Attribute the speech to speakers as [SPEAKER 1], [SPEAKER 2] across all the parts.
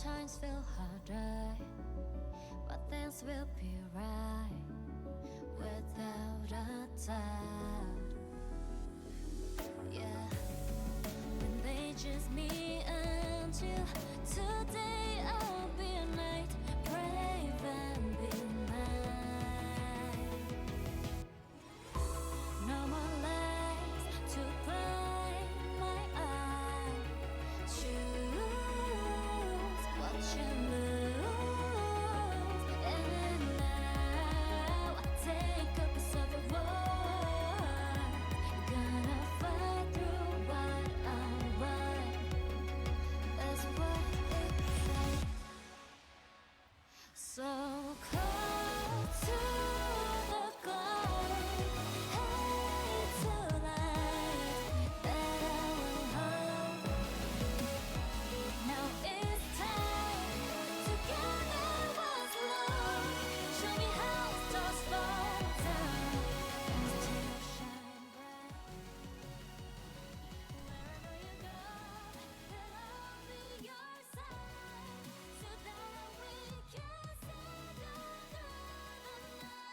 [SPEAKER 1] times feel harder, but things will be right without a doubt. Yeah, when they choose me and you, today I'll be a knight, brave and be mine. No more lies to blind my eye. Choose what you lose, and now take a piece of the world. Gonna fight through what I want. That's what it takes. So close to the glow, hate to light that I will hold. Now it's time together was love. Show me how stars fall down and still shine bright. Wherever you go, then I'll be your side, so that we can sail down through the night.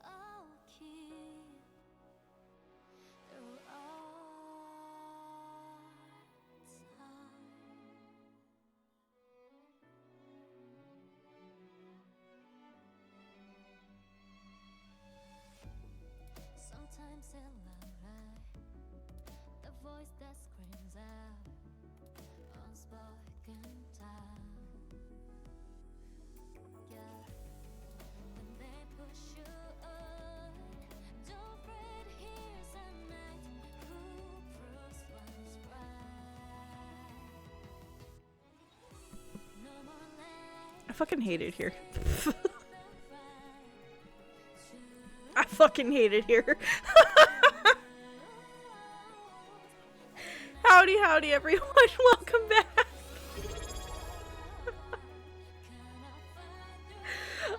[SPEAKER 1] I'll keep through all time. Sometimes in love, the voice that screams out, unspoken time. Yeah, when they push you on, don't fret, here's a knight who proves what's right. No more lies.
[SPEAKER 2] I fucking hate it here.
[SPEAKER 1] Choose
[SPEAKER 2] I fucking hate it here. Howdy, howdy, everyone. Welcome back.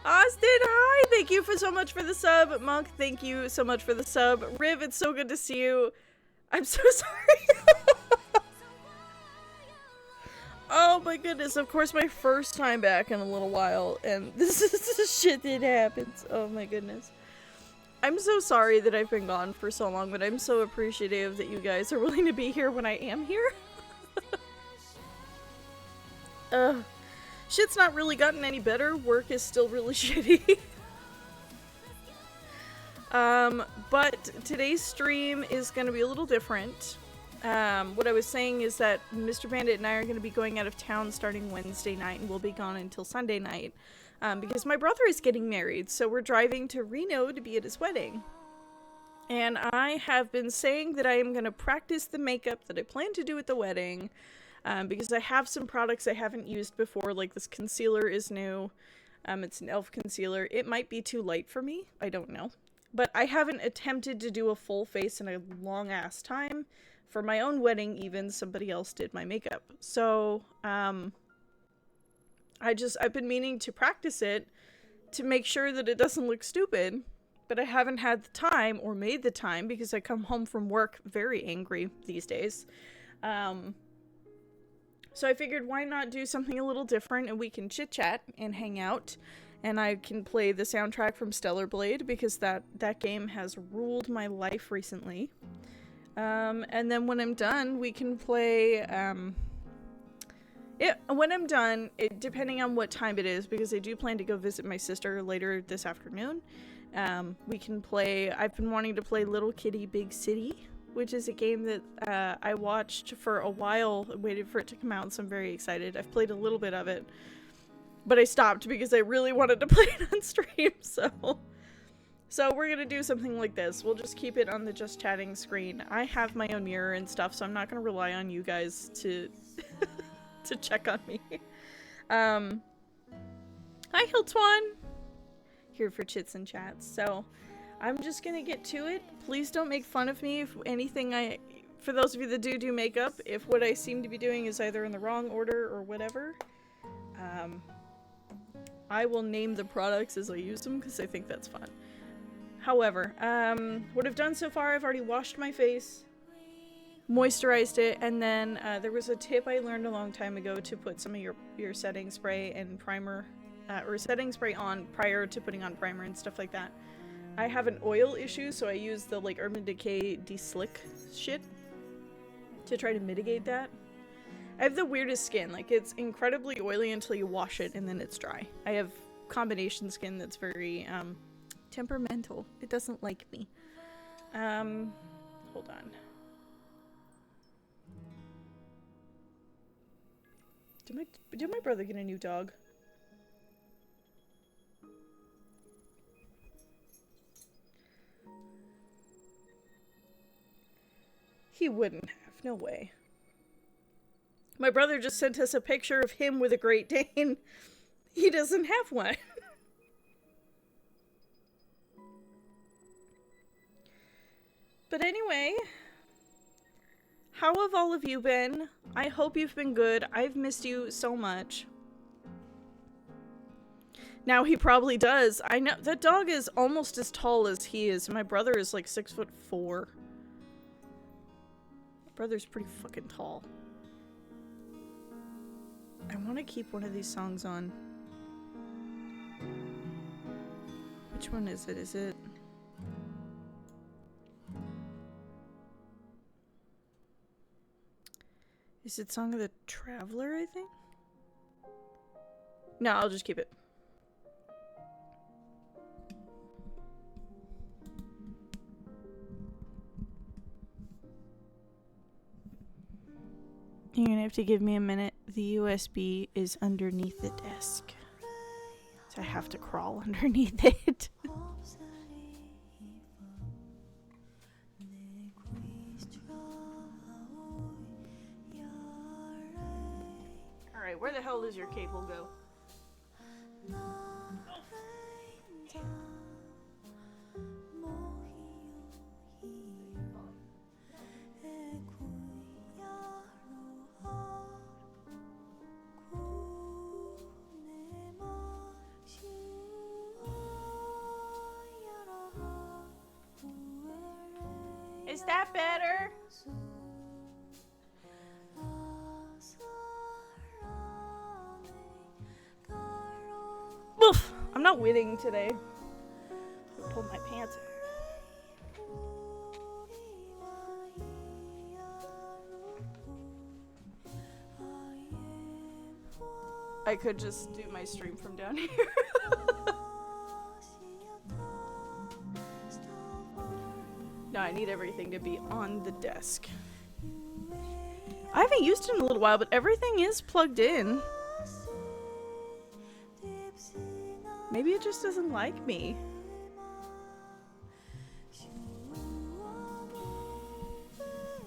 [SPEAKER 2] Austin, hi. Thank you so much for the sub. Monk, thank you so much for the sub. Riv, it's so good to see you. I'm so sorry. Oh my goodness, of course my first time back in a little while, and this is the shit that happens. Oh my goodness. I'm so sorry that I've been gone for so long, but I'm so appreciative that you guys are willing to be here when I am here. Shit's not really gotten any better. Work is still really shitty. But today's stream is going to be a little different. What I was saying is that Mr. Bandit and I are going to be going out of town starting Wednesday night, and we'll be gone until Sunday night. Because my brother is getting married, so we're driving to Reno to be at his wedding. And I have been saying that I am going to practice the makeup that I plan to do at the wedding, because I have some products I haven't used before, like this concealer is new. It's an e.l.f. concealer. It might be too light for me, I don't know. But I haven't attempted to do a full face in a long-ass time. For my own wedding, even, somebody else did my makeup. So, I've been meaning to practice it to make sure that it doesn't look stupid, but I haven't had the time or made the time because I come home from work very angry these days. So I figured why not do something a little different, and we can chit chat and hang out, and I can play the soundtrack from Stellar Blade because that game has ruled my life recently. And then when I'm done, we can play, when I'm done, depending on what time it is, because I do plan to go visit my sister later this afternoon, we can play, I've been wanting to play Little Kitty Big City, which is a game that I watched for a while, waited for it to come out, so I'm very excited. I've played a little bit of it, but I stopped because I really wanted to play it on stream, So we're gonna do something like this. We'll just keep it on the Just Chatting screen. I have my own mirror and stuff, so I'm not gonna rely on you guys to to check on me. Hi, Hiltwan! Here for chits and chats. So, I'm just gonna get to it. Please don't make fun of me if anything for those of you that do makeup, if what I seem to be doing is either in the wrong order or whatever. I will name the products as I use them, because I think that's fun. However, what I've done so far, I've already washed my face. moisturized it, and then there was a tip I learned a long time ago to put some of your setting spray and primer, or setting spray on prior to putting on primer and stuff like that. I have an oil issue, so I use the like Urban Decay De-Slick shit to try to mitigate that. I have the weirdest skin. Like, it's incredibly oily until you wash it and then it's dry. I have combination skin that's very temperamental. It doesn't like me. Hold on. Did my brother get a new dog? He wouldn't have. No way. My brother just sent us a picture of him with a Great Dane. He doesn't have one. But anyway, how have all of you been? I hope you've been good. I've missed you so much. Now he probably does. I know that dog is almost as tall as he is. My brother is like 6'4". My brother's pretty fucking tall. I want to keep one of these songs on. Which one is it? Is it... Is it Song of the Traveler, I think? No, I'll just keep it. You're gonna have to give me a minute. The USB is underneath the desk. So I have to crawl underneath it. Alright, where the hell does your cable go? Is that better? Oof! I'm not winning today. I pulled my pants. I could just do my stream from down here. No, I need everything to be on the desk. I haven't used it in a little while, but everything is plugged in. Maybe it just doesn't like me.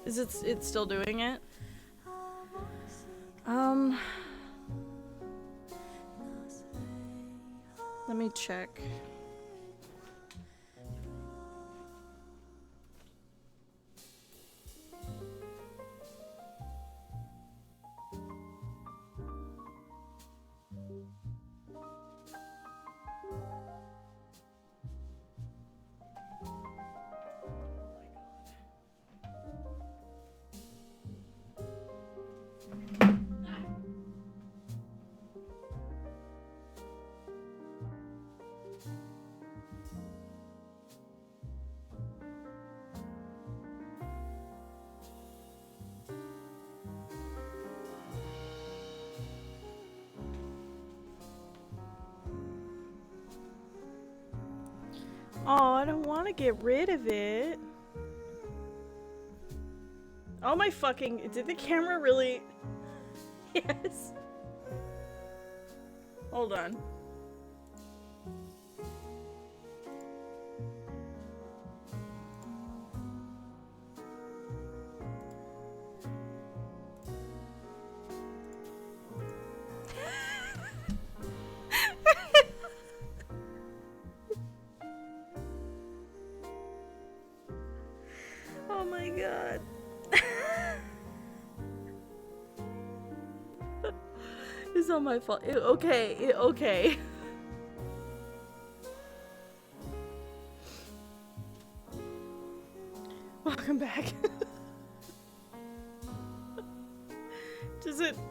[SPEAKER 2] Is it's still doing it? Let me check. Oh, I don't want to get rid of it. Oh my fucking... Did the camera really... Yes. Hold on. Oh my god. It's not my fault. Okay, okay. Welcome back.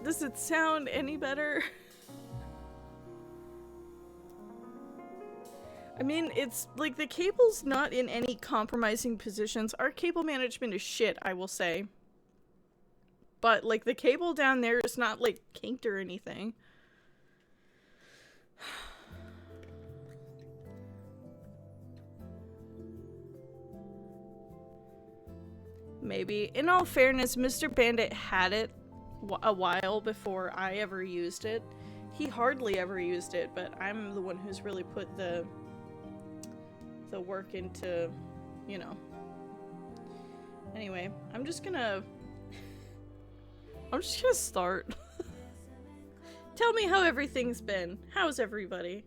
[SPEAKER 2] does it sound any better? I mean, it's like the cable's not in any compromising positions. Our cable management is shit, I will say. But like the cable down there is not like kinked or anything. Maybe. In all fairness, Mr. Bandit had it a while before I ever used it. He hardly ever used it, but I'm the one who's really put the work into, you know. Anyway, I'm just gonna start. Tell me how everything's been. How's everybody?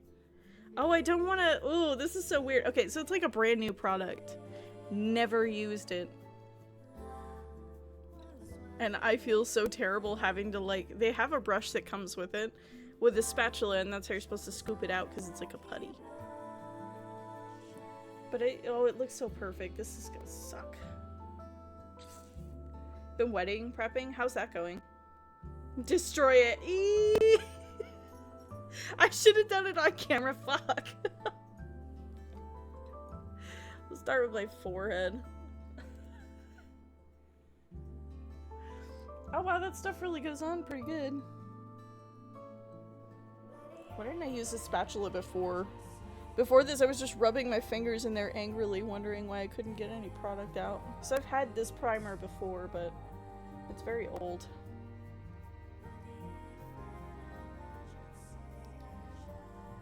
[SPEAKER 2] Oh, I don't want to. Oh, this is so weird. Okay, so it's like a brand new product. Never used it. And I feel so terrible having to, like, they have a brush that comes with it with a spatula, and that's how you're supposed to scoop it out because it's like a putty. But it looks so perfect. This is gonna suck. Been wedding prepping? How's that going? Destroy it. Eee! I should have done it on camera. Fuck. We'll start with my forehead. Oh wow, that stuff really goes on pretty good. Why didn't I use a spatula before? Before this, I was just rubbing my fingers in there angrily, wondering why I couldn't get any product out. So I've had this primer before, but it's very old.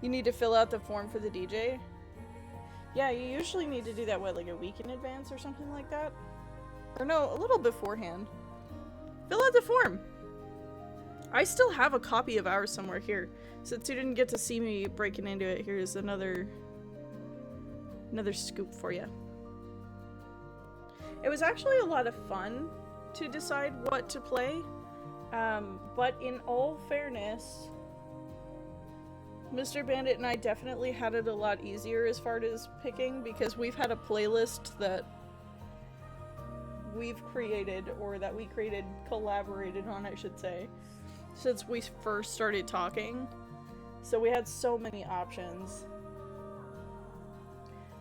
[SPEAKER 2] You need to fill out the form for the DJ? Yeah, you usually need to do that, what, like a week in advance or something like that? Or no, a little beforehand. Fill out the form! I still have a copy of ours somewhere here. Since you didn't get to see me breaking into it, here's another scoop for you. It was actually a lot of fun to decide what to play, but in all fairness, Mr. Bandit and I definitely had it a lot easier as far as picking, because we've had a playlist that we've created, or that we collaborated on, I should say, since we first started talking. So we had so many options.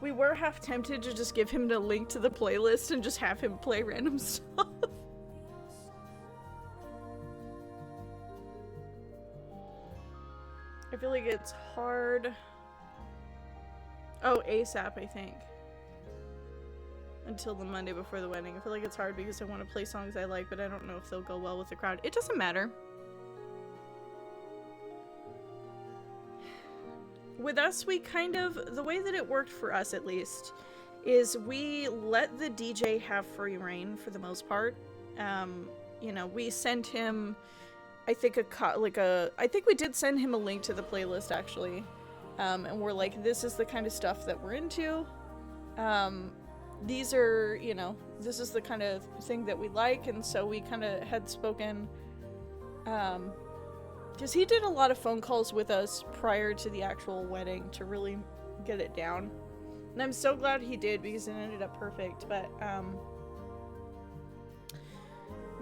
[SPEAKER 2] We were half tempted to just give him the link to the playlist and just have him play random stuff. I feel like it's hard. Oh, ASAP, I think. Until the Monday before the wedding. I feel like it's hard because I want to play songs I like, but I don't know if they'll go well with the crowd. It doesn't matter. With us, we kind of, the way that it worked for us at least, is we let the DJ have free reign for the most part. You know, we sent him, I think I think we did send him a link to the playlist actually. And we're like, this is the kind of stuff that we're into. These are, you know, this is the kind of thing that we like, and so we kind of had spoken, because he did a lot of phone calls with us prior to the actual wedding to really get it down. And I'm so glad he did, because it ended up perfect. But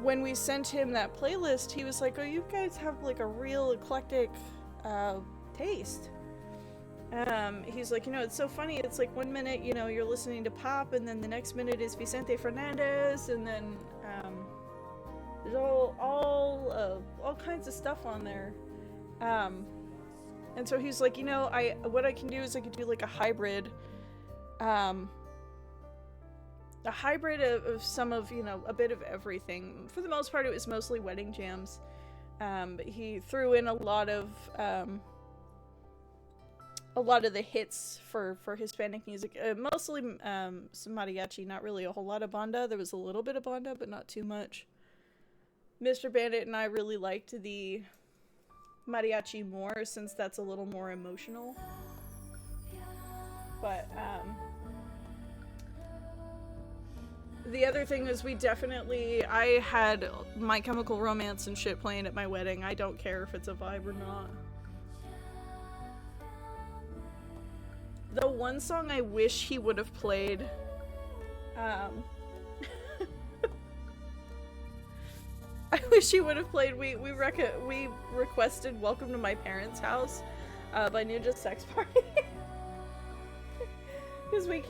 [SPEAKER 2] when we sent him that playlist, he was like, oh, you guys have like a real eclectic taste. He's like, you know, it's so funny. It's like 1 minute, you know, you're listening to pop, and then the next minute is Vicente Fernandez, and then there's all kinds of stuff on there. And so he's like, you know, what I can do is I could do like a hybrid of some of, you know, a bit of everything. For the most part, it was mostly wedding jams. But he threw in a lot of the hits for Hispanic music, mostly some mariachi, not really a whole lot of banda. There was a little bit of banda, but not too much. Mr. Bandit and I really liked the mariachi more, since that's a little more emotional. But the other thing is I had My Chemical Romance and shit playing at my wedding. I don't care if it's a vibe or not. The one song I wish he would have played, I wish he would have played. We requested "Welcome to My Parents' House" by Ninja Sex Party. Because we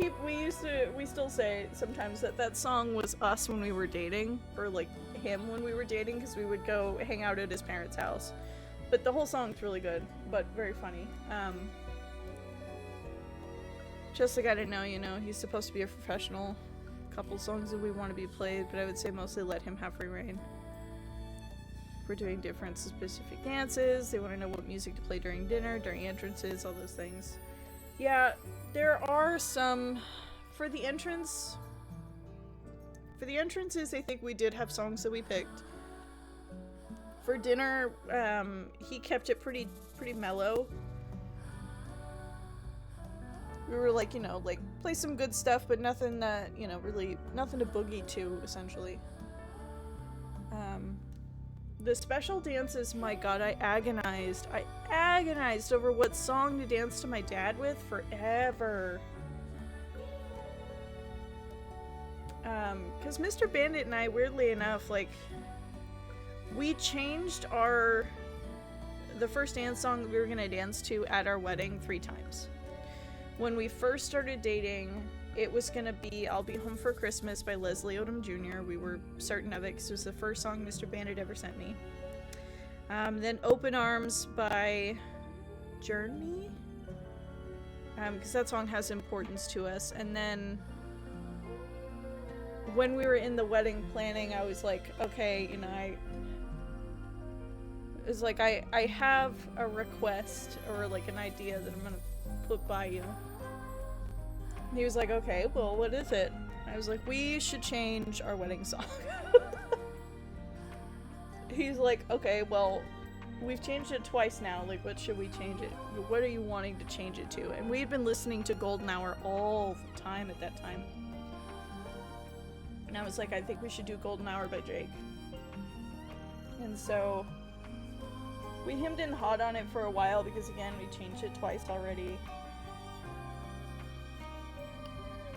[SPEAKER 2] still say sometimes that song was us when we were dating, or like him when we were dating, because we would go hang out at his parents' house. But the whole song's really good, but very funny. Just like I didn't know, he's supposed to be a professional. Couple songs that we want to be played, but I would say mostly let him have free reign. We're doing different specific dances. They want to know what music to play during dinner, during entrances, all those things. Yeah, there are some for the entrance. For the entrances, I think we did have songs that we picked. For dinner, he kept it pretty mellow. We were like, play some good stuff, but nothing that, really, nothing to boogie to, essentially. The special dances, my god, I agonized over what song to dance to my dad with forever. Because Mr. Bandit and I, weirdly enough, we changed the first dance song that we were gonna dance to at our wedding 3 times. When we first started dating, it was gonna be "I'll Be Home for Christmas" by Leslie Odom Jr. We were certain of it because it was the first song Mr. Bandit ever sent me. Then "Open Arms" by Journey, because that song has importance to us. And then when we were in the wedding planning, I was like, okay, I have a request or like an idea that I'm gonna put by you. And he was like, okay, well, what is it? I was like, we should change our wedding song. He's like, okay, well, we've changed it twice now. Like, what should we change it? What are you wanting to change it to? And we had been listening to Golden Hour all the time at that time. And I was like, I think we should do Golden Hour by Drake. And so we hemmed and hawed on it for a while because, again, we changed it twice already.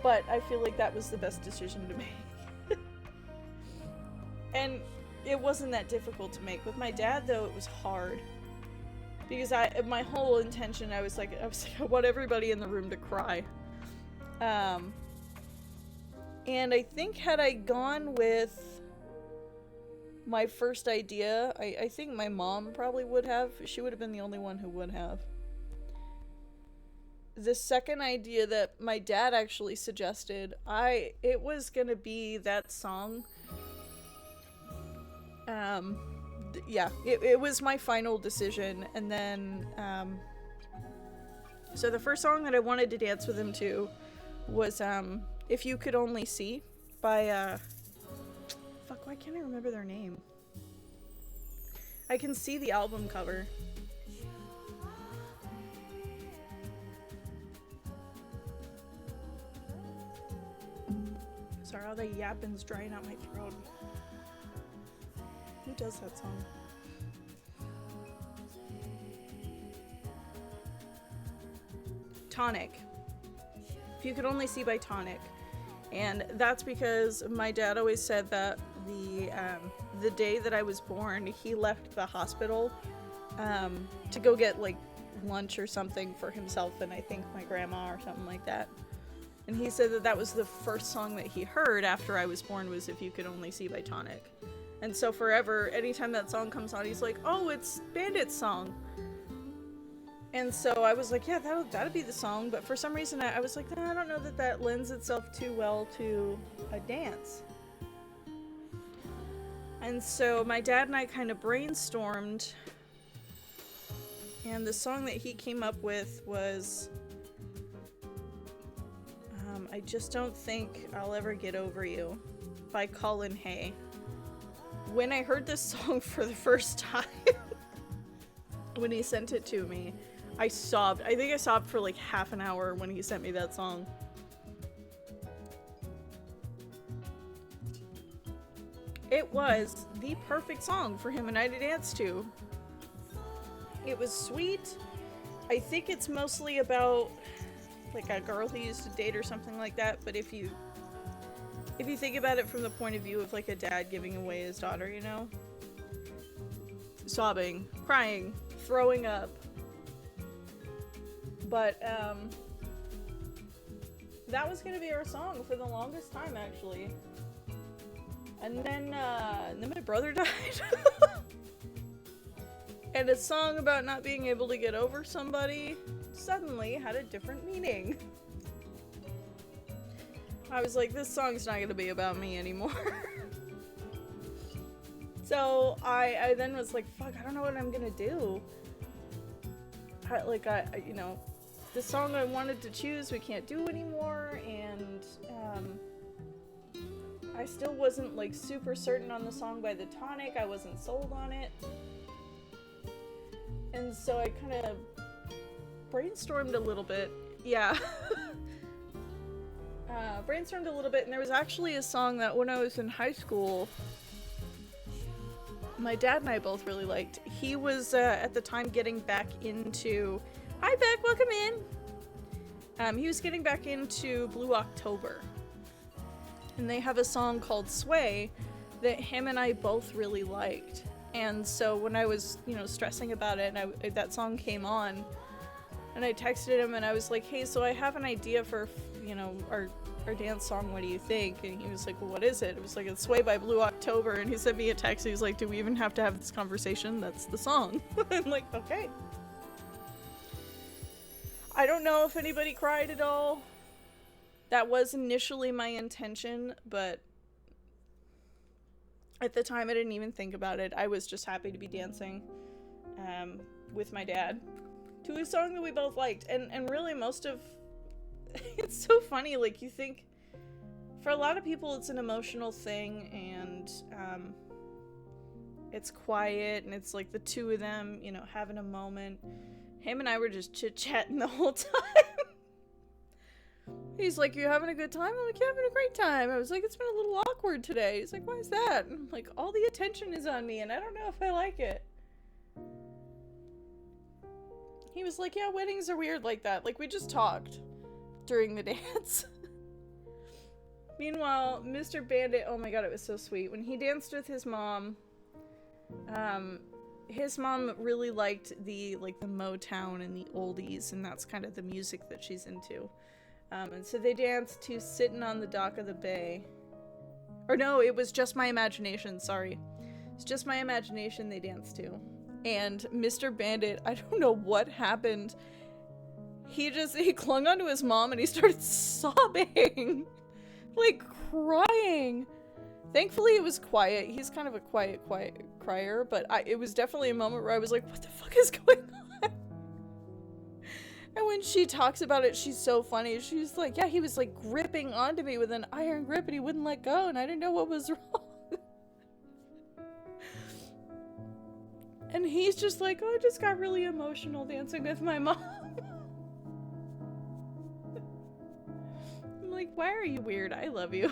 [SPEAKER 2] But I feel like that was the best decision to make. And it wasn't that difficult to make. With my dad, though, it was hard. Because my whole intention, I was like, I want everybody in the room to cry. And I think had I gone with my first idea, I think my mom probably would have. She would have been the only one who would have. The second idea that my dad actually suggested, it was gonna be that song. Yeah, it was my final decision. And then, so the first song that I wanted to dance with him to was, "If You Could Only See" by, fuck, why can't I remember their name? I can see the album cover. Sorry, all the yapping's drying out my throat. Who does that song? Tonic. "If You Could Only See" by Tonic. And that's because my dad always said that the day that I was born, he left the hospital to go get like lunch or something for himself and I think my grandma or something like that. And he said that was the first song that he heard after I was born was "If You Could Only See" by Tonic. And so forever, anytime that song comes on, he's like, oh, it's Bandit's song. And so I was like, yeah, that'll be the song. But for some reason, I was like, I don't know that lends itself too well to a dance. And so my dad and I kind of brainstormed. And the song that he came up with was "I Just Don't Think I'll Ever Get Over You" by Colin Hay. When I heard this song for the first time, when he sent it to me, I sobbed. I think I sobbed for like half an hour when he sent me that song. It was the perfect song for him and I to dance to. It was sweet. I think it's mostly about like a girl he used to date or something like that, but if you think about it from the point of view of like a dad giving away his daughter, sobbing, crying, throwing up. But, that was gonna be our song for the longest time, actually. And then my brother died. And a song about not being able to get over somebody suddenly had a different meaning. I was like, this song's not gonna be about me anymore. So I then was like, fuck, I don't know what I'm gonna do. You know, the song I wanted to choose we can't do anymore, and I still wasn't like super certain on the song by The Tonic. I wasn't sold on it. And so I kind of brainstormed a little bit. Yeah. Brainstormed a little bit, and there was actually a song that when I was in high school, my dad and I both really liked. He was at the time getting back into... Hi, Beck, welcome in! He was getting back into Blue October. And they have a song called Sway that him and I both really liked. And so when I was, you know, stressing about it, and that song came on, and I texted him and I was like, hey, so I have an idea for, you know, our dance song, what do you think? And he was like, well, what is it? It was like, it's Sway by Blue October. And he sent me a text. He was like, do we even have to have this conversation? That's the song. I'm like, okay. I don't know if anybody cried at all. That was initially my intention, but at the time I didn't even think about it. I was just happy to be dancing with my dad to a song that we both liked. And really most of... It's so funny, like, you think for a lot of people it's an emotional thing, and it's quiet, and it's like the two of them, you know, having a moment. Him and I were just chit-chatting the whole time. He's like, you having a good time? I'm like, yeah, having a great time. I was like, it's been a little awkward today. He's like, why is that? And I'm like, all the attention is on me, and I don't know if I like it. He was like, yeah, weddings are weird like that. Like, we just talked during the dance. Meanwhile, Mr. Bandit, oh my god, it was so sweet. When he danced with his mom really liked the Motown and the oldies, and that's kind of the music that she's into. And so they danced to Sittin' on the Dock of the Bay. Or no, it was Just My Imagination, sorry. It's Just My Imagination they danced to. And Mr. Bandit, I don't know what happened. He clung onto his mom and he started sobbing. Like, crying. Thankfully, it was quiet. He's kind of a quiet crier, but it was definitely a moment where I was like, what the fuck is going on? And when she talks about it, she's so funny. She's like, yeah, he was like gripping onto me with an iron grip and he wouldn't let go, and I didn't know what was wrong. And he's just like, oh, I just got really emotional dancing with my mom. I'm like, why are you weird? I love you.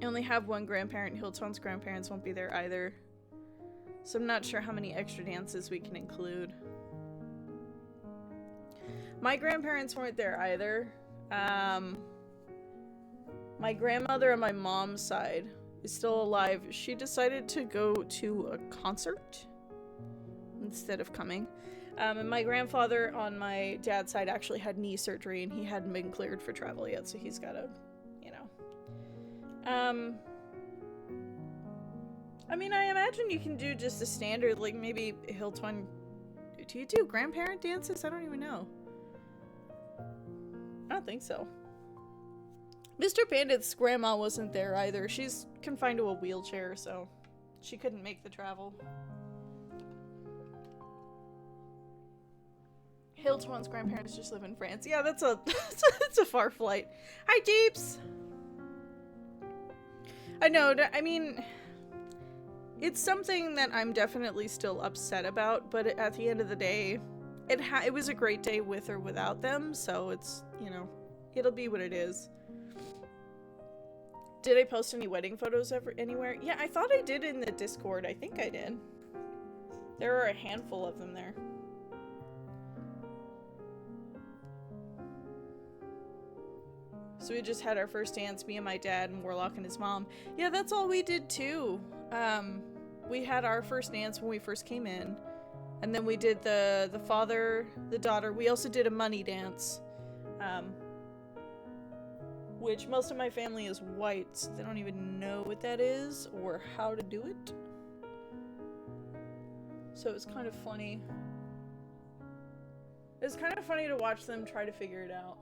[SPEAKER 2] I only have one grandparent. Hilltown's grandparents won't be there either. So I'm not sure how many extra dances we can include. My grandparents weren't there either. My grandmother on my mom's side is still alive. She decided to go to a concert instead of coming. And my grandfather on my dad's side actually had knee surgery, and he hadn't been cleared for travel yet, so he's gotta, you know. I mean, I imagine you can do just a standard, like maybe Hilltown. Do you do grandparent dances? I don't even know. I don't think so. Mr. Bandit's grandma wasn't there either. She's confined to a wheelchair, so she couldn't make the travel. Hilltown's grandparents just live in France. Yeah, that's a far flight. Hi, Jeeps! I know, I mean, it's something that I'm definitely still upset about, but at the end of the day, it was a great day with or without them, so it's, you know, it'll be what it is. Did I post any wedding photos ever anywhere? Yeah, I thought I did in the Discord. I think I did. There are a handful of them there. So we just had our first dance, me and my dad and Warlock and his mom. Yeah, that's all we did too. we had our first dance when we first came in, and then we did the father, the daughter. We also did a money dance, which most of my family is white, so they don't even know what that is or how to do it. So it's kind of funny. It's kind of funny to watch them try to figure it out.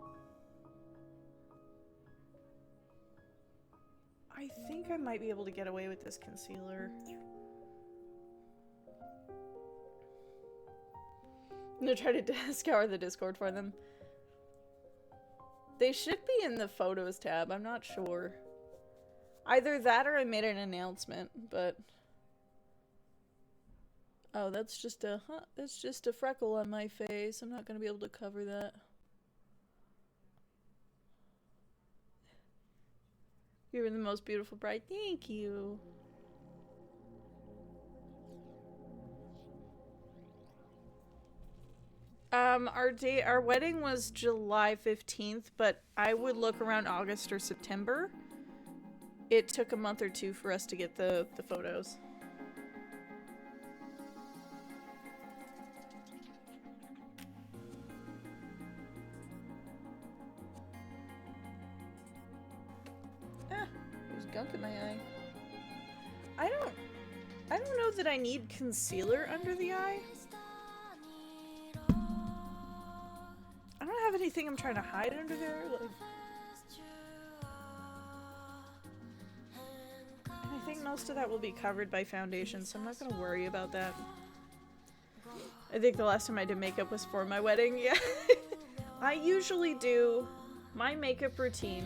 [SPEAKER 2] I think I might be able to get away with this concealer. I'm gonna try to scour the Discord for them. They should be in the photos tab, I'm not sure. Either that or I made an announcement, but... Oh, that's just a freckle on my face. I'm not gonna be able to cover that. You're the most beautiful bride. Thank you. Our wedding was July 15th, but I would look around August or September. It took a month or two for us to get the photos. There's gunk in my eye. I don't know that I need concealer under the eye. I don't have anything I'm trying to hide under there. Like, and I think most of that will be covered by foundation, so I'm not gonna worry about that. I think the last time I did makeup was for my wedding. Yeah. I usually do my makeup routine,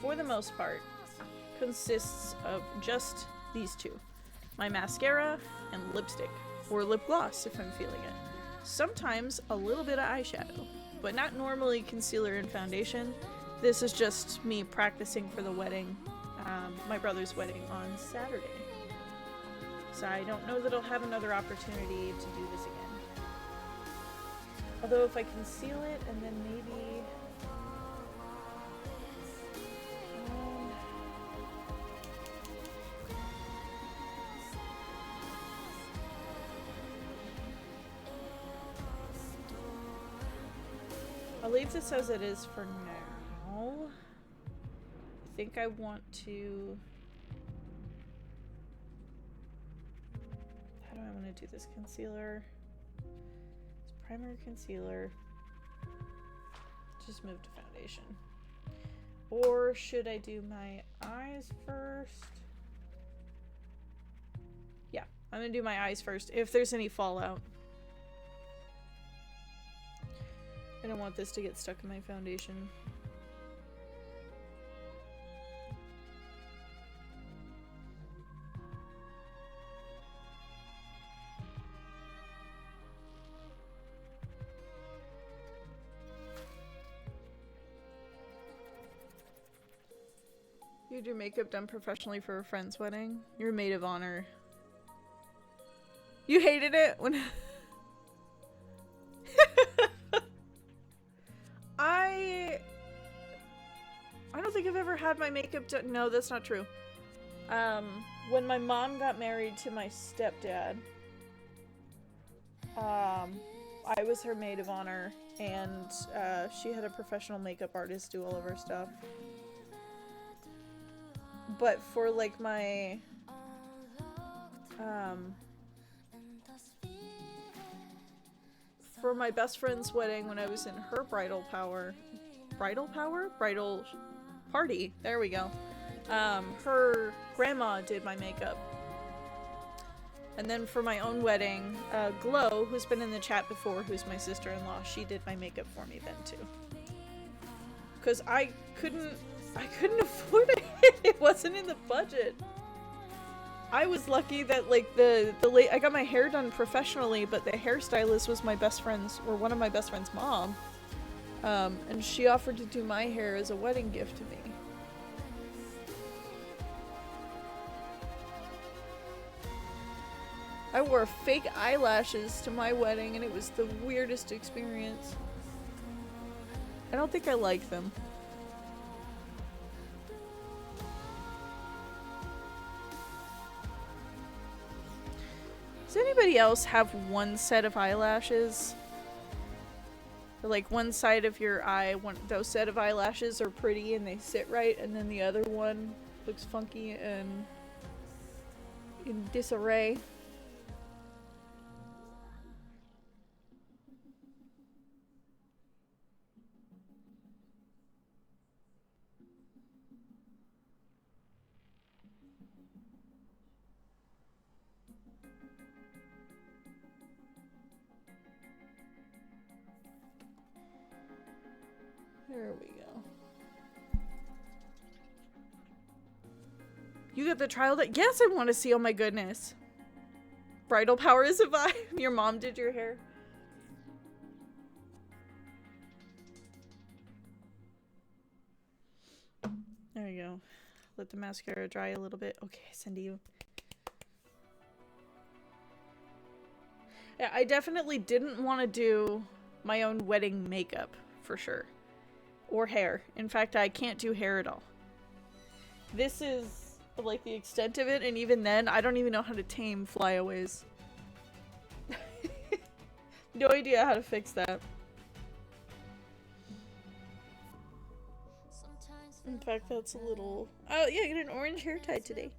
[SPEAKER 2] for the most part, consists of just these two. My mascara and lipstick, or lip gloss if I'm feeling it. Sometimes a little bit of eyeshadow, but not normally concealer and foundation. This is just me practicing for the wedding, my brother's wedding on Saturday. So I don't know that I'll have another opportunity to do this again. Although if I conceal it and then maybe... I'll leave this as it is for now. I think I want to... How do I want to do this concealer? It's primer, concealer. Just move to foundation. Or should I do my eyes first? Yeah, I'm gonna do my eyes first, if there's any fallout. I don't want this to get stuck in my foundation. You had your makeup done professionally for a friend's wedding? You're a maid of honor. You hated it when... I don't think I've ever had my makeup done. No, that's not true. When my mom got married to my stepdad, I was her maid of honor, and she had a professional makeup artist do all of her stuff. But for like my for my best friend's wedding when I was in her bridal party, there we go. Her grandma did my makeup. And then for my own wedding, Glow, who's been in the chat before, who's my sister-in-law, she did my makeup for me then too. Cause I couldn't afford it. It wasn't in the budget. I was lucky that like I got my hair done professionally, but the hairstylist was my best friend's, or one of my best friend's mom. And she offered to do my hair as a wedding gift to me. I wore fake eyelashes to my wedding and it was the weirdest experience. I don't think I like them. Does anybody else have one set of eyelashes? Or like one side of your eye, those set of eyelashes are pretty and they sit right, and then the other one looks funky and in disarray. There we go. You got the trial that? Yes, I want to see. Oh my goodness. Bridal power is a vibe. Your mom did your hair. There you go. Let the mascara dry a little bit. Okay, send to you. Yeah, I definitely didn't want to do my own wedding makeup, for sure. Or hair. In fact, I can't do hair at all. This is, like, the extent of it, and even then, I don't even know how to tame flyaways. No idea how to fix that. In fact, that's a little... Oh, yeah, I got an orange hair tie today.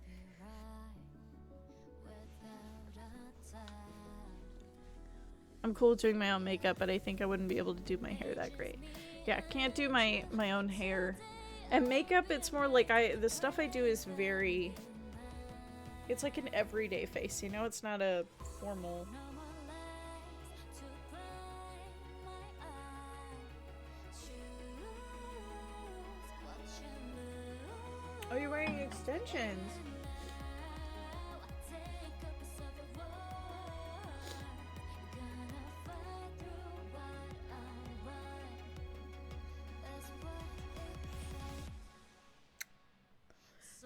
[SPEAKER 2] I'm cool with doing my own makeup, but I think I wouldn't be able to do my hair that great. Yeah, can't do my own hair. And makeup, it's more like the stuff I do is very... It's like an everyday face, you know? It's not a formal... Oh, you're wearing extensions.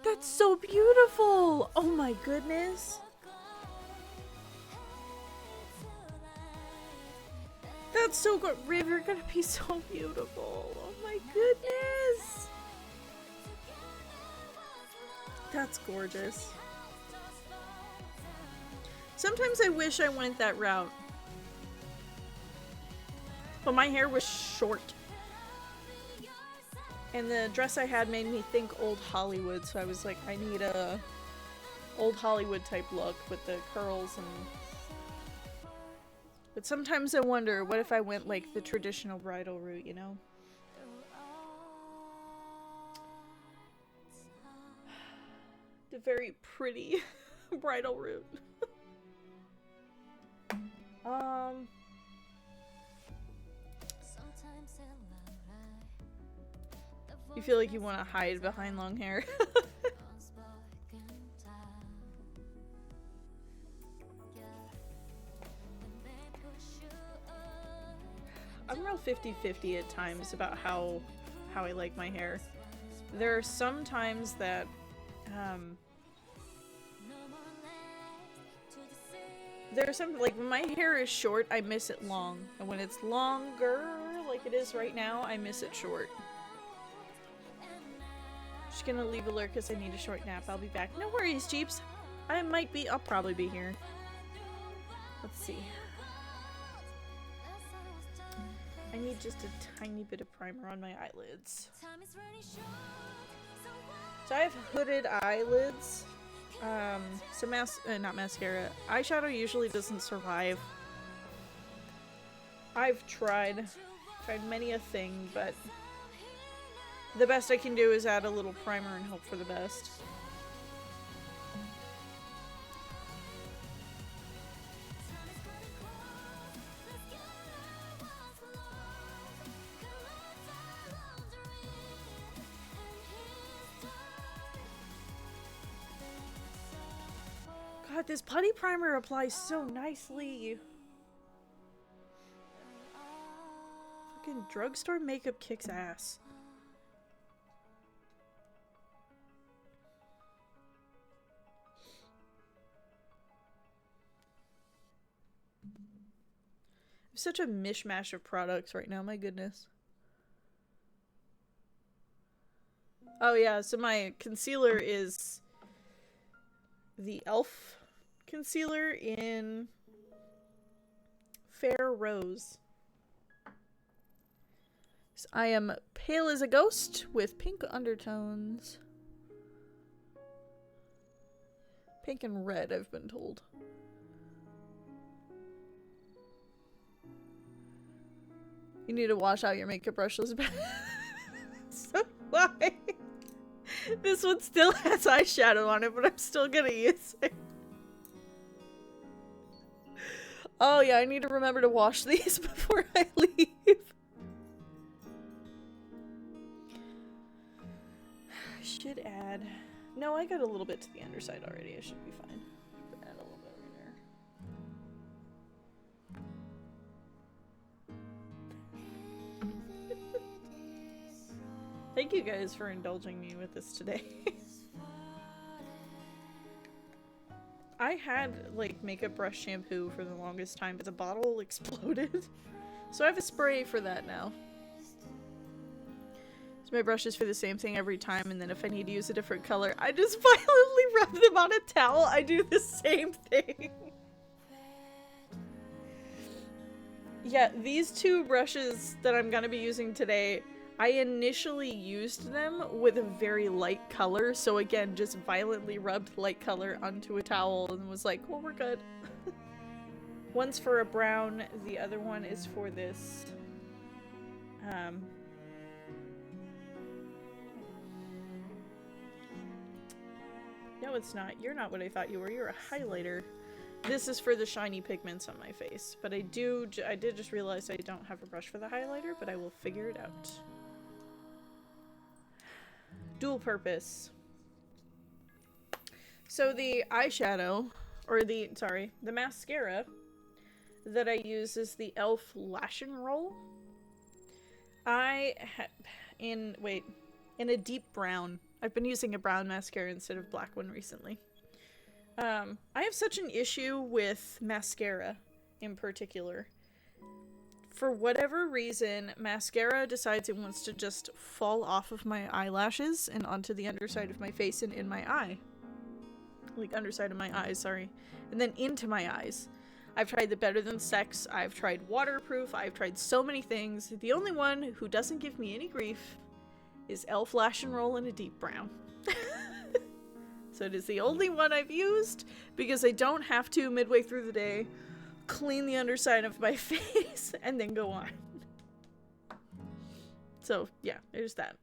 [SPEAKER 2] That's so beautiful! Oh my goodness. That's so good. Riv, you're gonna be so beautiful. Oh my goodness. That's gorgeous. Sometimes I wish I went that route. But my hair was short. And the dress I had made me think old Hollywood, so I was like, I need a old Hollywood type look with the curls and... But sometimes I wonder, what if I went like the traditional bridal route, you know? The very pretty bridal route. You feel like you want to hide behind long hair. I'm real 50-50 at times about how I like my hair. There are some times that there's some, like, when my hair is short, I miss it long. And when it's longer, like it is right now, I miss it short. Just gonna leave a lurk because I need a short nap. I'll be back. No worries, Jeeps. I'll probably be here. Let's see. I need just a tiny bit of primer on my eyelids. So I have hooded eyelids. So not mascara. Eyeshadow usually doesn't survive. I've tried many a thing, but the best I can do is add a little primer and hope for the best. God, this putty primer applies so nicely. Fucking drugstore makeup kicks ass. Such a mishmash of products right now, my goodness. Oh yeah, so my concealer is the e.l.f. concealer in Fair Rose. So I am pale as a ghost with pink undertones. Pink and red, I've been told. You need to wash out your makeup brush, Elizabeth. So why? This one still has eyeshadow on it, but I'm still gonna use it. Oh yeah, I need to remember to wash these before I leave. I should add... No, I got a little bit to the underside already. I should be fine. Add a little bit right there. Thank you guys for indulging me with this today. I had, like, makeup brush shampoo for the longest time, but the bottle exploded. So I have a spray for that now. So my brushes for the same thing every time, and then if I need to use a different color, I just violently rub them on a towel. I do the same thing. Yeah, these two brushes that I'm gonna be using today, I initially used them with a very light color, so again, just violently rubbed light color onto a towel and was like, well, we're good. One's for a brown, the other one is for this, no, it's not. You're not what I thought you were. You're a highlighter. This is for the shiny pigments on my face, but I did just realize I don't have a brush for the highlighter, but I will figure it out. Dual purpose. So the eyeshadow, or the mascara that I use is the e.l.f. Lash and Roll. In a deep brown. I've been using a brown mascara instead of black one recently. I have such an issue with mascara in particular. For whatever reason, mascara decides it wants to just fall off of my eyelashes and onto the underside of my face and in my eye. Like, underside of my eyes, sorry. And then into my eyes. I've tried the Better Than Sex, I've tried waterproof, I've tried so many things. The only one who doesn't give me any grief is e.l.f. Lash and Roll in a deep brown. So it is the only one I've used because I don't have to, midway through the day, clean the underside of my face and then go on. So yeah, there's that.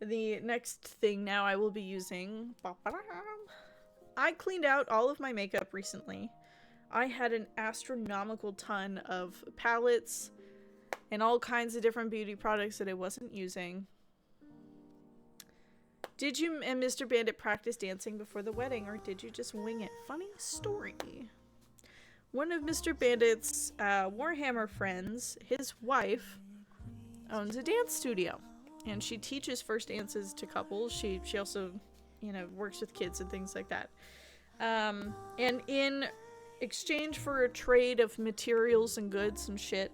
[SPEAKER 2] The next thing now I will be using... I cleaned out all of my makeup recently. I had an astronomical ton of palettes and all kinds of different beauty products that I wasn't using. Did you and Mr. Bandit practice dancing before the wedding, or did you just wing it? Funny story. One of Mr. Bandit's Warhammer friends, his wife, owns a dance studio, and she teaches first dances to couples. She also, you know, works with kids and things like that. And in exchange for a trade of materials and goods and shit,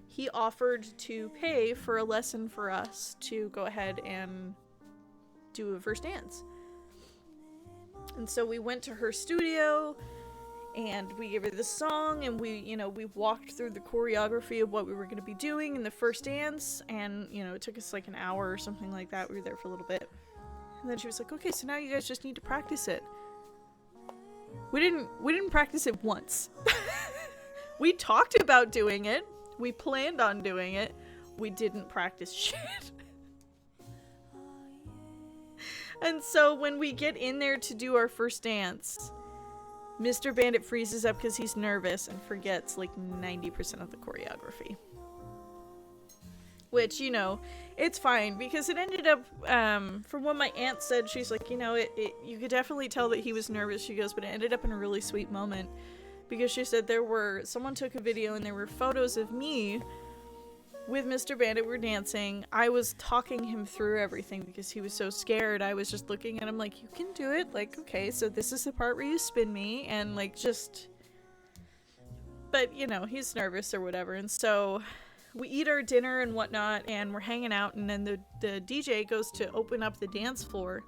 [SPEAKER 2] he offered to pay for a lesson for us to go ahead and do a first dance. And so we went to her studio and we gave her the song, and we walked through the choreography of what we were going to be doing in the first dance, and it took us like an hour or something like that. We were there for a little bit. And then she was like, okay, so now you guys just need to practice it. We didn't practice it once. We talked about doing it. We planned on doing it. We didn't practice shit. And so when we get in there to do our first dance, Mr. Bandit freezes up because he's nervous and forgets like 90% of the choreography. Which, it's fine because it ended up, from what my aunt said, she's like, you could definitely tell that he was nervous. She goes, but it ended up in a really sweet moment. Because she said someone took a video and there were photos of me with Mr. Bandit. We're dancing. I was talking him through everything because he was so scared. I was just looking at him like, you can do it. Like, okay, so this is the part where you spin me. And like, but he's nervous or whatever. And so we eat our dinner and whatnot and we're hanging out. And then the DJ goes to open up the dance floor.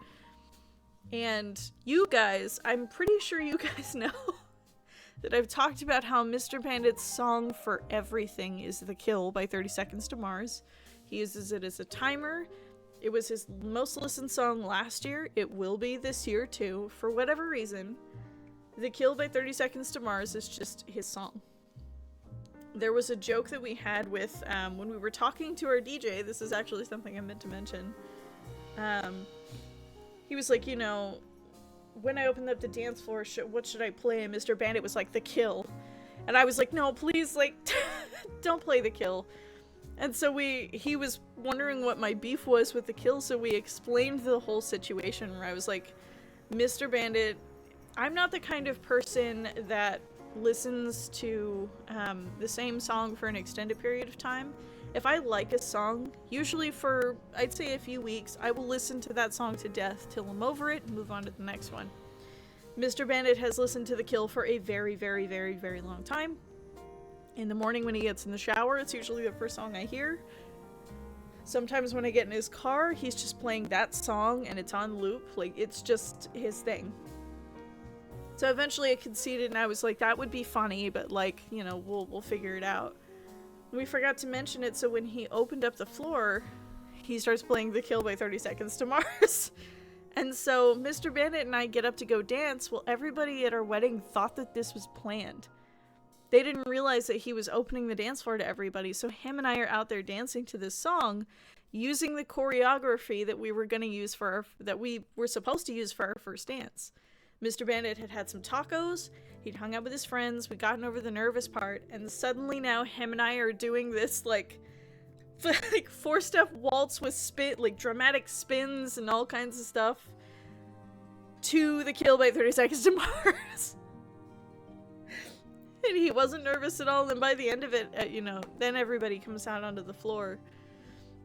[SPEAKER 2] And you guys, I'm pretty sure you guys know that I've talked about how Mr. Bandit's song for everything is The Kill by 30 Seconds to Mars. He uses it as a timer. It was his most listened song last year. It will be this year too. For whatever reason, The Kill by 30 Seconds to Mars is just his song. There was a joke that we had with, when we were talking to our DJ, this is actually something I meant to mention. He was like, you know, when I opened up the dance floor, what should I play? And Mr. Bandit was like, The Kill. And I was like, no, please, like, don't play The Kill. And so he was wondering what my beef was with The Kill, so we explained the whole situation where I was like, Mr. Bandit, I'm not the kind of person that listens to the same song for an extended period of time. If I like a song, usually for, I'd say a few weeks, I will listen to that song to death till I'm over it and move on to the next one. Mr. Bandit has listened to The Kill for a very, very, very, very long time. In the morning when he gets in the shower, it's usually the first song I hear. Sometimes when I get in his car, he's just playing that song and it's on loop. Like, it's just his thing. So eventually I conceded and I was like, that would be funny, but like, you know, we'll figure it out. We forgot to mention it, so when he opened up the floor, he starts playing The Kill by 30 Seconds to Mars. And so Mr. Bandit and I get up to go dance. Well, everybody at our wedding thought that this was planned. They didn't realize that he was opening the dance floor to everybody, so him and I are out there dancing to this song, using the choreography that we were going to use that we were supposed to use for our first dance. Mr. Bandit had had some tacos, he'd hung out with his friends, we'd gotten over the nervous part, and suddenly now him and I are doing this, like 4-step waltz with dramatic spins and all kinds of stuff to The Kill by 30 Seconds to Mars. And he wasn't nervous at all, and by the end of it, then everybody comes out onto the floor.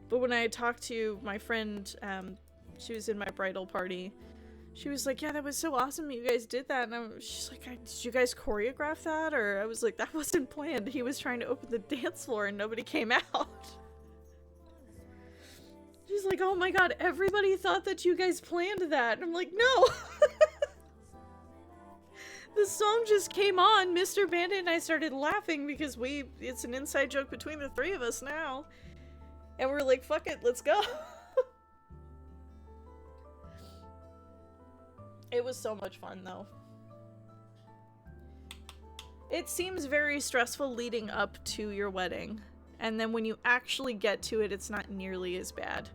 [SPEAKER 2] But when I talked to my friend, she was in my bridal party, she was like, yeah, that was so awesome you guys did that. And she's like, did you guys choreograph that? Or I was like, that wasn't planned. He was trying to open the dance floor and nobody came out. She's like, oh my god, everybody thought that you guys planned that. And I'm like, no. The song just came on. Mr. Bandit and I started laughing because it's an inside joke between the three of us now. And we're like, fuck it, let's go. It was so much fun, though. It seems very stressful leading up to your wedding. And then when you actually get to it, it's not nearly as bad.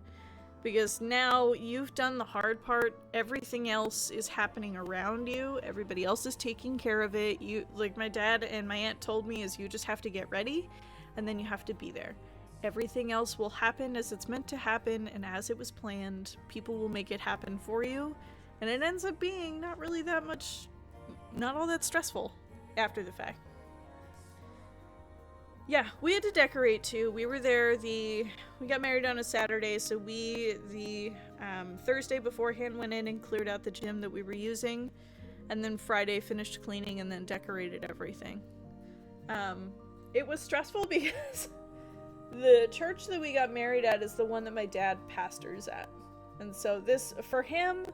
[SPEAKER 2] Because now you've done the hard part. Everything else is happening around you. Everybody else is taking care of it. Like my dad and my aunt told me, is you just have to get ready. And then you have to be there. Everything else will happen as it's meant to happen. And as it was planned, people will make it happen for you. And it ends up being not really that much, not all that stressful after the fact. Yeah, we had to decorate too. We were there, we got married on a Saturday, so the Thursday beforehand went in and cleared out the gym that we were using. And then Friday finished cleaning and then decorated everything. It was stressful because the church that we got married at is the one that my dad pastors at. And so for him,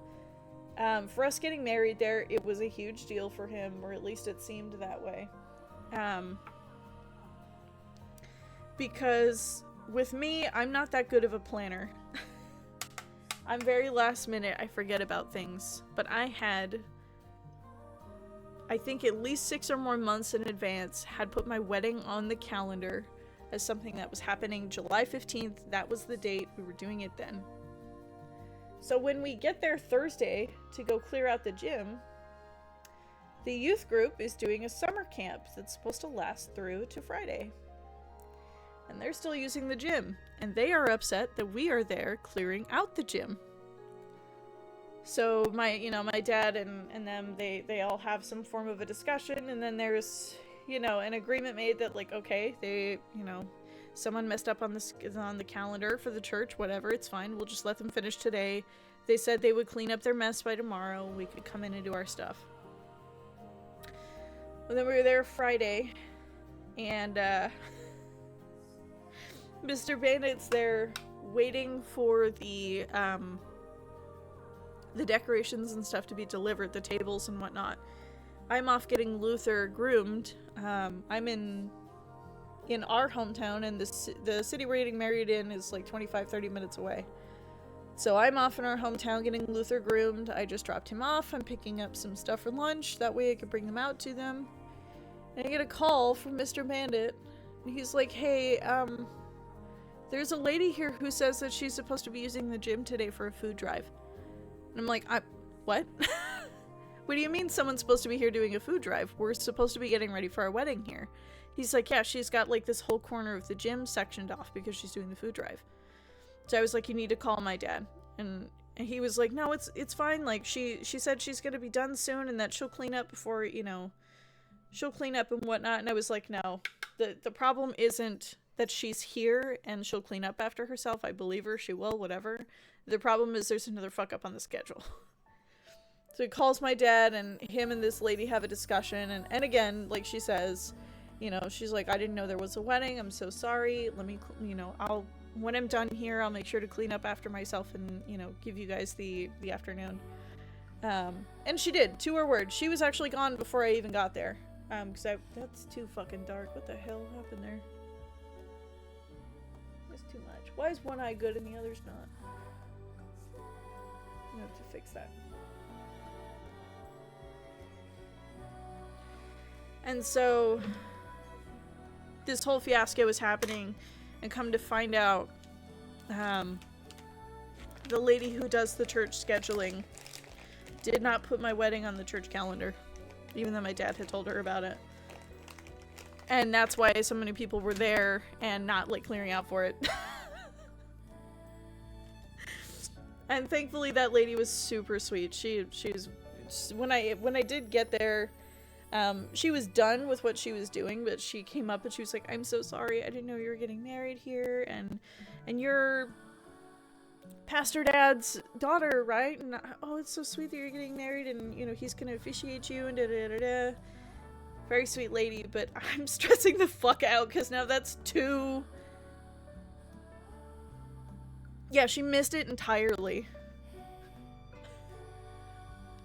[SPEAKER 2] for us getting married there, it was a huge deal for him, or at least it seemed that way. Because with me, I'm not that good of a planner. I'm very last minute, I forget about things. But I think at least 6 or more months in advance, had put my wedding on the calendar as something that was happening July 15th. That was the date, we were doing it then. So when we get there Thursday to go clear out the gym, the youth group is doing a summer camp that's supposed to last through to Friday. And they're still using the gym, and they are upset that we are there clearing out the gym. So my dad and them, they all have some form of a discussion, and then there's, an agreement made that, like, okay, someone messed up on the calendar for the church, whatever, it's fine, we'll just let them finish today. They said they would clean up their mess by tomorrow, we could come in and do our stuff. Well, then we were there Friday, and Mr. Bandit's there waiting for the the decorations and stuff to be delivered, the tables and whatnot. I'm off getting Luther groomed. I'm in our hometown, and the city we're getting married in is like 25-30 minutes away. So I'm off in our hometown getting Luther groomed. I just dropped him off. I'm picking up some stuff for lunch. That way I can bring them out to them. And I get a call from Mr. Bandit. He's like, hey, there's a lady here who says that she's supposed to be using the gym today for a food drive. And I'm like, what? What do you mean someone's supposed to be here doing a food drive? We're supposed to be getting ready for our wedding here. He's like, yeah, she's got like this whole corner of the gym sectioned off because she's doing the food drive. So I was like, you need to call my dad. And he was like, no, it's fine. Like, she said she's going to be done soon and that she'll clean up before, she'll clean up and whatnot. And I was like, no, the problem isn't that she's here and she'll clean up after herself. I believe her. She will, whatever. The problem is there's another fuck up on the schedule. So he calls my dad, and him and this lady have a discussion. And again, like she says, she's like, I didn't know there was a wedding. I'm so sorry. Let me, when I'm done here, I'll make sure to clean up after myself and, give you guys the afternoon. And she did, to her word. She was actually gone before I even got there. Because that's too fucking dark. What the hell happened there? That's too much. Why is one eye good and the other's not? I have to fix that. And so this whole fiasco was happening, and come to find out, the lady who does the church scheduling did not put my wedding on the church calendar, even though my dad had told her about it. And that's why so many people were there and not like clearing out for it. And thankfully that lady was super sweet. She was, when I did get there, she was done with what she was doing, but she came up and she was like, I'm so sorry, I didn't know you were getting married here, and you're Pastor Dad's daughter, right? And oh, it's so sweet that you're getting married, and he's gonna officiate you, and da-da-da-da. Very sweet lady, but I'm stressing the fuck out because now that's two. Yeah, she missed it entirely.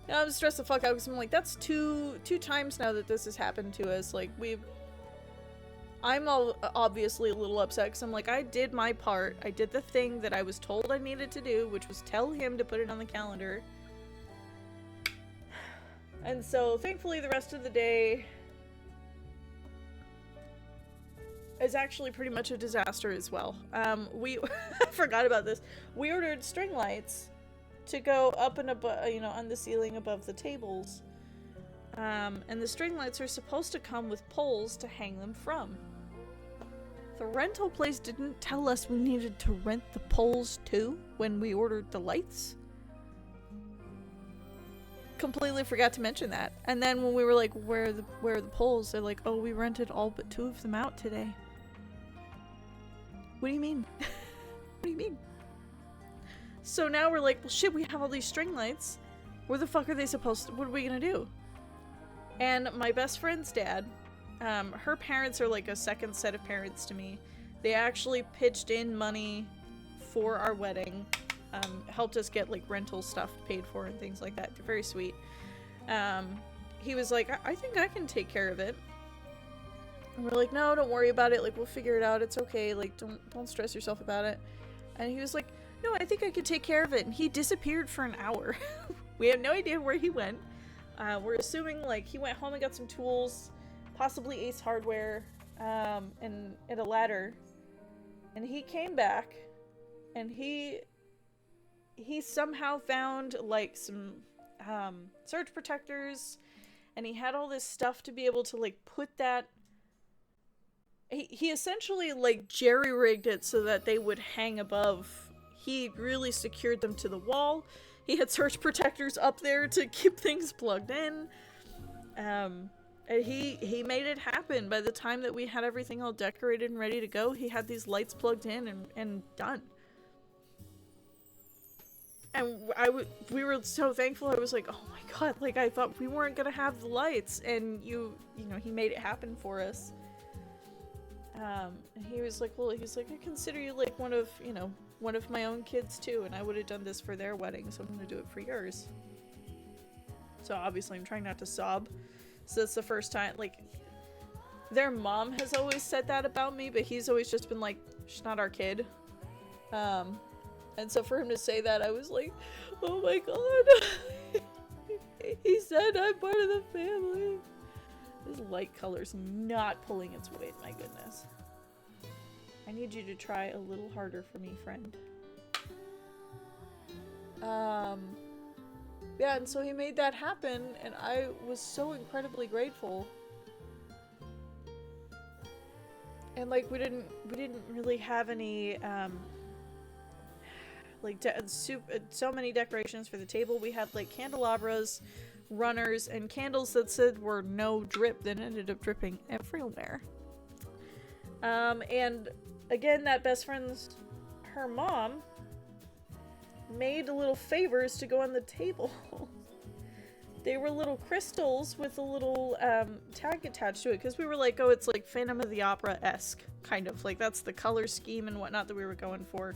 [SPEAKER 2] Now I'm stressed the fuck out because I'm like, that's two times now that this has happened to us. Like, I'm obviously a little upset because I'm like, I did my part. I did the thing that I was told I needed to do, which was tell him to put it on the calendar. And so, thankfully, the rest of the day is actually pretty much a disaster as well. I forgot about this. We ordered string lights to go up and above, on the ceiling above the tables. And the string lights are supposed to come with poles to hang them from. The rental place didn't tell us we needed to rent the poles too when we ordered the lights. Completely forgot to mention that. And then when we were like, where are the poles? They're like, oh, we rented all but 2 of them out today. What do you mean? What do you mean? So now we're like, well shit, we have all these string lights. Where the fuck are they supposed to, what are we gonna do? And my best friend's dad, her parents are like a second set of parents to me. They actually pitched in money for our wedding. Helped us get like rental stuff paid for and things like that. They're very sweet. He was like, I think I can take care of it. And we're like, no, don't worry about it. Like, we'll figure it out. It's okay. Like, don't stress yourself about it. And he was like, no, I think I could take care of it. And he disappeared for an hour. We have no idea where he went. We're assuming like he went home and got some tools, possibly Ace Hardware, and a ladder. And he came back, and he somehow found like some surge protectors, and he had all this stuff to be able to like put that. He essentially like jerry-rigged it so that they would hang above. He really secured them to the wall. He had surge protectors up there to keep things plugged in. And he made it happen. By the time that we had everything all decorated and ready to go, he had these lights plugged in and done. And we were so thankful. I was like, oh my god, like I thought we weren't gonna have the lights, and you know, he made it happen for us. And he was like, well, he's like, I consider you like one of, one of my own kids too, and I would have done this for their wedding, so I'm gonna do it for yours. So obviously I'm trying not to sob. So that's the first time, like, their mom has always said that about me, but he's always just been like, she's not our kid. And so for him to say that, I was like, oh my god. He said I'm part of the family. This light color's not pulling its weight, my goodness. I need you to try a little harder for me, friend. Yeah, and so he made that happen, and I was so incredibly grateful. And like we didn't really have any like so many decorations for the table. We had like candelabras, runners, and candles that said were no drip that ended up dripping everywhere. And again, that best friend's, her mom made little favors to go on the table. They were little crystals with a little tag attached to it, because we were like, oh, it's like Phantom of the Opera-esque, kind of. Like, that's the color scheme and whatnot that we were going for.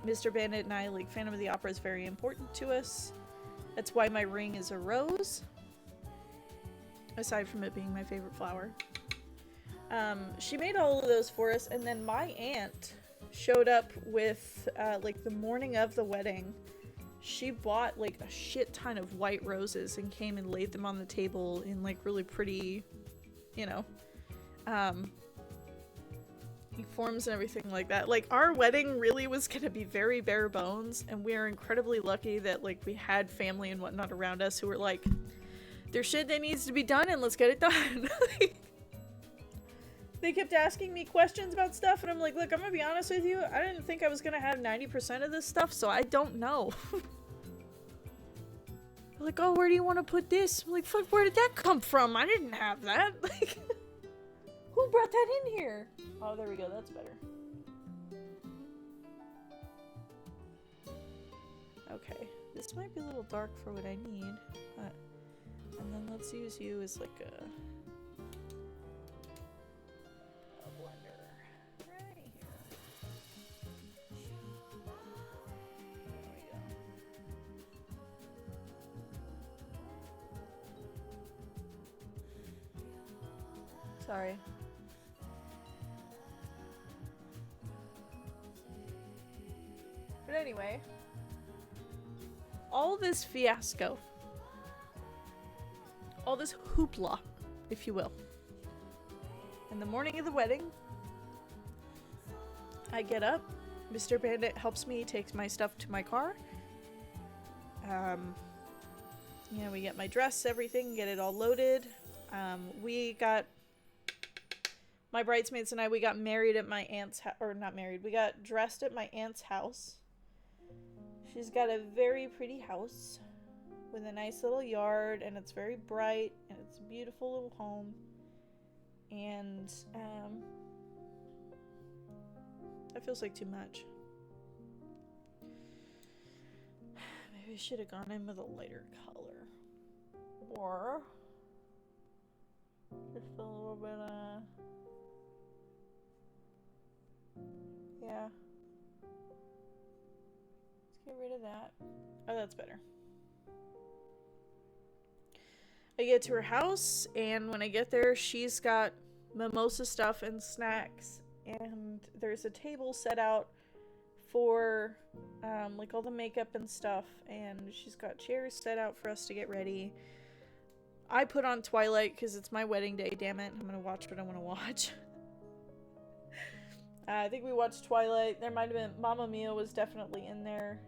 [SPEAKER 2] Mr. Bandit and I, like, Phantom of the Opera is very important to us. That's why my ring is a rose, aside from it being my favorite flower. She made all of those for us, and then my aunt showed up with, like, the morning of the wedding. She bought, like, a shit ton of white roses and came and laid them on the table in, like, really pretty, you know, forms and everything like that. Like, our wedding really was gonna be very bare bones, and we are incredibly lucky that, like, we had family and whatnot around us who were like, there's shit that needs to be done and let's get it done. They kept asking me questions about stuff, and I'm like, look, I'm gonna be honest with you, I didn't think I was gonna have 90% of this stuff, so I don't know. Like, oh, where do you want to put this? I'm like, fuck, where did that come from? I didn't have that. Like, who brought that in here? Oh, there we go, that's better. Okay, this might be a little dark for what I need, but, and then let's use you as like a blender right here. There we go. Sorry. But anyway, all this fiasco, all this hoopla, if you will. And the morning of the wedding, I get up, Mr. Bandit helps me, takes my stuff to my car. You know, we get my dress, everything, get it all loaded. We got, my bridesmaids and I, we got married at my aunt's house, or not married, we got dressed at my aunt's house. She's got a very pretty house with a nice little yard, and it's very bright, and it's a beautiful little home. And that feels like too much. Maybe I should have gone in with a lighter color, or just a little bit yeah. Get rid of that. Oh, that's better. I get to her house, and when I get there, she's got mimosa stuff and snacks, and there's a table set out for like all the makeup and stuff, and she's got chairs set out for us to get ready. I put on Twilight because it's my wedding day, damn it. I'm gonna watch what I want to watch. I think we watched Twilight. There might have been Mamma Mia was definitely in there.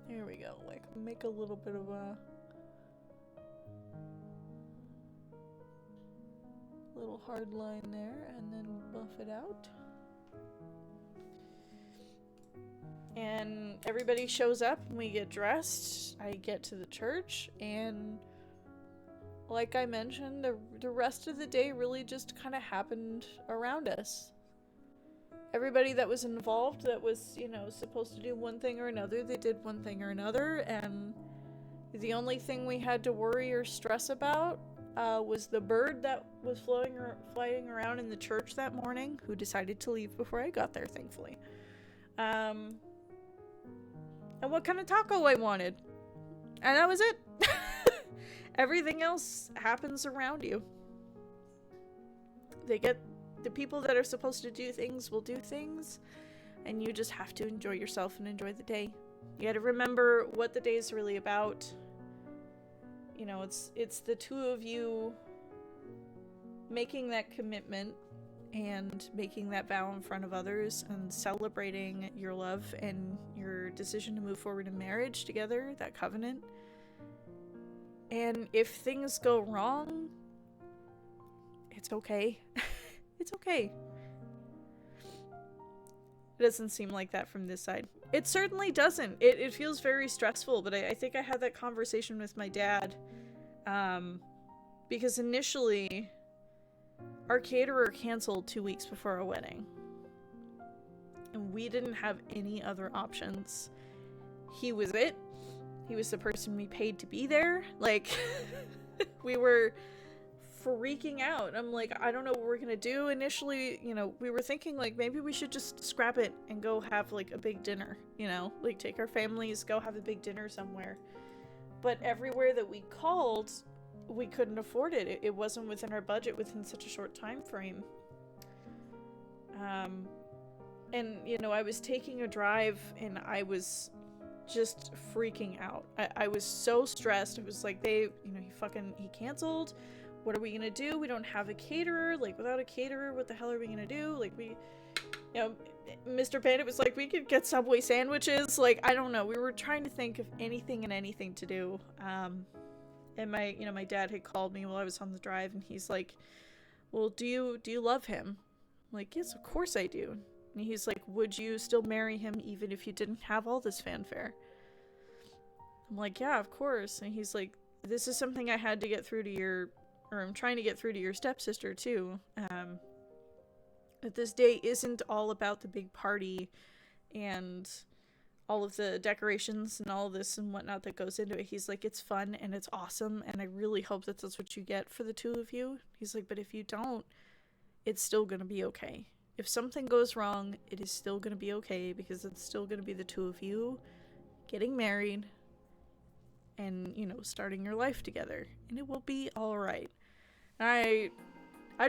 [SPEAKER 2] Here we go. Like, make a little bit of a little hard line there, and then buff it out. And everybody shows up, and we get dressed. I get to the church, and like I mentioned, the rest of the day really just kind of happened around us. Everybody that was involved, that was, you know, supposed to do one thing or another, they did one thing or another, and the only thing we had to worry or stress about was the bird that was flying around in the church that morning, who decided to leave before I got there, thankfully. And what kind of taco I wanted. And that was it. Everything else happens around you. The people that are supposed to do things will do things, and you just have to enjoy yourself and enjoy the day. You gotta remember what the day is really about. You know, it's the two of you making that commitment and making that vow in front of others and celebrating your love and your decision to move forward in marriage together, that covenant. And if things go wrong, it's okay. It's okay. It doesn't seem like that from this side. It certainly doesn't. It feels very stressful, but I think I had that conversation with my dad. Because initially, our caterer canceled 2 weeks before our wedding. And we didn't have any other options. He was it. He was the person we paid to be there. Like, we were freaking out. I'm like, I don't know what we're gonna do. Initially, you know, we were thinking like maybe we should just scrap it and go have like a big dinner, you know, like take our families, go have a big dinner somewhere. But everywhere that we called, we couldn't afford it. It wasn't within our budget within such a short time frame. And you know, I was taking a drive and I was just freaking out. I was so stressed. It was like he canceled. What are we gonna do? We don't have a caterer. Like, without a caterer, what the hell are we gonna do? Like, Mr. Bandit was like, we could get Subway sandwiches. Like, I don't know. We were trying to think of anything and anything to do. And my dad had called me while I was on the drive, and he's like, well, do you love him? I'm like, yes, of course I do. And he's like, would you still marry him even if you didn't have all this fanfare? I'm like, yeah, of course. And he's like, this is something I had to get through to I'm trying to get through to your stepsister too. That this day isn't all about the big party and all of the decorations and all this and whatnot that goes into it. He's like, it's fun and it's awesome, and I really hope that that's what you get for the two of you. He's like, but if you don't, it's still gonna be okay. If something goes wrong, it is still gonna be okay, because it's still gonna be the two of you getting married and, you know, starting your life together, and it will be all right. I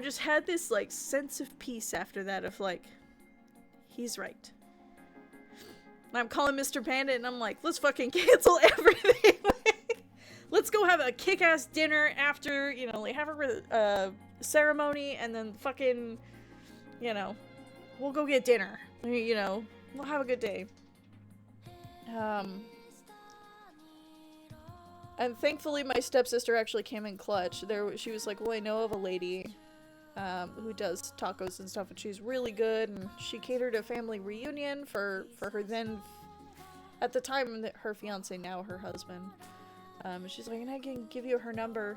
[SPEAKER 2] just had this like sense of peace after that, of like, he's right. And I'm calling Mr. Bandit and I'm like, let's fucking cancel everything. Let's go have a kick-ass dinner after, you know, like have a ceremony, and then fucking, you know, we'll go get dinner. You know, we'll have a good day. And thankfully my stepsister actually came in clutch. She was like, well, I know of a lady who does tacos and stuff, and she's really good, and she catered a family reunion for her then, at the time, her fiance, now her husband. She's like, and I can give you her number.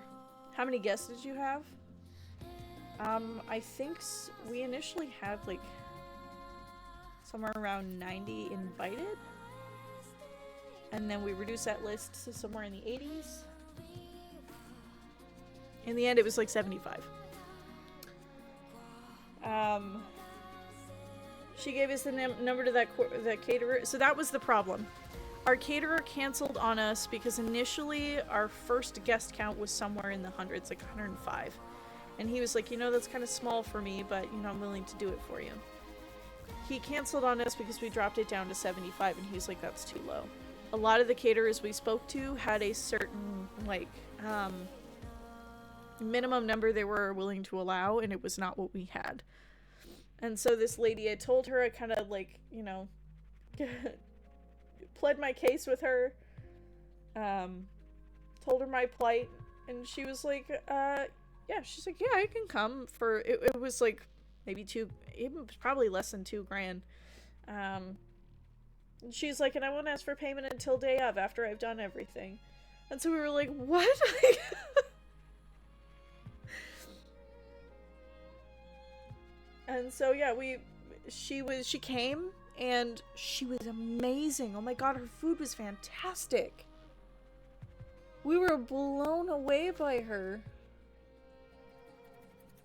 [SPEAKER 2] How many guests did you have? I think we initially had like somewhere around 90 invited. And then we reduced that list to somewhere in the 80s. In the end, it was like 75. She gave us the number to that caterer. So that was the problem. Our caterer canceled on us because initially our first guest count was somewhere in the hundreds, like 105. And he was like, you know, that's kind of small for me, but, you know, I'm willing to do it for you. He canceled on us because we dropped it down to 75, and he was like, that's too low. A lot of the caterers we spoke to had a certain, like, minimum number they were willing to allow, and it was not what we had. And so this lady, I told her, I kind of, like, you know, pled my case with her, told her my plight, and she was like, yeah, she's like, yeah, I can come for, it was like, maybe probably less than $2,000. And she's like, and I won't ask for payment until day of, after I've done everything. And so we were like, what? And so yeah, she came, and she was amazing. Oh my god, her food was fantastic. We were blown away by her.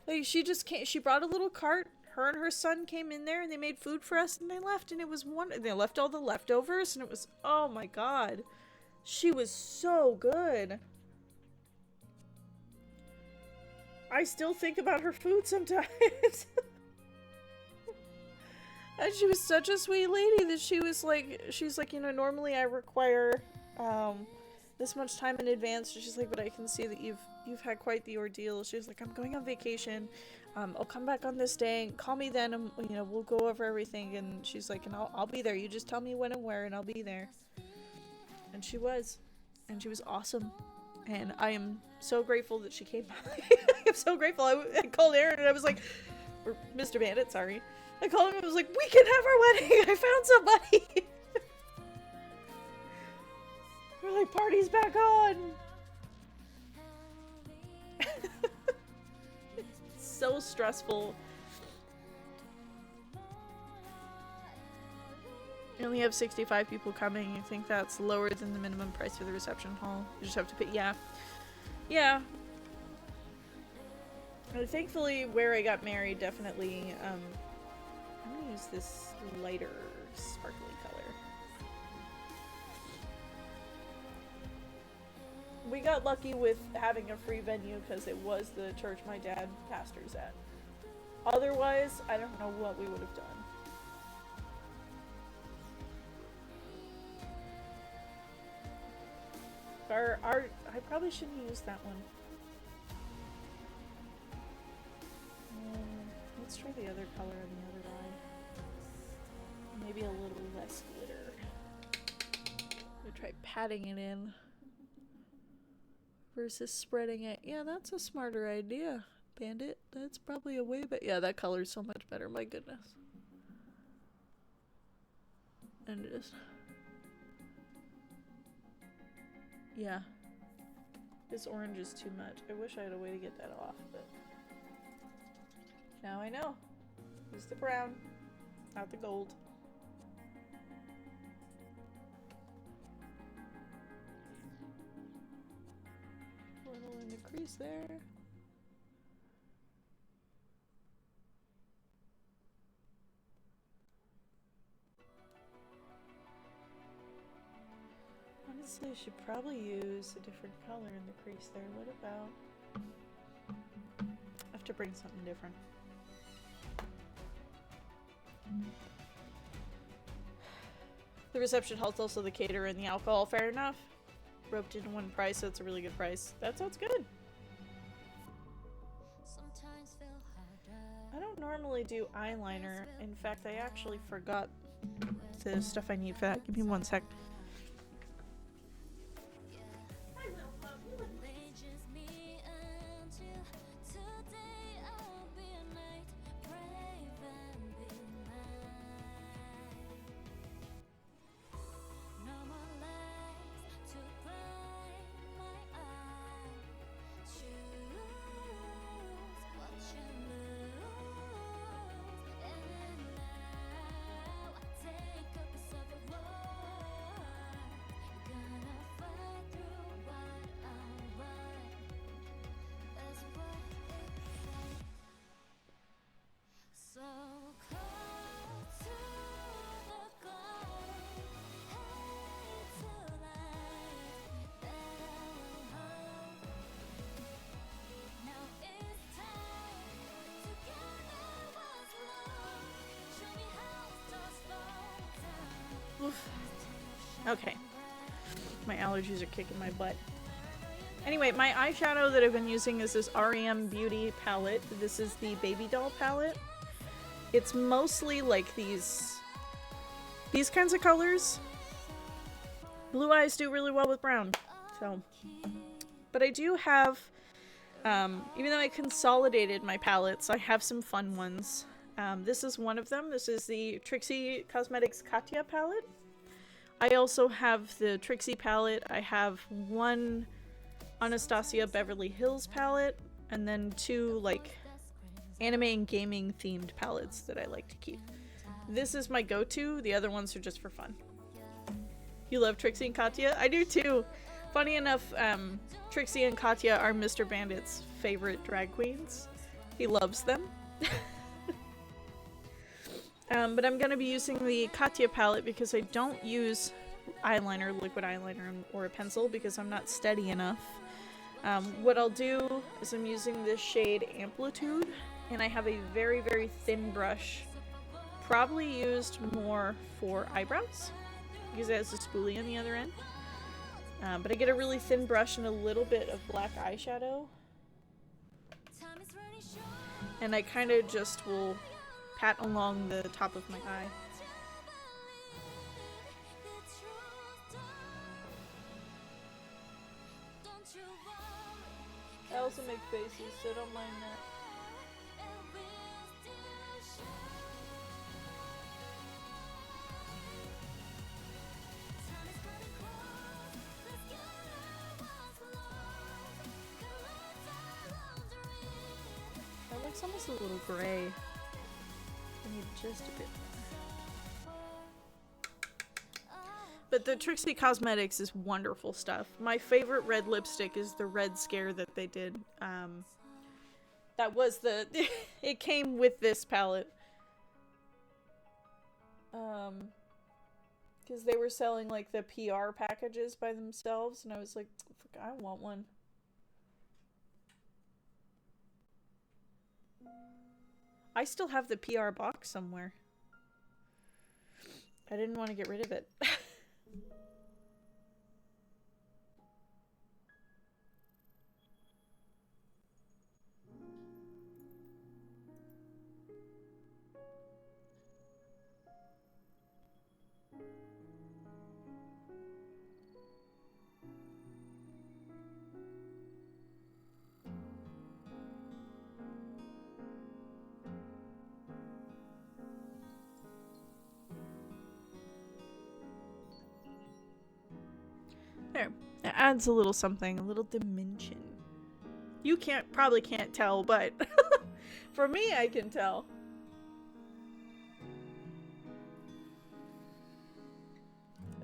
[SPEAKER 2] Like, she just came, she brought a little cart. Her and her son came in there and they made food for us and they left, and it was they left all the leftovers and it was, oh my god. She was so good. I still think about her food sometimes. And she was such a sweet lady that she's like, you know, normally I require this much time in advance. She's like, but I can see that you've had quite the ordeal. She's like, I'm going on vacation. I'll come back on this day. Call me then, and you know, we'll go over everything. And she's like, and I'll be there. You just tell me when and where, and I'll be there. And she was awesome. And I am so grateful that she came by. I'm so grateful. I called Aaron and I was like, or Mr. Bandit, sorry. I called him and I was like, we can have our wedding. I found somebody. We're like, party's back on. So stressful. You only have 65 people coming. You think that's lower than the minimum price for the reception hall? You just have to pay. Yeah. Thankfully, where I got married, definitely. I'm gonna use this lighter, sparkly color. We got lucky with having a free venue because it was the church my dad pastors at. Otherwise, I don't know what we would have done. I probably shouldn't use that one. Let's try the other color on the other eye. Maybe a little less glitter. I'm gonna try patting it in versus spreading it. Yeah, that's a smarter idea, Bandit. That's probably a way, but yeah, that color's so much better. My goodness. And it is. Yeah. This orange is too much. I wish I had a way to get that off, but now I know. Use the brown, not the gold. A little in the crease there. Honestly, I should probably use a different color in the crease there. What about... I have to bring something different. The reception hall's also the caterer and the alcohol. Fair enough. Roped into one price, so it's a really good price. That sounds good. I don't normally do eyeliner. In fact, I actually forgot the stuff I need for that. Give me one sec. Okay. My allergies are kicking my butt. Anyway, my eyeshadow that I've been using is this REM Beauty palette. This is the Baby Doll palette. It's mostly like these kinds of colors. Blue eyes do really well with brown. So, but I do have, even though I consolidated my palettes, I have some fun ones. This is one of them. This is the Trixie Cosmetics Katya palette. I also have the Trixie palette. I have one Anastasia Beverly Hills palette, and then two like anime and gaming themed palettes that I like to keep. This is my go-to. The other ones are just for fun. You love Trixie and Katya? I do too. Funny enough, Trixie and Katya are Mr. Bandit's favorite drag queens. He loves them. But I'm going to be using the Katya palette because I don't use eyeliner, liquid eyeliner, or a pencil because I'm not steady enough. What I'll do is I'm using this shade Amplitude, and I have a very, very thin brush. Probably used more for eyebrows because it has a spoolie on the other end. But I get a really thin brush and a little bit of black eyeshadow. And I kind of just will pat along the top of my eye. I also make faces, so don't mind that. That looks almost a little gray. I need just a bit more. But the Trixie Cosmetics is wonderful stuff. My favorite red lipstick is the Red Scare that they did. That was the... it came with this palette. Because they were selling like the PR packages by themselves, and I was like, fuck, I want one. I still have the PR box somewhere. I didn't want to get rid of it. There. It adds a little something, a little dimension. You probably can't tell, but for me, I can tell.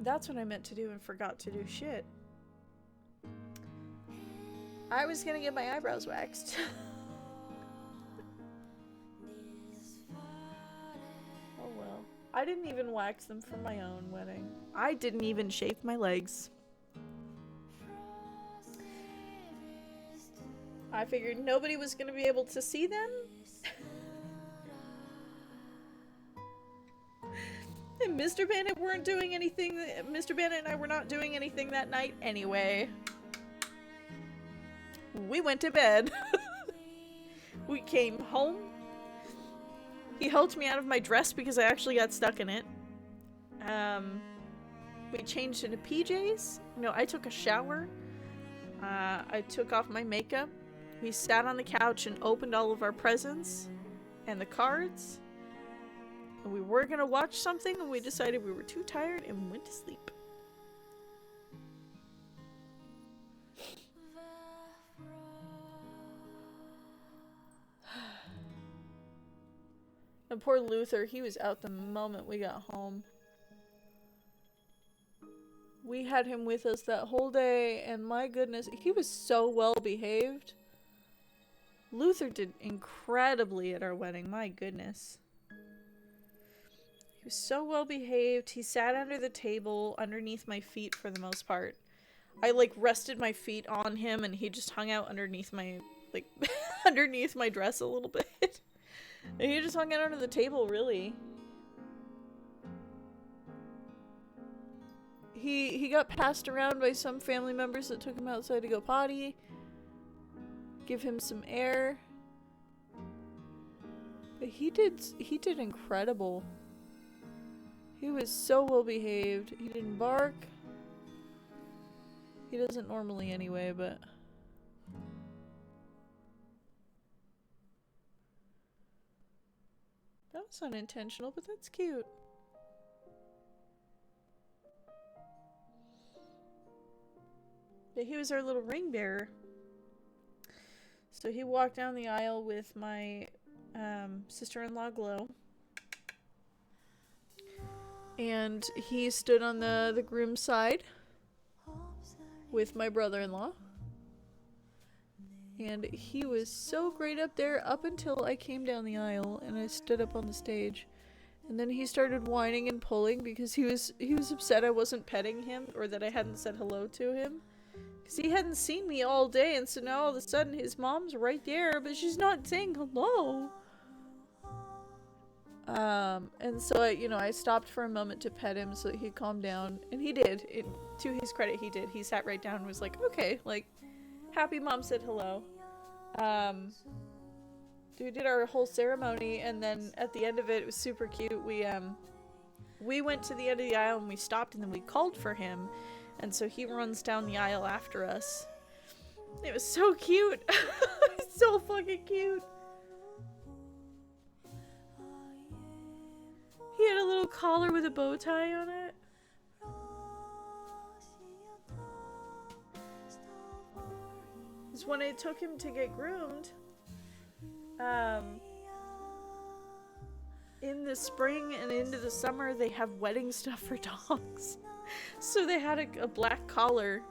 [SPEAKER 2] That's what I meant to do and forgot to do. Shit. I was gonna get my eyebrows waxed. Oh well. I didn't even wax them for my own wedding. I didn't even shave my legs. I figured nobody was going to be able to see them. And Mr. Bandit weren't doing anything. Mr. Bandit and I were not doing anything that night anyway. We went to bed. We came home. He helped me out of my dress because I actually got stuck in it. We changed into PJs. No, I took a shower. I took off my makeup. We sat on the couch and opened all of our presents and the cards. And we were gonna watch something, and we decided we were too tired and went to sleep. And poor Luther, he was out the moment we got home. We had him with us that whole day, and my goodness, he was so well behaved. Luther did incredibly at our wedding, my goodness. He was so well behaved. He sat under the table, underneath my feet for the most part. I like rested my feet on him, and he just hung out underneath my, like, underneath my dress a little bit. And he just hung out under the table, really. He got passed around by some family members that took him outside to go potty. Give him some air. But he did incredible. He was so well behaved. He didn't bark. He doesn't normally anyway, but that was unintentional, but that's cute. But he was our little ring bearer. So he walked down the aisle with my sister-in-law, Glow. And he stood on the groom's side with my brother-in-law. And he was so great up there up until I came down the aisle and I stood up on the stage. And then he started whining and pulling because he was upset I wasn't petting him or that I hadn't said hello to him. Because he hadn't seen me all day, and so now all of a sudden his mom's right there, but she's not saying hello. And so I stopped for a moment to pet him so that he'd calm down, and he did. To his credit, he did. He sat right down and was like, okay, like, happy mom said hello. We did our whole ceremony, and then at the end of it, it was super cute. We went to the end of the aisle and we stopped, and then we called for him, and so he runs down the aisle after us. It was so cute. So fucking cute. He had a little collar with a bow tie on it. It's when I took him to get groomed. In the spring and into the summer, they have wedding stuff for dogs. So they had a black collar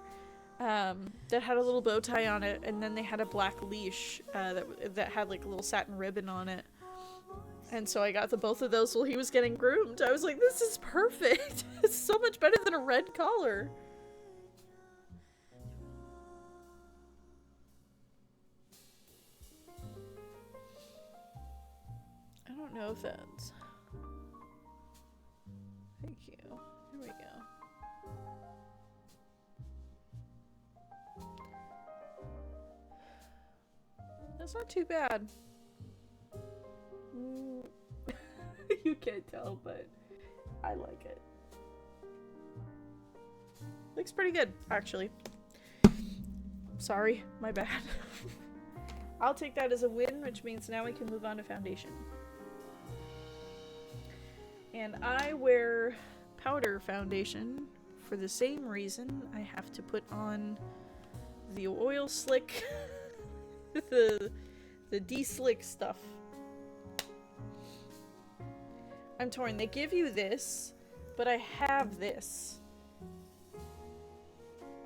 [SPEAKER 2] that had a little bow tie on it, and then they had a black leash that had like a little satin ribbon on it. And so I got the both of those while he was getting groomed. I was like, this is perfect. It's so much better than a red collar. I don't know if that's... Thank you. Here we go. That's not too bad. You can't tell, but I like it. Looks pretty good, actually. Sorry, my bad. I'll take that as a win, which means now we can move on to foundation. And I wear powder foundation for the same reason. I have to put on the oil slick, the de-slick stuff. I'm torn. They give you this, but I have this.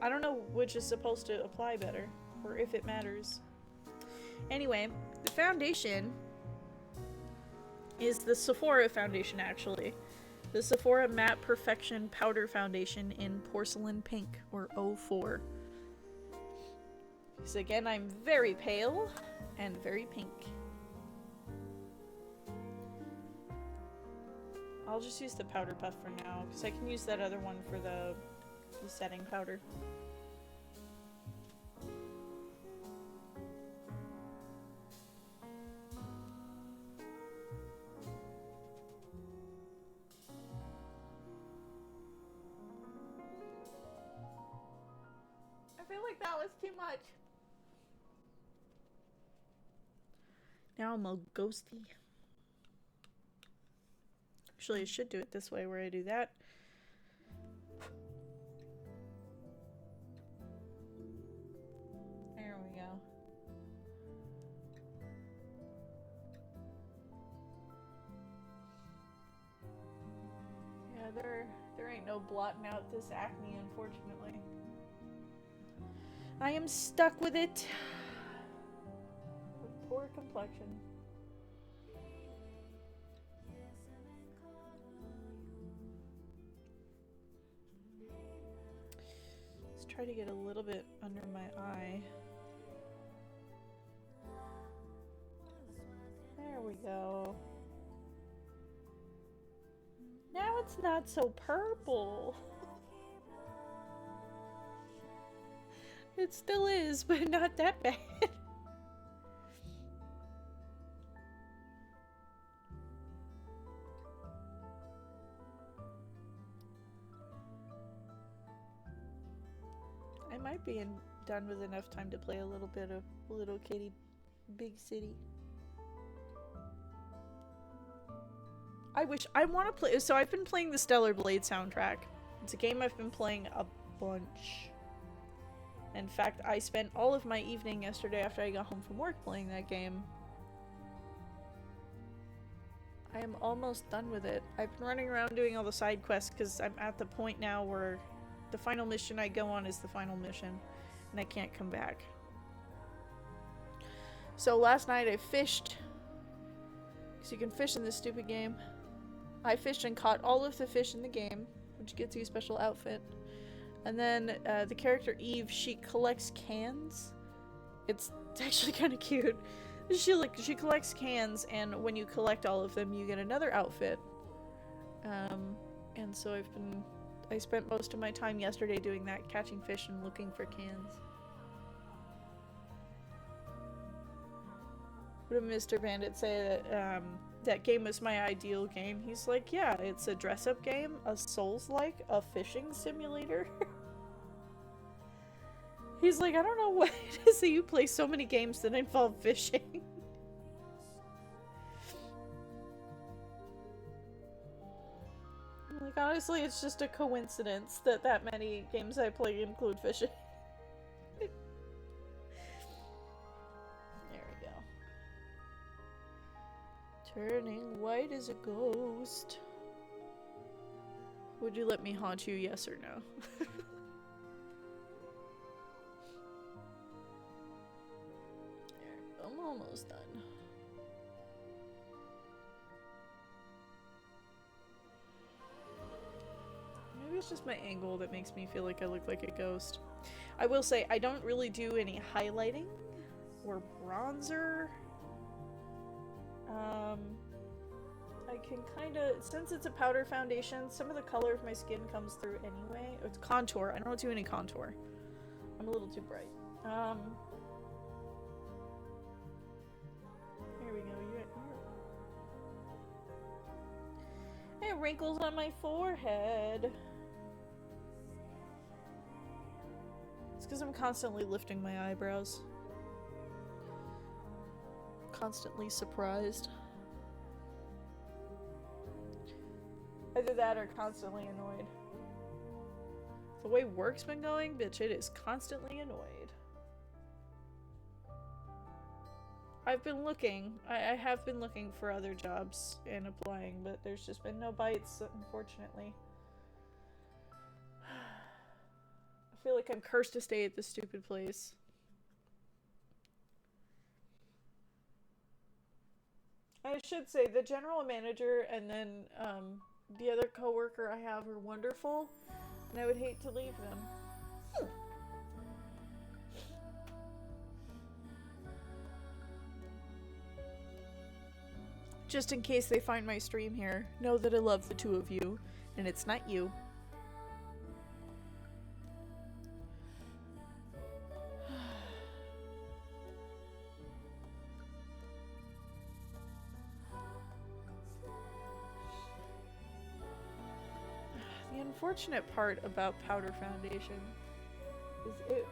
[SPEAKER 2] I don't know which is supposed to apply better, or if it matters. Anyway, the foundation is the Sephora foundation, actually. The Sephora Matte Perfection Powder Foundation in Porcelain Pink, or 04. Because again, I'm very pale and very pink. I'll just use the powder puff for now, because I can use that other one for the setting powder. I feel like that was too much. Now I'm a ghosty. Actually, I should do it this way where I do that. There we go. Yeah, there ain't no blotting out this acne, unfortunately. I am stuck with it. With poor complexion. Try to get a little bit under my eye. There we go. Now it's not so purple. It still is, but not that bad. I might be done with enough time to play a little bit of Little Kitty Big City. I want to play. So I've been playing the Stellar Blade soundtrack. It's a game I've been playing a bunch. In fact, I spent all of my evening yesterday after I got home from work playing that game. I am almost done with it. I've been running around doing all the side quests because I'm at the point now where the final mission I go on is the final mission, and I can't come back. So last night I fished, because you can fish in this stupid game. I fished and caught all of the fish in the game, which gets you a special outfit. And then the character Eve, she collects cans. It's actually kind of cute. She collects cans, and when you collect all of them, you get another outfit. And so I spent most of my time yesterday doing that, catching fish and looking for cans. What did Mr. Bandit say that that game was my ideal game? He's like, yeah, it's a dress-up game, a Souls-like, a fishing simulator. He's like, I don't know what it is that you play so many games that involve fishing. Like, honestly, it's just a coincidence that that many games I play include fishing. There we go. Turning white as a ghost. Would you let me haunt you, yes or no? There, I'm almost done. Maybe it's just my angle that makes me feel like I look like a ghost. I will say, I don't really do any highlighting or bronzer. I can kind of, since it's a powder foundation, some of the color of my skin comes through anyway. It's contour. I don't do any contour. I'm a little too bright. Here we go. Hey, wrinkles on my forehead. It's because I'm constantly lifting my eyebrows. Constantly surprised. Either that or constantly annoyed. The way work's been going, bitch, it is constantly annoyed. I've been looking. I have been looking for other jobs and applying, but there's just been no bites, unfortunately. I feel like I'm cursed to stay at this stupid place. I should say the general manager and then the other coworker I have are wonderful, and I would hate to leave them. Just in case they find my stream here, know that I love the two of you, and it's not you. The unfortunate part about powder foundation is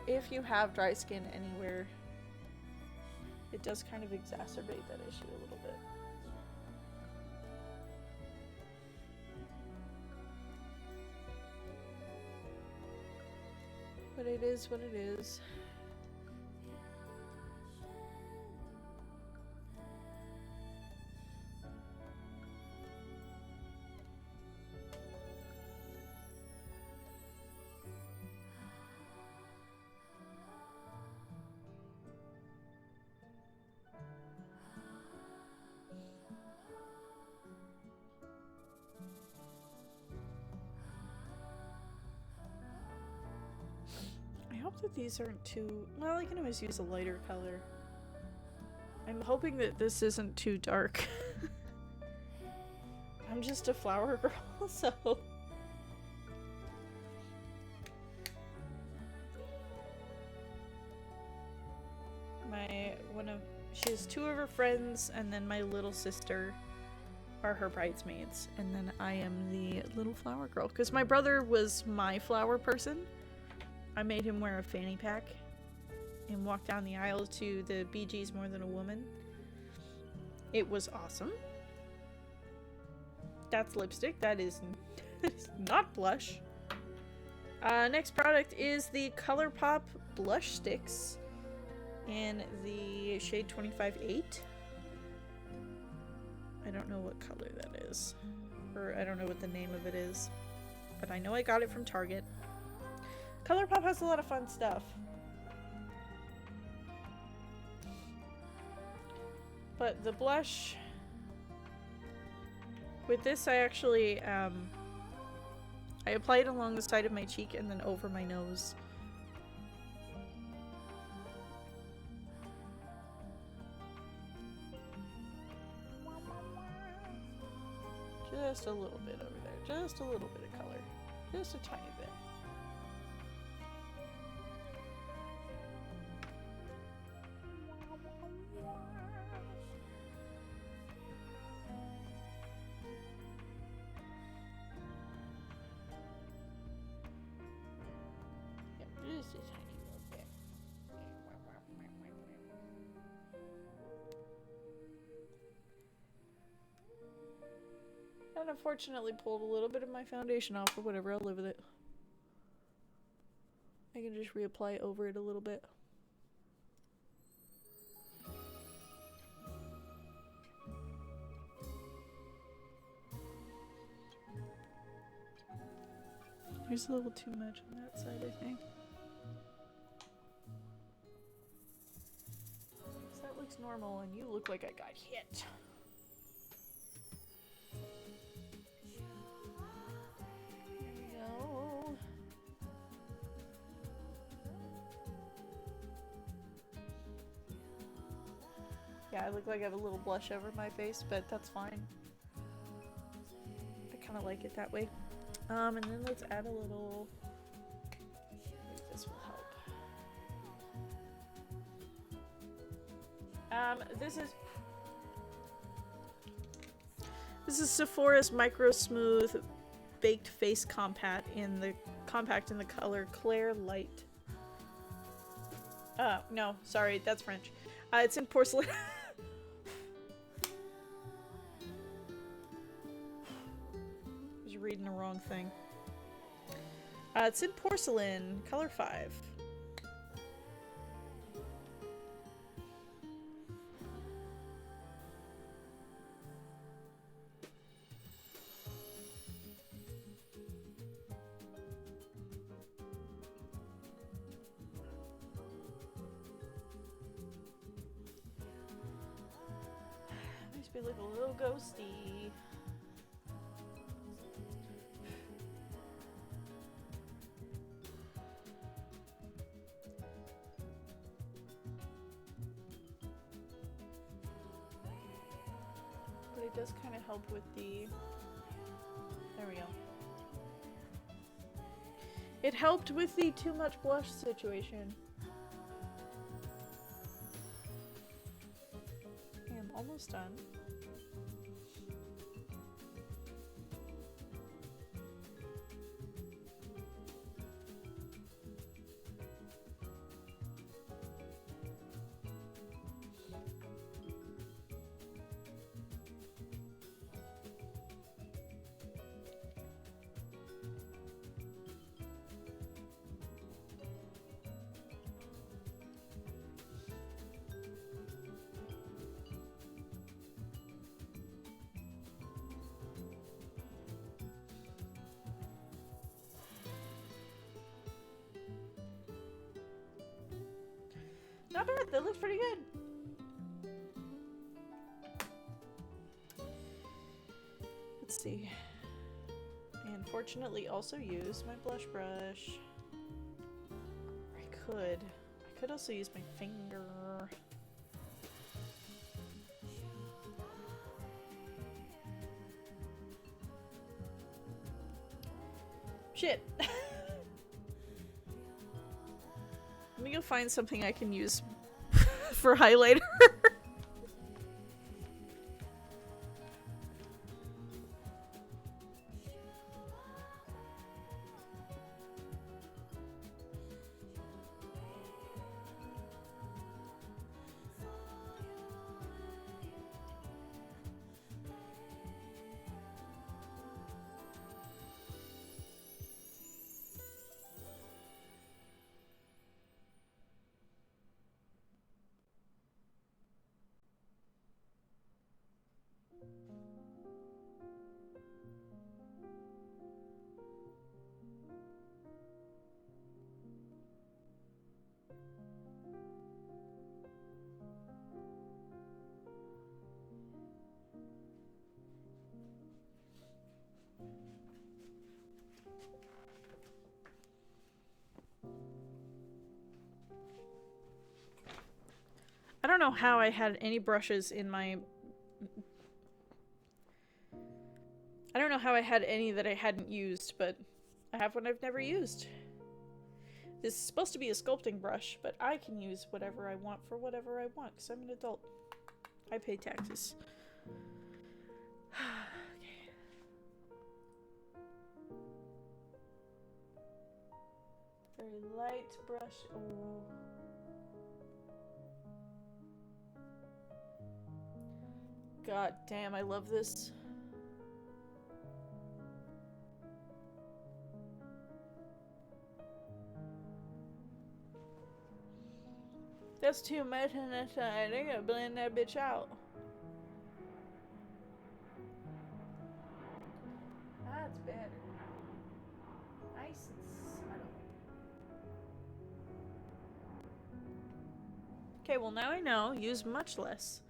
[SPEAKER 2] if you have dry skin anywhere, it does kind of exacerbate that issue a little bit. But it is what it is. I hope that these aren't too... Well, I can always use a lighter color. I'm hoping that this isn't too dark. I'm just a flower girl, so... She has two of her friends, and then my little sister are her bridesmaids. And then I am the little flower girl. Because my brother was my flower person. I made him wear a fanny pack and walk down the aisle to the Bee Gees More Than a Woman. It was awesome. That's lipstick. That is not blush. Next product is the ColourPop blush sticks in the shade 25-8. I don't know what color that is, or I don't know what the name of it is, but I know I got it from Target. ColourPop has a lot of fun stuff. But the blush... With this, I actually, I apply it along the side of my cheek and then over my nose. Just a little bit over there. Just a little bit of color. Just a tiny bit. Yep, just a tiny little bit. And unfortunately pulled a little bit of my foundation off, but whatever, I'll live with it. I can just reapply over it a little bit. There's a little too much on that side, I think. So that looks normal, and you look like I got hit. There we go. Yeah, I look like I have a little blush over my face, but that's fine. I kind of like it that way. And then let's add a little, maybe this will help. This is Sephora's Micro Smooth Baked Face Compact in the color Claire Light. No, sorry, that's French. It's in porcelain. Reading the wrong thing. It's in porcelain, color 5. Makes me look a little ghosty. It does kind of help with the... There we go. It helped with the too much blush situation. Okay, I'm almost done. Not bad, that looks pretty good. Let's see. I unfortunately also used my blush brush. I could also use my finger. Shit. Let me go find something I can use for highlighter. know how I had any brushes in my... I don't know how I had any that I hadn't used, but I have one I've never used. This is supposed to be a sculpting brush, but I can use whatever I want for whatever I want, because I'm an adult. I pay taxes. Okay. Very light brush. Oh. God damn, I love this. That's too much on that side. I gotta blend that bitch out. That's better. Nice and subtle. Okay, well now I know. Use much less.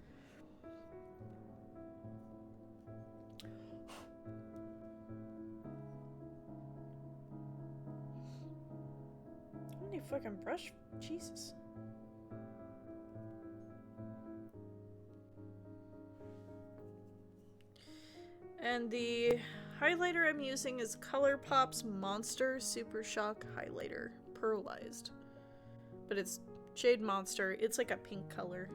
[SPEAKER 2] How many fucking brush? Jesus. And the highlighter I'm using is ColourPop's Monster Super Shock Highlighter. Pearlized. But it's shade Monster. It's like a pink color.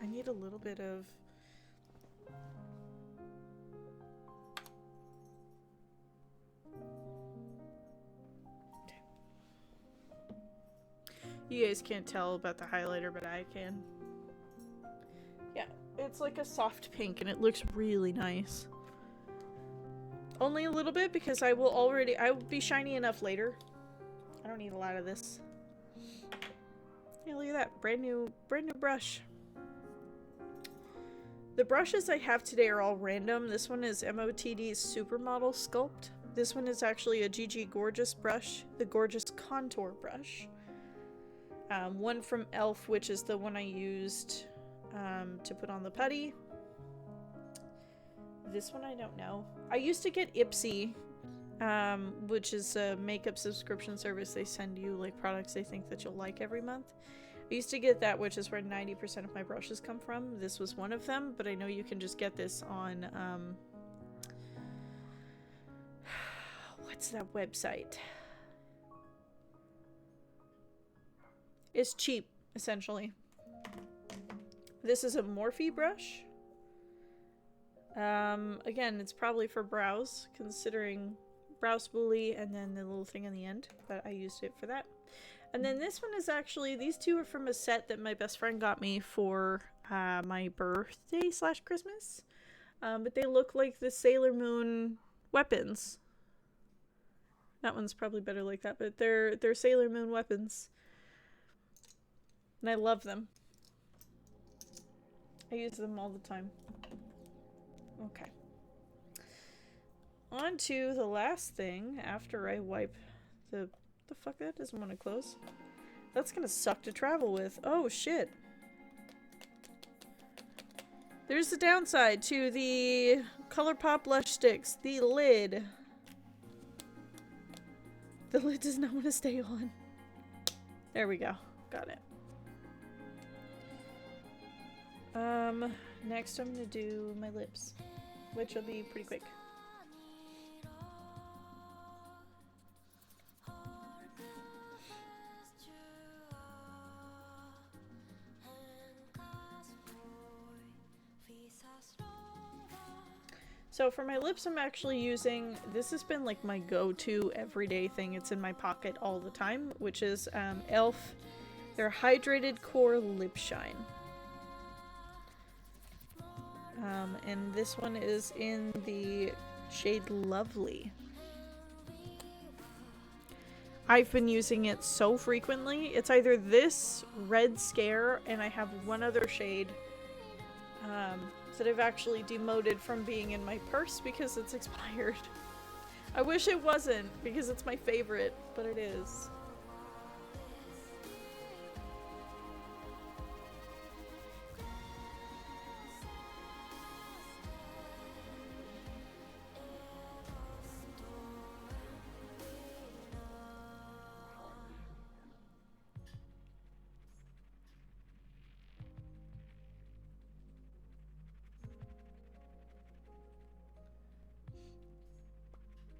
[SPEAKER 2] I need a little bit of... Okay. You guys can't tell about the highlighter, but I can. Yeah, it's like a soft pink and it looks really nice. Only a little bit because I will be shiny enough later. I don't need a lot of this. Yeah, look at that. Brand new brush. The brushes I have today are all random. This one is MOTD's Supermodel Sculpt. This one is actually a GG Gorgeous brush, the Gorgeous Contour brush. One from e.l.f., which is the one I used to put on the putty. This one I don't know. I used to get Ipsy, which is a makeup subscription service. They send you like products they think that you'll like every month. I used to get that, which is where 90% of my brushes come from. This was one of them, but I know you can just get this on, what's that website? It's cheap, essentially. This is a Morphe brush. Again, it's probably for brows, considering brow spoolie and then the little thing on the end, but I used it for that. And then this one is actually, these two are from a set that my best friend got me for my birthday / Christmas. But they look like the Sailor Moon weapons. That one's probably better like that, but they're Sailor Moon weapons. And I love them. I use them all the time. Okay. On to the last thing after I wipe the fuck, that doesn't want to close. That's gonna suck to travel with. Oh shit. There's the downside to the ColourPop blush sticks. The lid. The lid does not want to stay on. There we go. Got it. Next I'm gonna do my lips, which will be pretty quick. So for my lips, I'm actually using, this has been like my go-to everyday thing. It's in my pocket all the time, which is e.l.f. their Hydrated Core Lip Shine. And this one is in the shade Lovely. I've been using it so frequently. It's either this Red Scare, and I have one other shade that I've actually demoted from being in my purse because it's expired. I wish it wasn't, because it's my favorite, but it is.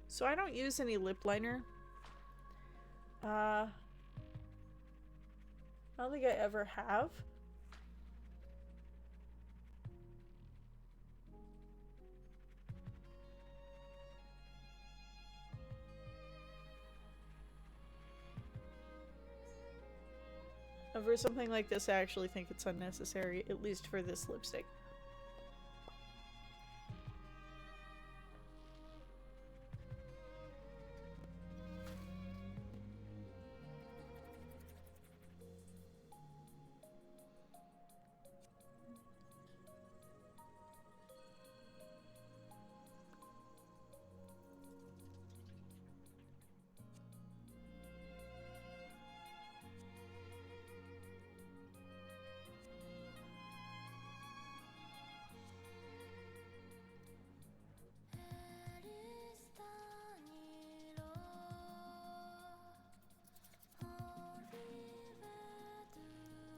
[SPEAKER 2] So I don't use any lip liner. I don't think I ever have. And for something like this, I actually think it's unnecessary, at least for this lipstick.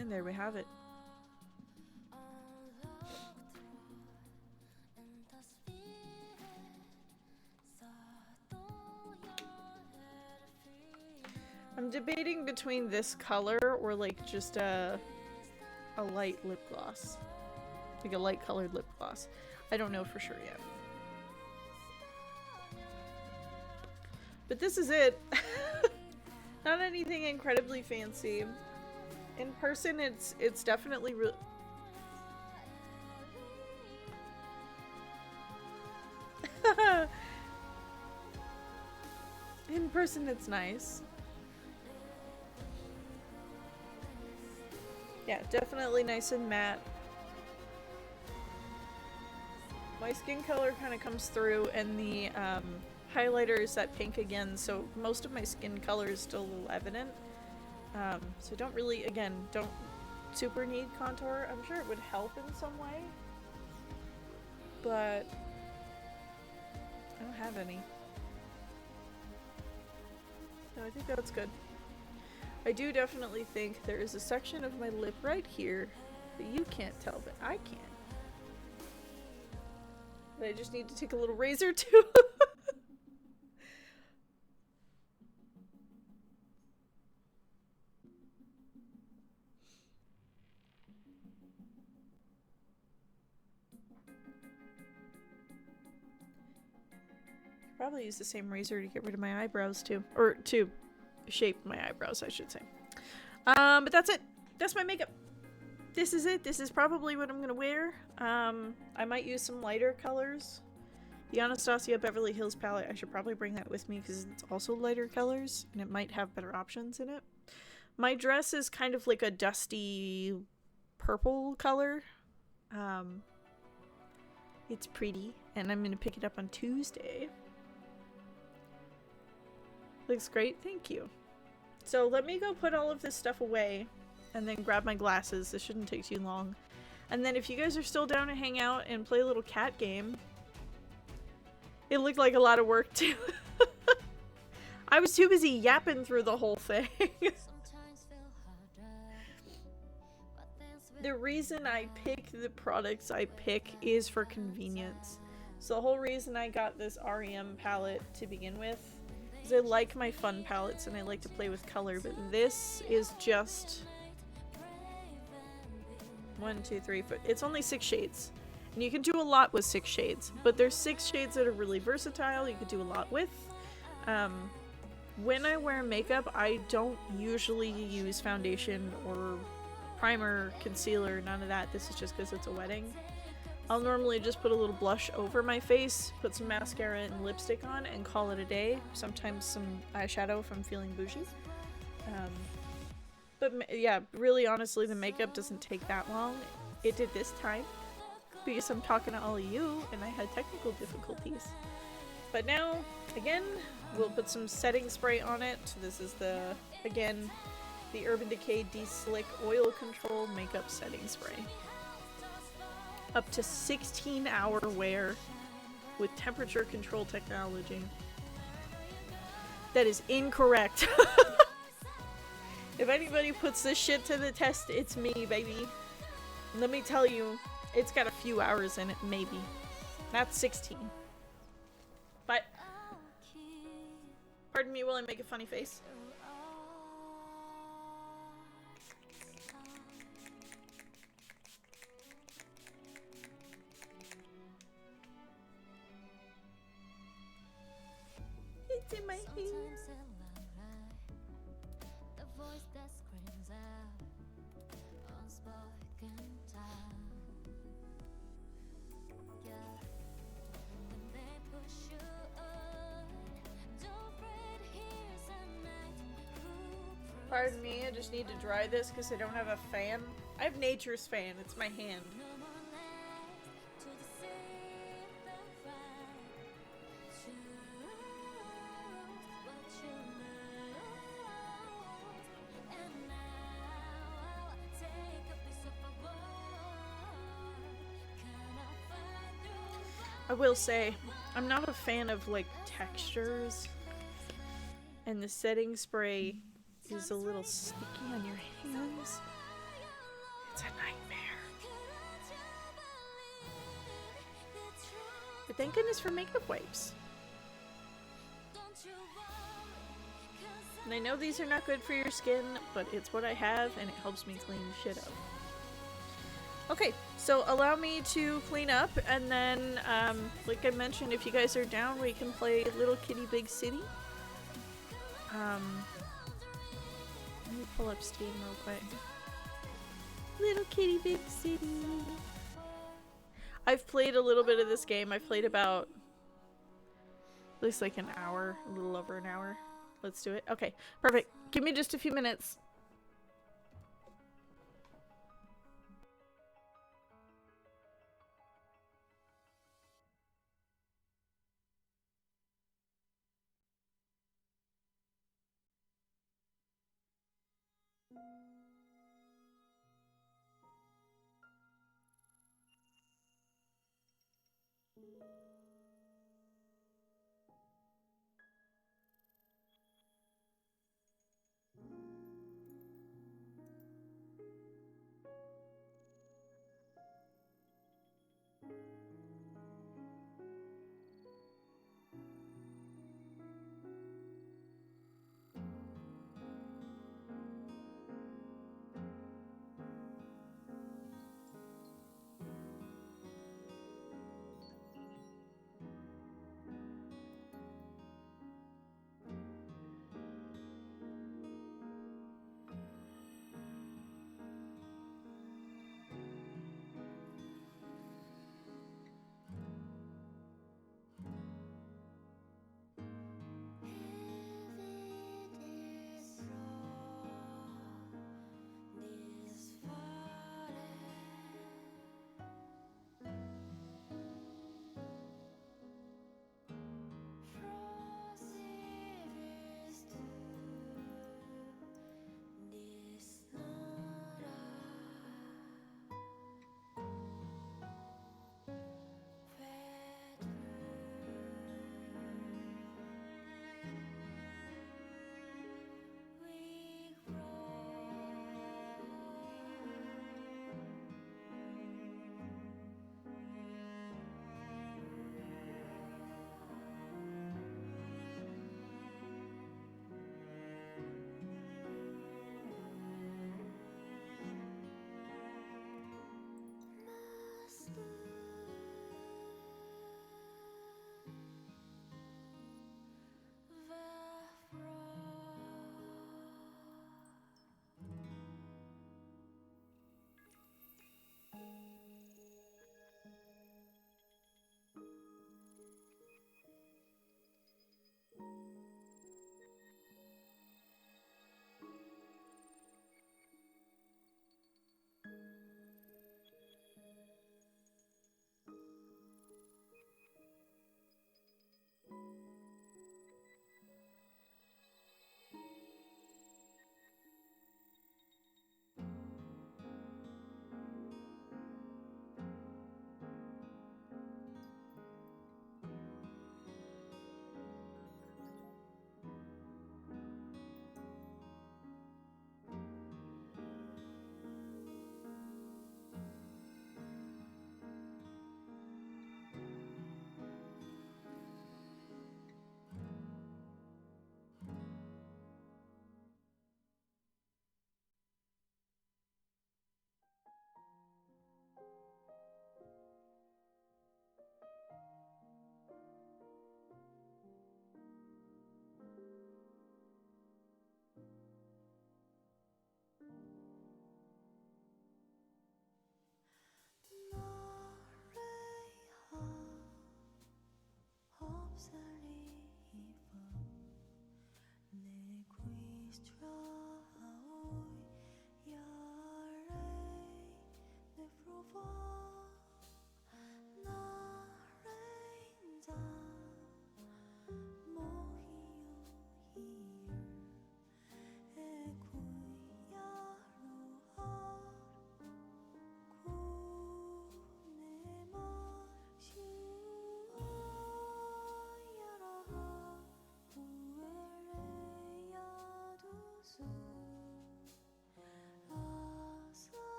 [SPEAKER 2] And there we have it. I'm debating between this color or like just a light lip gloss. Like a light colored lip gloss. I don't know for sure yet. But this is it. Not anything incredibly fancy. In person, it's definitely in person, it's nice. Yeah, definitely nice and matte. My skin color kind of comes through, and the highlighter is that pink again, so most of my skin color is still a little evident. So don't really, again, don't super need contour. I'm sure it would help in some way, but I don't have any. No, I think that's good. I do definitely think there is a section of my lip right here that you can't tell, but I can. But I just need to take a little razor too. Probably use the same razor to get rid of my eyebrows too, or to shape my eyebrows, I should say. But that's it. That's my makeup. This is it. This is probably what I'm gonna wear. I might use some lighter colors. The Anastasia Beverly Hills palette, I should probably bring that with me because it's also lighter colors and it might have better options in it. My dress is kind of like a dusty purple color. It's pretty, and I'm gonna pick it up on Tuesday. Looks great, thank you. So let me go put all of this stuff away and then grab my glasses. This shouldn't take too long. And then if you guys are still down to hang out and play a little cat game. It looked like a lot of work too. I was too busy yapping through the whole thing. The reason I pick the products I pick is for convenience. So the whole reason I got this REM palette to begin with is I like my fun palettes and I like to play with color, but this is just 1, 2, 3, 4. It's only 6 shades. And you can do a lot with 6 shades, but there's 6 shades that are really versatile. You could do a lot with. When I wear makeup, I don't usually use foundation or primer, concealer, none of that. This is just because it's a wedding. I'll normally just put a little blush over my face, put some mascara and lipstick on, and call it a day. Sometimes some eyeshadow if I'm feeling bougie. But yeah, really honestly, the makeup doesn't take that long. It did this time because I'm talking to all of you and I had technical difficulties. But now, again, we'll put some setting spray on it. So this is the, again, the Urban Decay De-Slick Oil Control Makeup Setting Spray. Up to 16-hour wear with temperature control technology. That is incorrect. If anybody puts this shit to the test, it's me, baby. Let me tell you, it's got a few hours in it, maybe. Not 16. But, pardon me while I make a funny face. It's in my hair.
[SPEAKER 1] The voice that screams out unspoken time. Yeah, when they push you on, don't fret, here's a night.
[SPEAKER 2] Pardon me, I just need to dry this because I don't have a fan. I have nature's fan, it's my hand.
[SPEAKER 1] No more lies to deceive the right. Choose what you lose, and now I'll take a piece of a world. Can I find you?
[SPEAKER 2] I will say, I'm not a fan of like textures, and the setting spray is a little sticky on your hands. It's a nightmare. But thank goodness for makeup wipes. And I know these are not good for your skin, but it's what I have and it helps me clean shit up. Okay, so allow me to clean up, and then, like I mentioned, if you guys are down, we can play Little Kitty Big City. Let me pull up Steam real quick. Little Kitty Big City. I've played a little bit of this game. I've played about, looks like an hour, a little over an hour. Let's do it. Okay, perfect. Give me just a few minutes.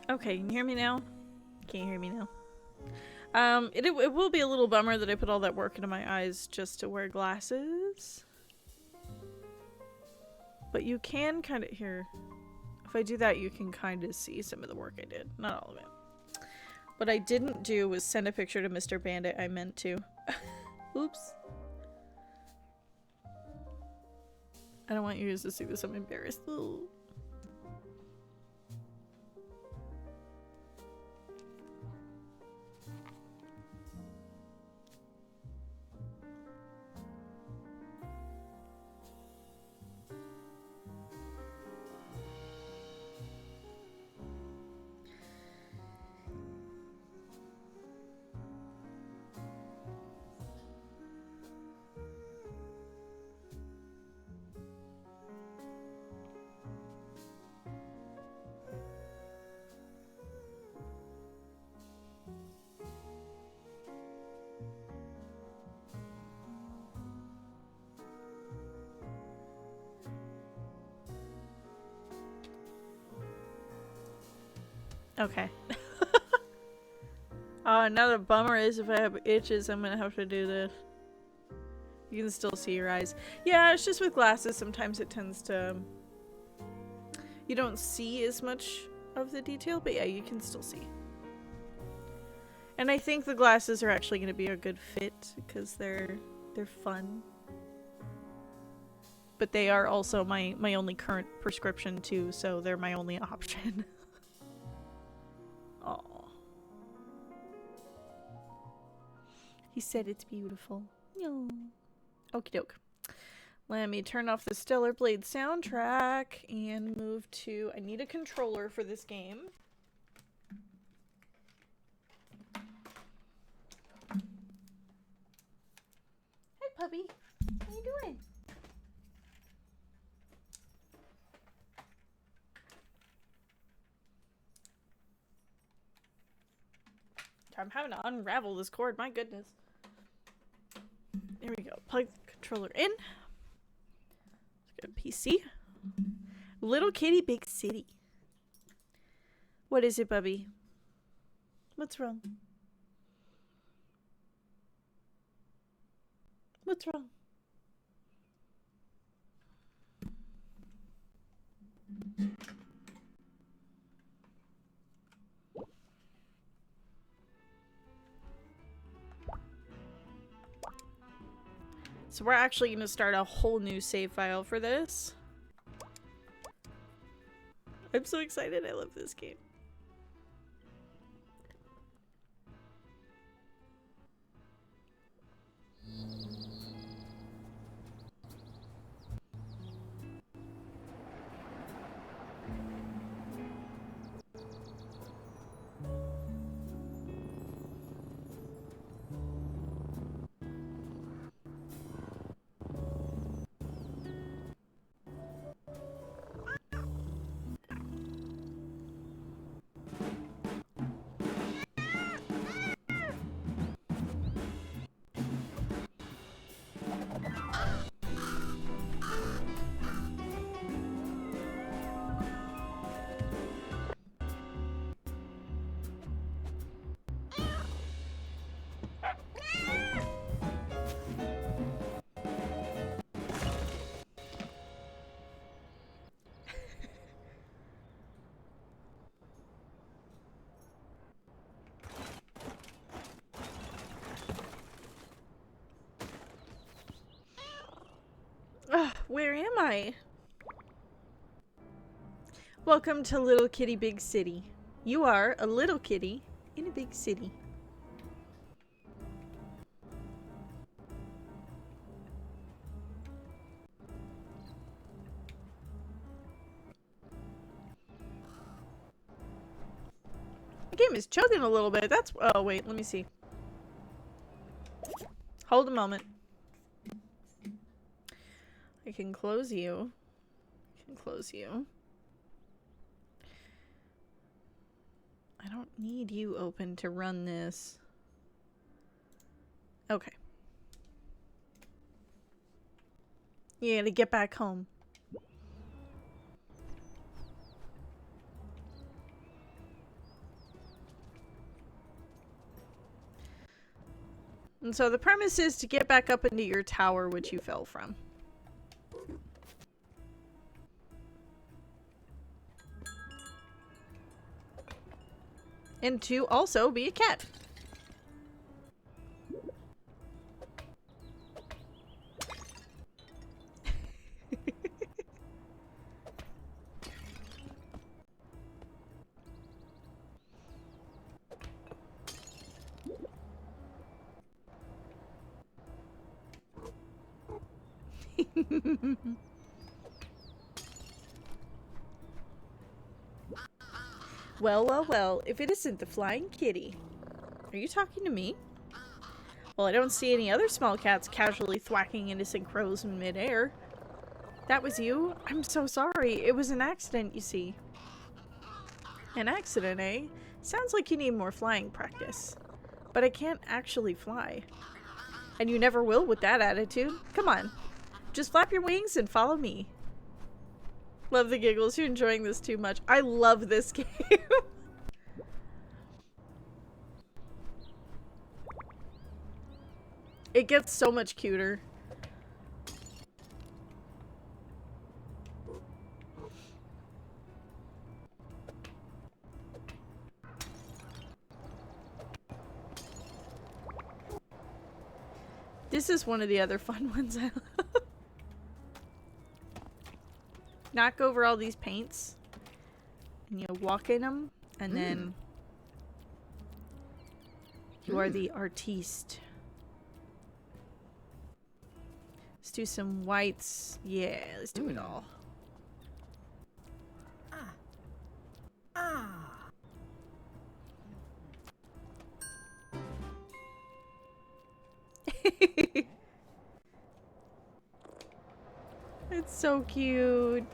[SPEAKER 2] Okay, can you hear me now? Can you hear me now? It will be a little bummer that I put all that work into my eyes just to wear glasses. But you can kind of here. If I do that, you can kind of see some of the work I did. Not all of it. What I didn't do was send a picture to Mr. Bandit. I meant to. Oops. I don't want you guys to see this. I'm embarrassed. Ooh. Okay. Now the bummer is if I have itches, I'm gonna have to do this. You can still see your eyes. Yeah, it's just with glasses, sometimes it tends to... You don't see as much of the detail, but yeah, you can still see. And I think the glasses are actually gonna be a good fit, because they're fun. But they are also my only current prescription too, so they're my only option. Oh. He said it's beautiful. No. Okie doke. Let me turn off the Stellar Blade soundtrack and move to... I need a controller for this game. Hey, puppy. How you doing? I'm having to unravel this cord. My goodness. There we go. Plug the controller in. Let's go to PC. Little Kitty, Big City. What is it, Bubby? What's wrong? What's wrong? So we're actually going to start a whole new save file for this. I'm so excited. I love this game. Ugh, where am I? Welcome to Little Kitty Big City. You are a little kitty in a big city. The game is chugging a little bit. That's... Oh, wait. Let me see. Hold a moment. I can close you. I can close you. I don't need you open to run this. Okay. You gotta get back home. And so the premise is to get back up into your tower, which you fell from. And to also be a cat. Well, well, well, if it isn't the flying kitty. Are you talking to me? Well, I don't see any other small cats casually thwacking innocent crows in midair. That was you? I'm so sorry. It was an accident, you see. An accident, eh? Sounds like you need more flying practice. But I can't actually fly. And you never will with that attitude. Come on. Just flap your wings and follow me. Love the giggles. You're enjoying this too much. I love this game. It gets so much cuter. This is one of the other fun ones I love. Knock over all these paints. And you walk in them. And then you are the artiste. Let's do some whites. Yeah, let's do it all. It's so cute.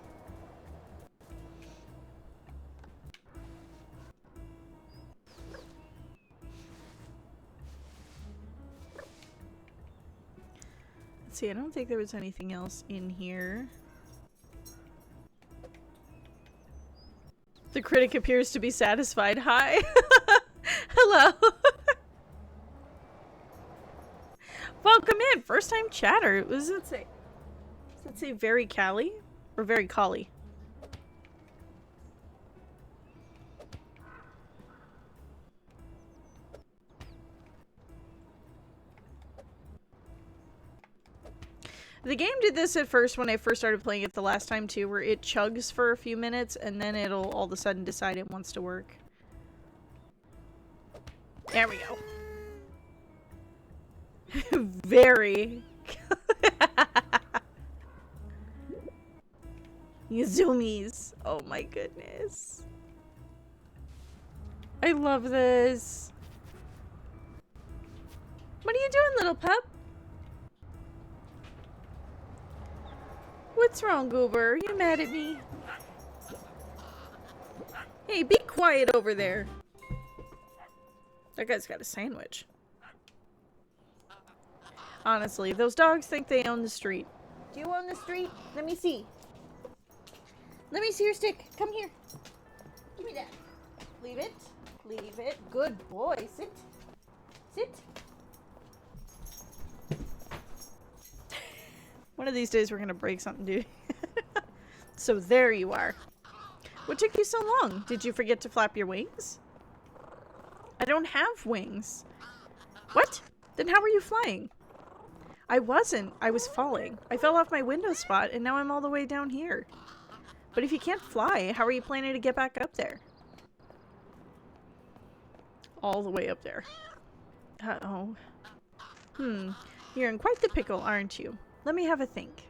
[SPEAKER 2] Let's see, I don't think there was anything else in here. The critic appears to be satisfied. Hi. Hello. Welcome in. First time chatter. What does it say? Does it say very Callie? Or very Collie? The game did this at first when I first started playing it the last time too, where it chugs for a few minutes and then it'll all of a sudden decide it wants to work. There we go. Very. You zoomies. Oh my goodness. I love this. What are you doing, little pup? What's wrong, Goober? You mad at me? Hey, be quiet over there. That guy's got a sandwich. Honestly, those dogs think they own the street. Do you own the street? Let me see. Let me see your stick. Come here. Give me that. Leave it. Leave it. Good boy. Sit. Sit. One of these days we're gonna break something, dude. So there you are. What took you so long? Did you forget to flap your wings? I don't have wings. What? Then how were you flying? I wasn't. I was falling. I fell off my window spot and now I'm all the way down here. But if you can't fly, how are you planning to get back up there? All the way up there. Uh-oh. You're in quite the pickle, aren't you? Let me have a think.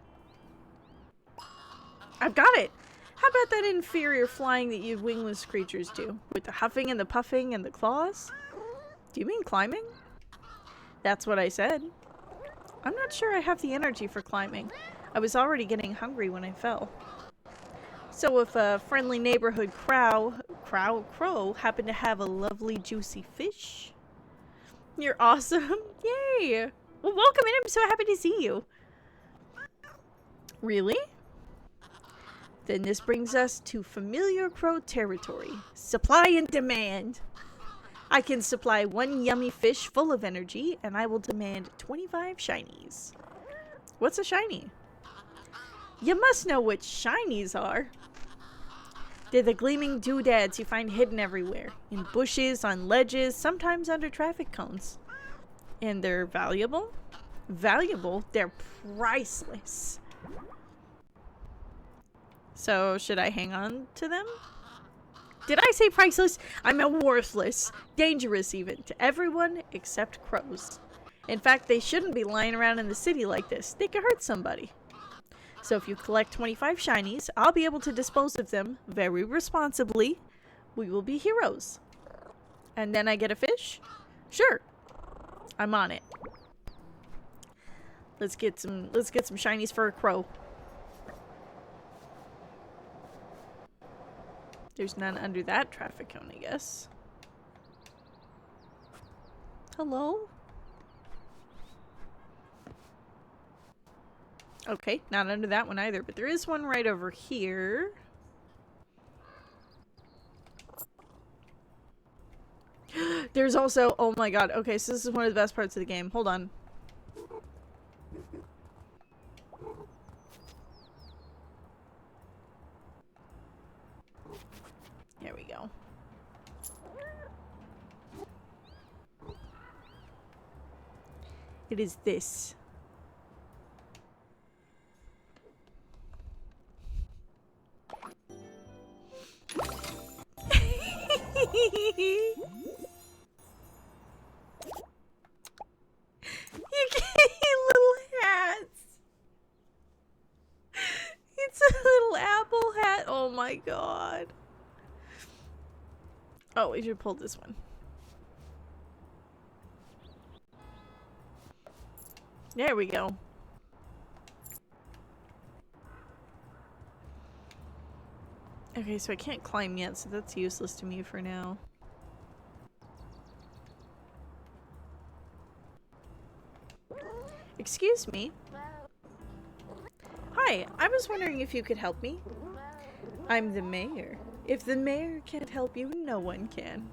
[SPEAKER 2] I've got it! How about that inferior flying that you wingless creatures do? With the huffing and the puffing and the claws? Do you mean climbing? That's what I said. I'm not sure I have the energy for climbing. I was already getting hungry when I fell. So if a friendly neighborhood crow happened to have a lovely juicy fish... You're awesome! Yay! Well, welcome in. I'm so happy to see you. Really? Then this brings us to familiar crow territory. Supply and demand. I can supply one yummy fish full of energy, and I will demand 25 shinies. What's a shiny? You must know what shinies are. They're the gleaming doodads you find hidden everywhere. In bushes, on ledges, sometimes under traffic cones. And they're valuable? Valuable? They're priceless. So, should I hang on to them? Did I say priceless? I meant worthless. Dangerous even, to everyone except crows. In fact, they shouldn't be lying around in the city like this. They could hurt somebody. So if you collect 25 shinies, I'll be able to dispose of them very responsibly. We will be heroes. And then I get a fish? Sure. I'm on it. Let's get some shinies for a crow. There's none under that traffic cone, I guess. Hello? Okay, not under that one either, but there is one right over here. There's also, oh my god, okay, so this is one of the best parts of the game. Hold on. There we go. It is this. You get little hats. It's a little apple hat. Oh my god. Oh, we should pull this one. There we go. Okay, so I can't climb yet, so that's useless to me for now. Excuse me. Hi, I was wondering if you could help me. I'm the mayor. If the mayor can't help you, no one can.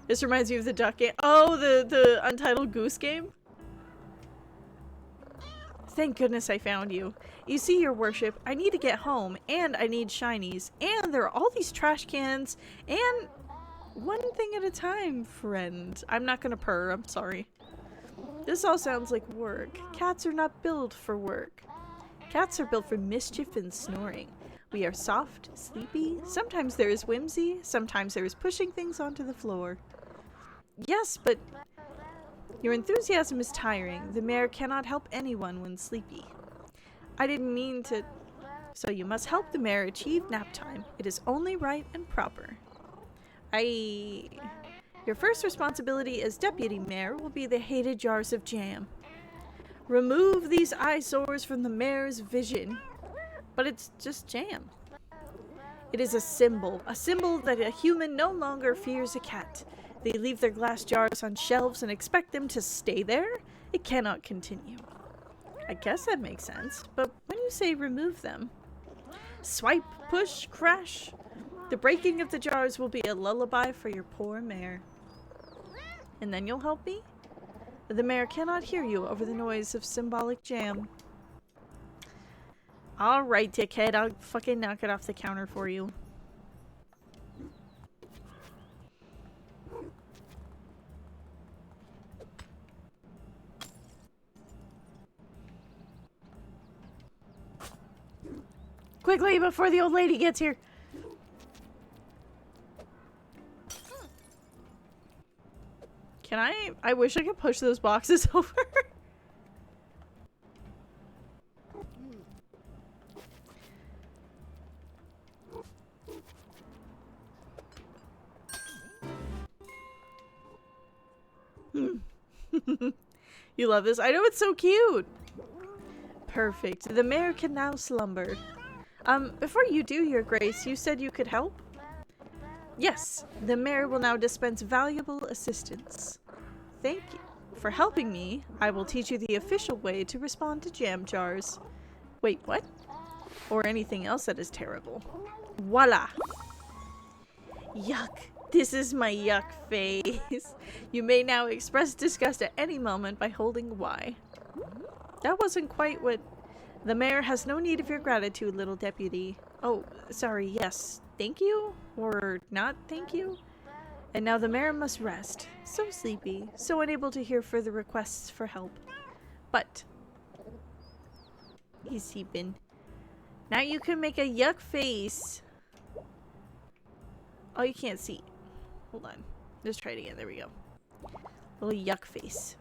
[SPEAKER 2] This reminds me of the duck game. Oh, the Untitled Goose Game? Thank goodness I found you. You see, your worship, I need to get home, and I need shinies, and there are all these trash cans, and one thing at a time, friend. I'm not gonna purr, I'm sorry. This all sounds like work. Cats are not built for work. Cats are built for mischief and snoring. We are soft, sleepy, sometimes there is whimsy, sometimes there is pushing things onto the floor. Yes, but your enthusiasm is tiring. The mayor cannot help anyone when sleepy. I didn't mean to... So you must help the mayor achieve nap time. It is only right and proper. Your first responsibility as deputy mayor will be the hated jars of jam. Remove these eyesores from the mayor's vision. But it's just jam. It is a symbol that a human no longer fears a cat. They leave their glass jars on shelves and expect them to stay there? It cannot continue. I guess that makes sense, but when you say remove them... Swipe, push, crash. The breaking of the jars will be a lullaby for your poor mayor. And then you'll help me? The mayor cannot hear you over the noise of symbolic jam. Alright, dickhead, I'll fucking knock it off the counter for you. Quickly, before the old lady gets here! Can I wish I could push those boxes over. You love this? I know, it's so cute! Perfect. The mayor can now slumber. Before you do, your grace, you said you could help? Yes, the mayor will now dispense valuable assistance. Thank you. For helping me, I will teach you the official way to respond to jam jars. Wait, what? Or anything else that is terrible. Voila! Yuck! This is my yuck face. You may now express disgust at any moment by holding Y. That wasn't quite what... The mayor has no need of your gratitude, little deputy. Oh, sorry, yes. Thank you? Or not thank you? And now the mayor must rest. So sleepy, so unable to hear further requests for help. But... He's sleeping. Now you can make a yuck face. Oh, you can't see. Hold on. Let's try it again. There we go. Little yuck face.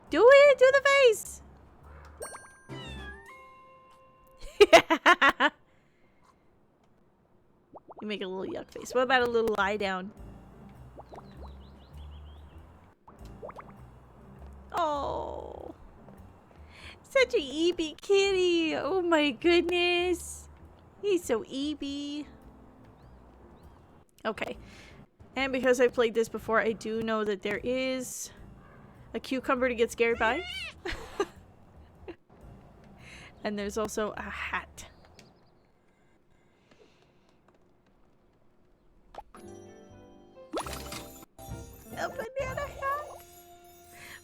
[SPEAKER 2] Do it! Do the face! You make a little yuck face. What about a little lie down? Oh. Such a EB kitty. Oh my goodness. He's so EB. Okay. And because I've played this before, I do know that there is a cucumber to get scared by. And there's also a hat. A banana hat.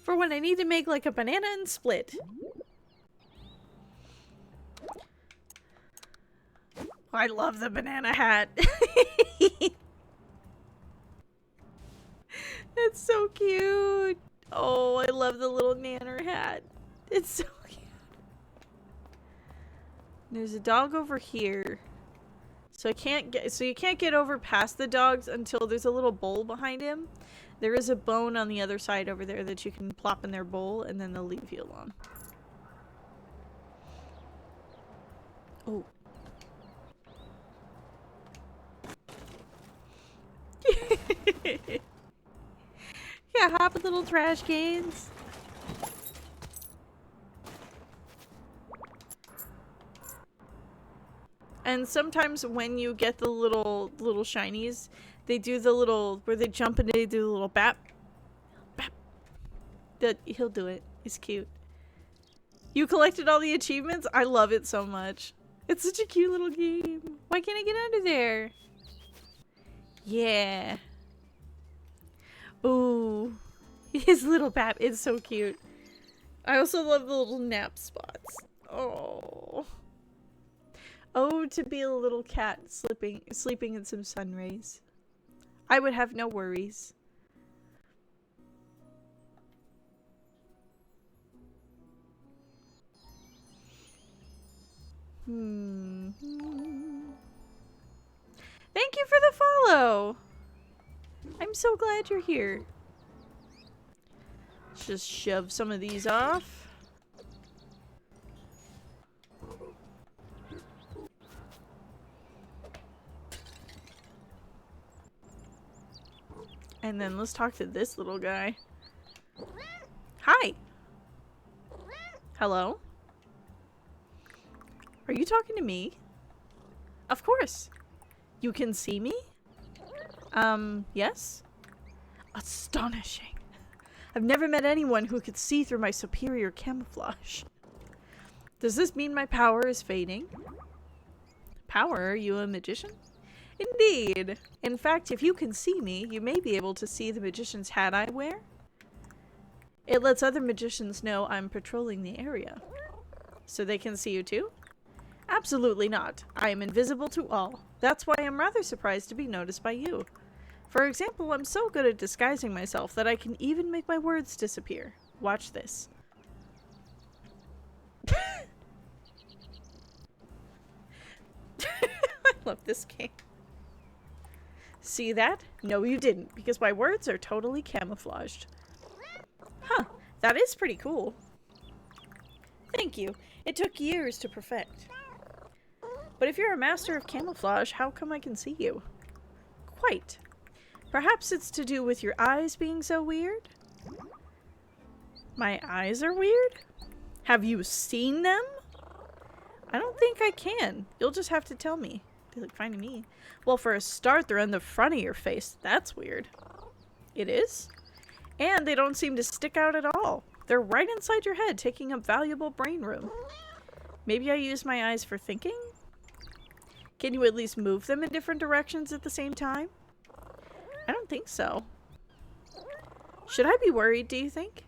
[SPEAKER 2] For when I need to make like a banana and split. I love the banana hat. It's so cute. Oh, I love the little nanner hat. It's so cute. There's a dog over here. So you can't get over past the dogs until there's a little bowl behind him. There is a bone on the other side over there that you can plop in their bowl and then they'll leave you alone. Oh. Yeah, hop with little trash cans. And sometimes when you get the little shinies, they do the little where they jump and they do the little bap. Bap. That he'll do it. It's cute. You collected all the achievements? I love it so much. It's such a cute little game. Why can't I get under there? Yeah. Ooh. His little bap is so cute. I also love the little nap spots. Oh. Oh, to be a little cat sleeping in some sun rays. I would have no worries. Thank you for the follow. I'm so glad you're here. Let's just shove some of these off. And then let's talk to this little guy. Hi. Hello? Are you talking to me? Of course. You can see me? Yes? Astonishing. I've never met anyone who could see through my superior camouflage. Does this mean my power is fading? Power? Are you a magician? Indeed. In fact, if you can see me, you may be able to see the magician's hat I wear. It lets other magicians know I'm patrolling the area. So they can see you too? Absolutely not. I am invisible to all. That's why I'm rather surprised to be noticed by you. For example, I'm so good at disguising myself that I can even make my words disappear. Watch this. I love this game. See that? No, you didn't, because my words are totally camouflaged. Huh, that is pretty cool. Thank you. It took years to perfect. But if you're a master of camouflage, how come I can see you? Quite. Perhaps it's to do with your eyes being so weird? My eyes are weird? Have you seen them? I don't think I can. You'll just have to tell me. Be like finding me. Well, for a start, they're on the front of your face. That's weird. It is? And they don't seem to stick out at all. They're right inside your head, taking up valuable brain room. Maybe I use my eyes for thinking? Can you at least move them in different directions at the same time? I don't think so. Should I be worried, do you think?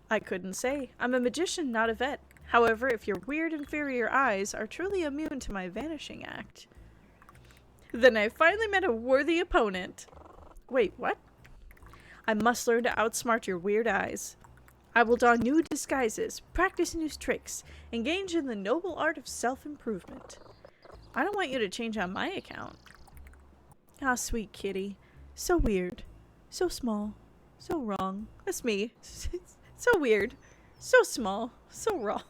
[SPEAKER 2] I couldn't say. I'm a magician, not a vet. However, if your weird inferior eyes are truly immune to my vanishing act, then I finally met a worthy opponent. Wait, what? I must learn to outsmart your weird eyes. I will don new disguises, practice new tricks, engage in the noble art of self-improvement. I don't want you to change on my account. Ah, sweet kitty. So weird. So small. So wrong. That's me. So weird. So small. So wrong.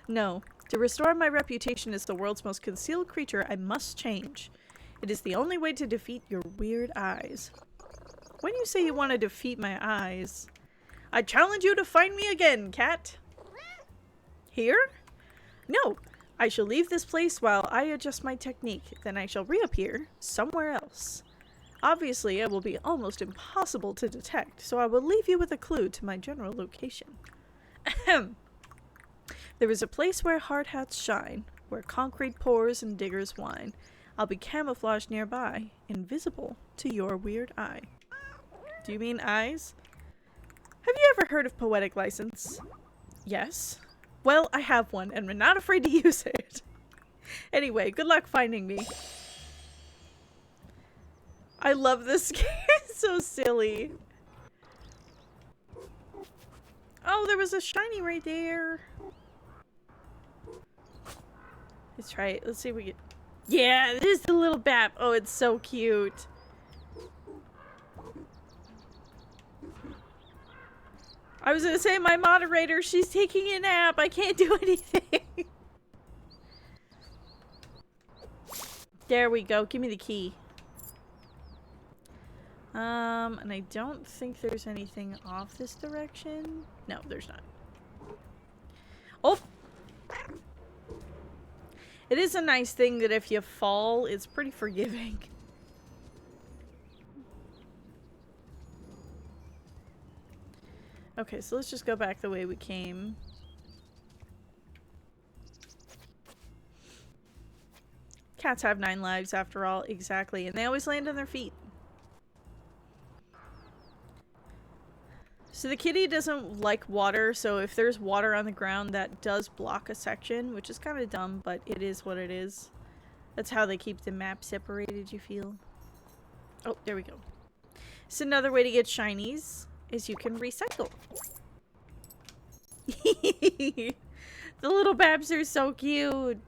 [SPEAKER 2] No. To restore my reputation as the world's most concealed creature, I must change. It is the only way to defeat your weird eyes. When you say you want to defeat my eyes, I challenge you to find me again, cat. Here? No. I shall leave this place while I adjust my technique. Then I shall reappear somewhere else. Obviously, it will be almost impossible to detect, so I will leave you with a clue to my general location. Ahem. There is a place where hard hats shine, where concrete pours and diggers whine. I'll be camouflaged nearby, invisible to your weird eye. Do you mean eyes? Have you ever heard of poetic license? Yes. Well, I have one, and I'm not afraid to use it. Anyway, good luck finding me. I love this game. It's so silly. Oh, there was a shiny right there. Let's try it. Let's see if we get... Yeah, it is the little bap. Oh, it's so cute. I was gonna say, my moderator, she's taking a nap. I can't do anything. There we go. Give me the key. And I don't think there's anything off this direction. No, there's not. Oh! It is a nice thing that if you fall, it's pretty forgiving. Okay, so let's just go back the way we came. Cats have 9 lives after all, exactly, and they always land on their feet. So the kitty doesn't like water, so if there's water on the ground, that does block a section, which is kind of dumb, but it is what it is. That's how they keep the map separated, you feel. Oh, there we go. So another way to get shinies is you can recycle. The little babs are so cute.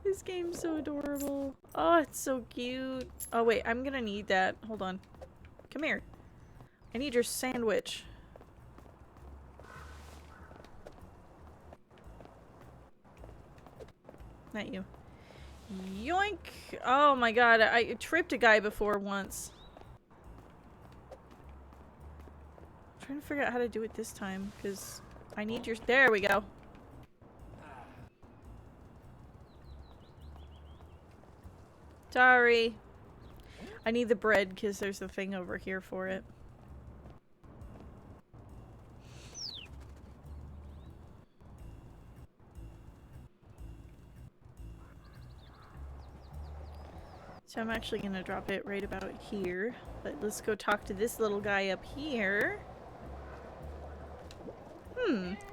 [SPEAKER 2] This game's so adorable. Oh, it's so cute. Oh, wait, I'm gonna need that. Hold on. Come here. I need your sandwich. Not you. Yoink! Oh my god, I tripped a guy before once. I'm trying to figure out how to do it this time, because I need your... There we go. Sorry. I need the bread because there's a thing over here for it. So I'm actually going to drop it right about here. But let's go talk to this little guy up here.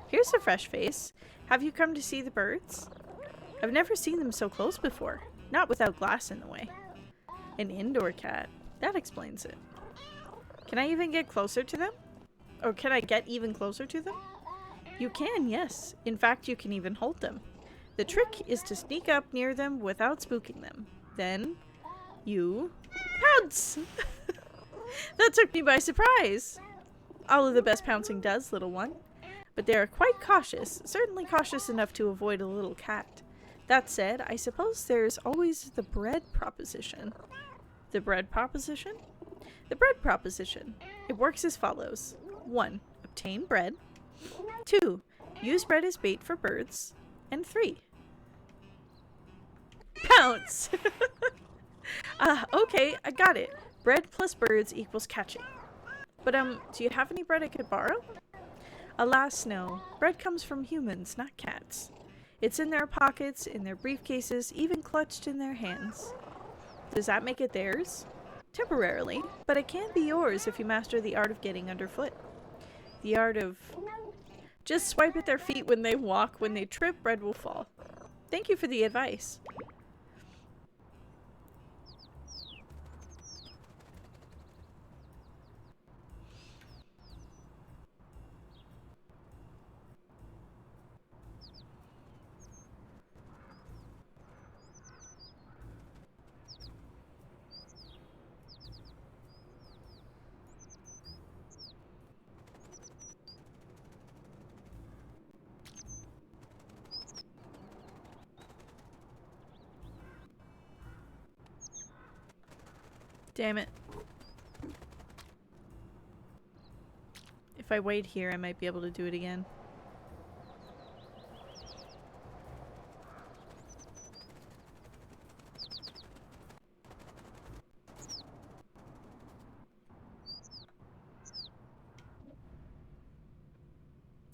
[SPEAKER 2] Here's a fresh face. Have you come to see the birds? I've never seen them so close before. Not without glass in the way. An indoor cat. That explains it. Can I even get closer to them? Or can I get even closer to them? You can, yes. In fact, you can even hold them. The trick is to sneak up near them without spooking them. Then, you pounce! That took me by surprise! All of the best pouncing does, little one. But they are quite cautious, certainly cautious enough to avoid a little cat. That said, I suppose there's always the bread proposition. The bread proposition? The bread proposition. It works as follows. 1. Obtain bread. 2. Use bread as bait for birds. And 3. Pounce! Okay, I got it. Bread plus birds equals catching. But, do you have any bread I could borrow? Alas, no. Bread comes from humans, not cats. It's in their pockets, in their briefcases, even clutched in their hands. Does that make it theirs? Temporarily, but it can be yours if you master the art of getting underfoot. The art of... Just swipe at their feet when they walk. When they trip, bread will fall. Thank you for the advice. Damn it. If I wait here, I might be able to do it again.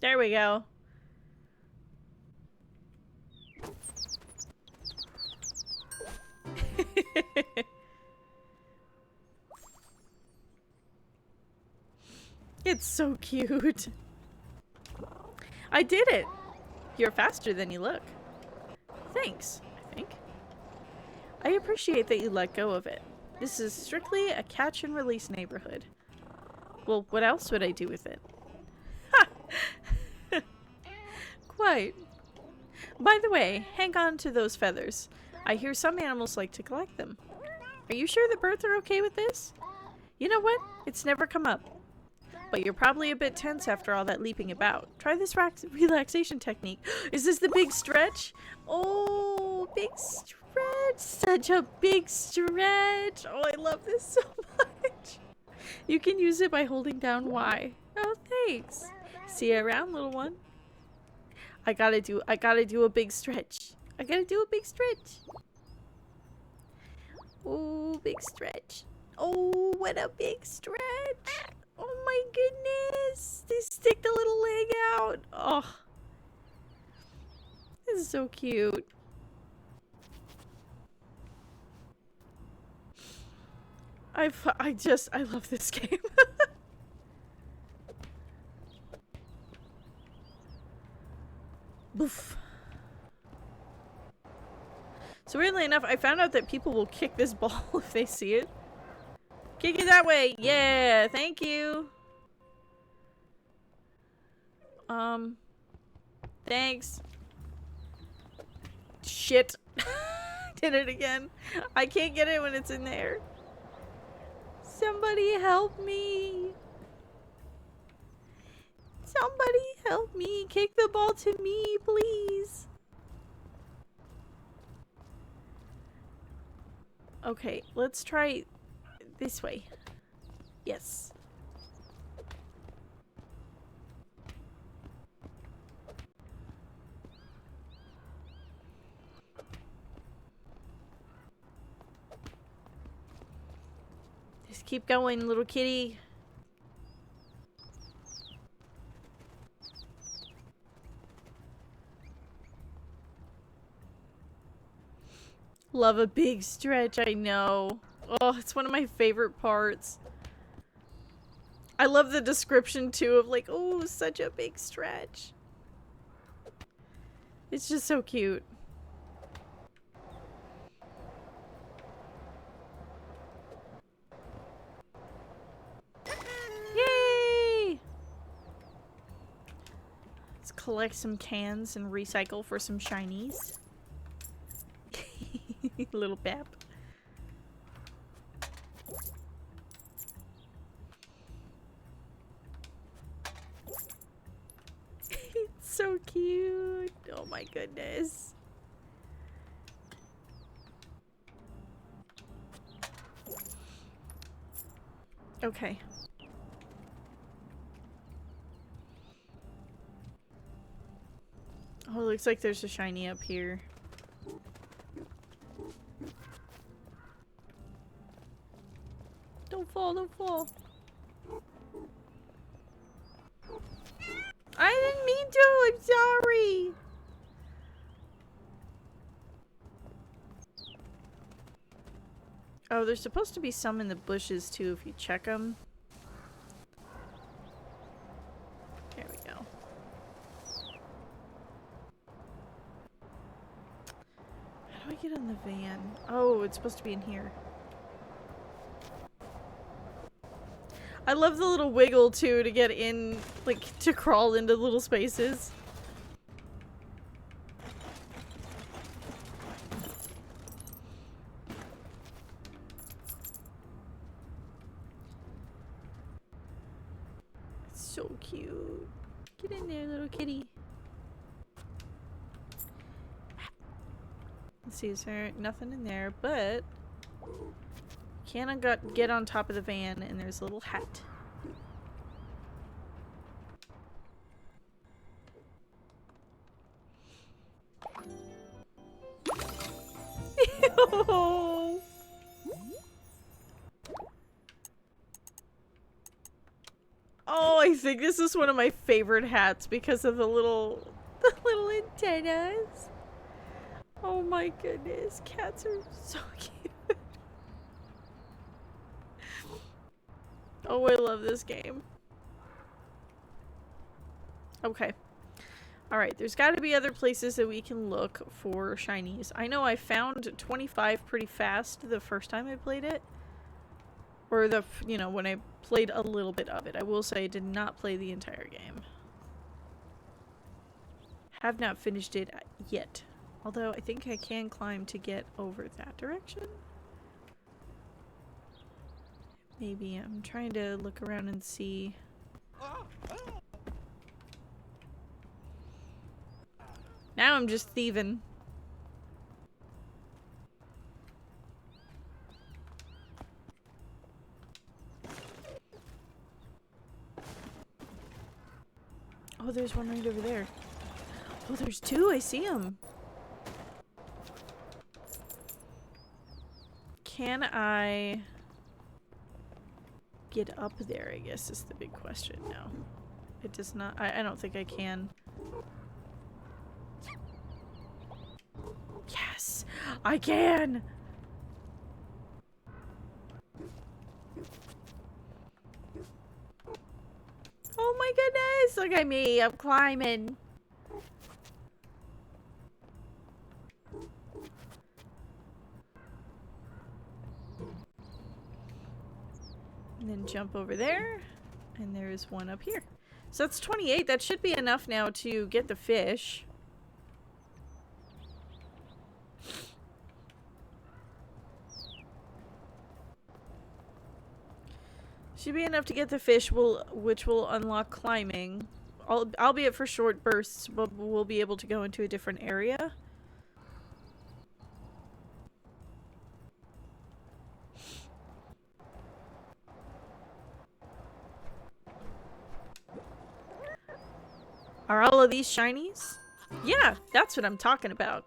[SPEAKER 2] There we go. It's so cute. I did it. You're faster than you look. Thanks, I think. I appreciate that you let go of it. This is strictly a catch and release neighborhood. Well, what else would I do with it? Ha! Quite. By the way, hang on to those feathers. I hear some animals like to collect them. Are you sure the birds are okay with this? You know what? It's never come up. But you're probably a bit tense after all that leaping about. Try this relaxation technique. Is this the big stretch? Oh, big stretch. Such a big stretch. Oh, I love this so much. You can use it by holding down Y. Oh, thanks. See you around, little one. I gotta do a big stretch. I gotta do a big stretch. Oh, big stretch. Oh, what a big stretch. Oh my goodness. They stick the little leg out. Oh. This is so cute. I love this game. Boof. So weirdly enough, I found out that people will kick this ball if they see it. Kick it that way! Yeah! Thank you! Thanks. Shit. Did it again. I can't get it when it's in there. Somebody help me. Somebody help me. Kick the ball to me, please. Okay, let's try this way. Yes. Just keep going, little kitty. Love a big stretch, I know. Oh, it's one of my favorite parts. I love the description too of like, oh, such a big stretch. It's just so cute. Yay! Let's collect some cans and recycle for some shinies. Little Bap. It's so cute. Oh my goodness. Okay. Oh, it looks like there's a shiny up here. Don't fall, don't fall. Oh, there's supposed to be some in the bushes too if you check them. There we go. How do I get in the van? Oh, it's supposed to be in here. I love the little wiggle too to get in, like, to crawl into little spaces. It's so cute. Get in there, little kitty. Let's see, is there nothing in there, but can get on top of the van and there's a little hat. Ew. Oh, I think this is one of my favorite hats because of the little antennas. Oh my goodness, cats are so cute. Oh, I love this game. Okay. Alright, there's got to be other places that we can look for shinies. I know I found 25 pretty fast the first time I played it. Or you know, when I played a little bit of it. I will say I did not play the entire game. Have not finished it yet. Although I think I can climb to get over that direction. Maybe. I'm trying to look around and see. Now I'm just thieving. Oh, there's one right over there. Oh, there's two. I see them. Can I get up there, I guess, is the big question. No. It does not. I don't think I can. Yes! I can! Oh my goodness! Look at me! I'm climbing! And then jump over there. And there's one up here. So that's 28. That should be enough now to get the fish. Should be enough to get the fish, which will unlock climbing. Albeit for short bursts, but we'll be able to go into a different area. Are all of these shinies? Yeah, that's what I'm talking about.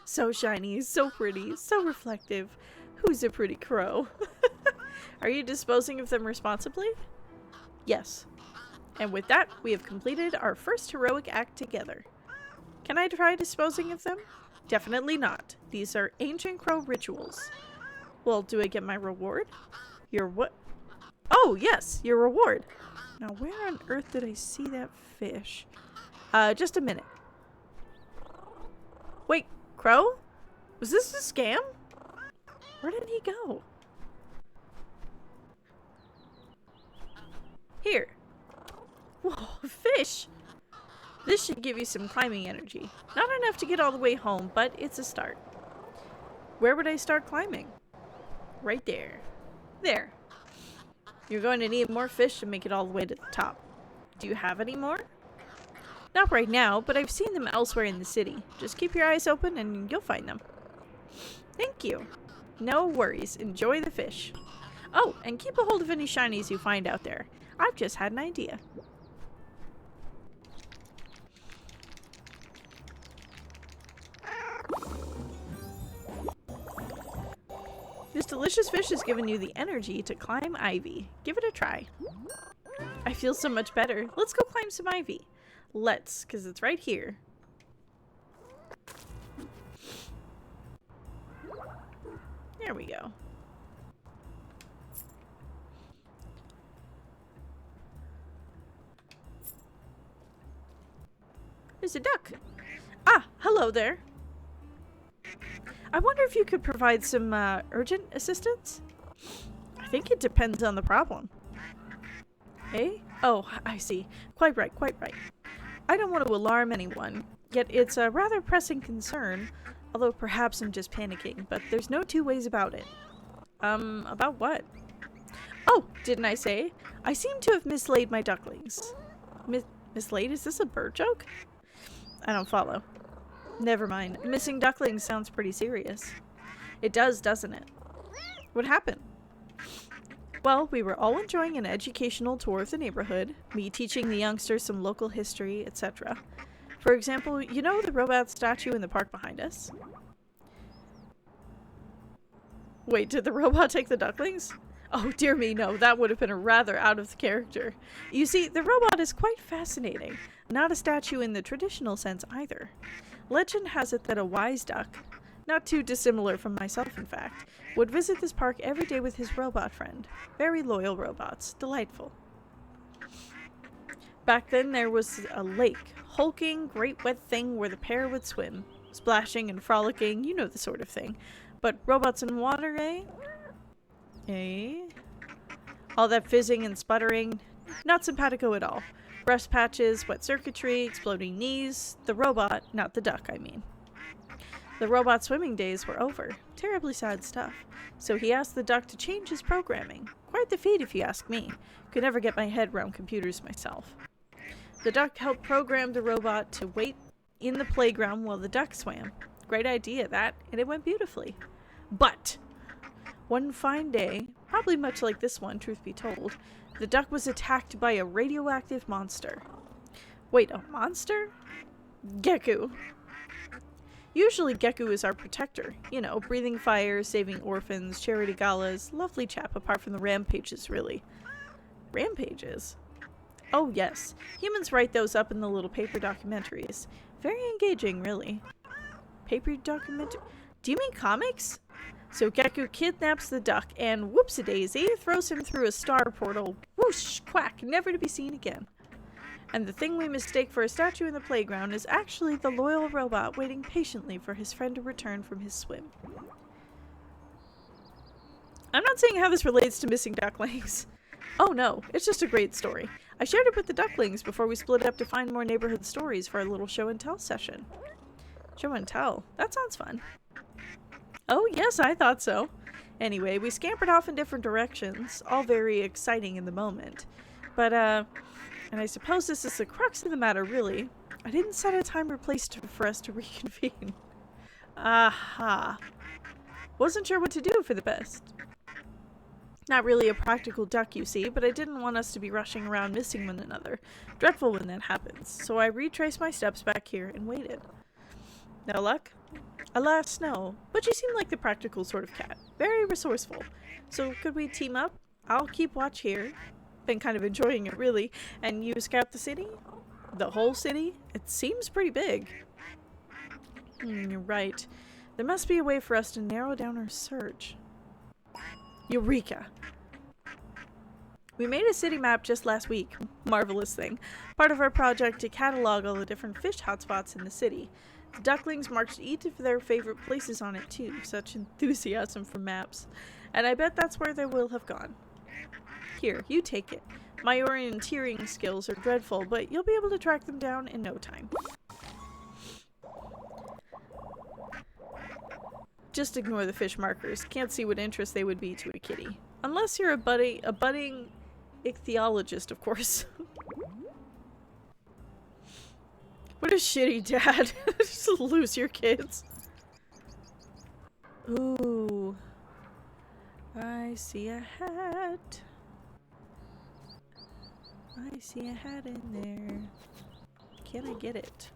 [SPEAKER 2] So shiny, so pretty, so reflective. Who's a pretty crow? Are you disposing of them responsibly? Yes. And with that, we have completed our first heroic act together. Can I try disposing of them? Definitely not. These are ancient crow rituals. Well, do I get my reward? Your what? Oh, yes, your reward. Now, where on earth did I see that fish? Just a minute. Wait, Crow? Was this a scam? Where did he go? Here. Whoa, fish! This should give you some climbing energy. Not enough to get all the way home, but it's a start. Where would I start climbing? Right there. There. You're going to need more fish to make it all the way to the top. Do you have any more? Not right now, but I've seen them elsewhere in the city. Just keep your eyes open and you'll find them. Thank you. No worries. Enjoy the fish. Oh, and keep a hold of any shinies you find out there. I've just had an idea. This delicious fish has given you the energy to climb ivy. Give it a try. I feel so much better. Let's go climb some ivy. Let's, because it's right here. There we go. There's a duck. Ah, hello there. I wonder if you could provide some urgent assistance? I think it depends on the problem. Hey? Oh, I see. Quite right, quite right. I don't want to alarm anyone, yet it's a rather pressing concern, although perhaps I'm just panicking, but there's no two ways about it. About what? Oh, didn't I say? I seem to have mislaid my ducklings. Mislaid? Is this a bird joke? I don't follow. Never mind. Missing ducklings sounds pretty serious. It does, doesn't it? What happened? Well, we were all enjoying an educational tour of the neighborhood, me teaching the youngsters some local history, etc. For example, you know the robot statue in the park behind us? Wait, did the robot take the ducklings? Oh, dear me, no, that would have been a rather out of the character. You see, the robot is quite fascinating. Not a statue in the traditional sense either. Legend has it that a wise duck, not too dissimilar from myself in fact, would visit this park every day with his robot friend. Very loyal robots. Delightful. Back then there was a lake, hulking, great wet thing where the pair would swim. Splashing and frolicking, you know the sort of thing. But robots in water, eh? Eh? All that fizzing and sputtering, not simpatico at all. Rust patches, wet circuitry, exploding knees. The robot, not the duck, I mean. The robot swimming days were over. Terribly sad stuff. So he asked the duck to change his programming. Quite the feat if you ask me. Could never get my head around computers myself. The duck helped program the robot to wait in the playground while the duck swam. Great idea, that, and it went beautifully. But one fine day, probably much like this one, truth be told, the duck was attacked by a radioactive monster. Wait, a monster? Geku. Usually Geku is our protector. You know, breathing fire, saving orphans, charity galas. Lovely chap, apart from the rampages, really. Rampages? Oh, yes. Humans write those up in the little paper documentaries. Very engaging, really. Paper documentary? Do you mean comics? So Geku kidnaps the duck and, whoopsie-daisy, throws him through a star portal. Whoosh! Quack! Never to be seen again. And the thing we mistake for a statue in the playground is actually the loyal robot waiting patiently for his friend to return from his swim. I'm not saying how this relates to missing ducklings. Oh no, it's just a great story. I shared it with the ducklings before we split up to find more neighborhood stories for our little show and tell session. Show and tell? That sounds fun. Oh yes, I thought so. Anyway, we scampered off in different directions, all very exciting in the moment. But, and I suppose this is the crux of the matter, really. I didn't set a time or place for us to reconvene. Aha. Wasn't sure what to do for the best. Not really a practical duck, you see, but I didn't want us to be rushing around missing one another. Dreadful when that happens, so I retraced my steps back here and waited. No luck? Alas, no, but you seem like the practical sort of cat. Very resourceful. So could we team up? I'll keep watch here. Been kind of enjoying it, really. And you scout the city? The whole city? It seems pretty big. You're right. There must be a way for us to narrow down our search. Eureka! We made a city map just last week. Marvelous thing. Part of our project to catalog all the different fish hotspots in the city. The ducklings marked each of their favorite places on it too. Such enthusiasm for maps. And I bet that's where they will have gone. Here, you take it. My orienteering skills are dreadful, but you'll be able to track them down in no time. Just ignore the fish markers. Can't see what interest they would be to a kitty. Unless you're a budding ichthyologist, of course. What a shitty dad. Just lose your kids. Ooh. I see a hat. I see a hat in there. Can I get it?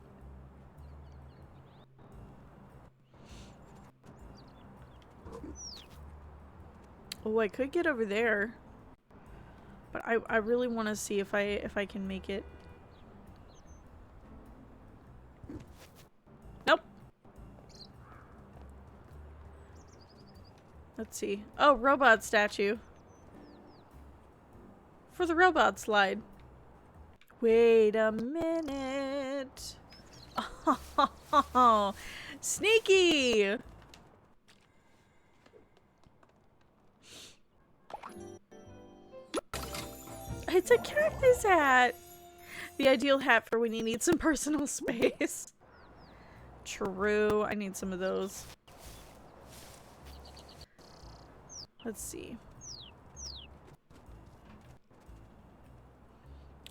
[SPEAKER 2] Oh, I could get over there. But I really want to see if I can make it. Nope. Let's see. Oh, robot statue. For the robot slide. Wait a minute. Oh, sneaky! It's a cactus hat! The ideal hat for when you need some personal space. True, I need some of those. Let's see.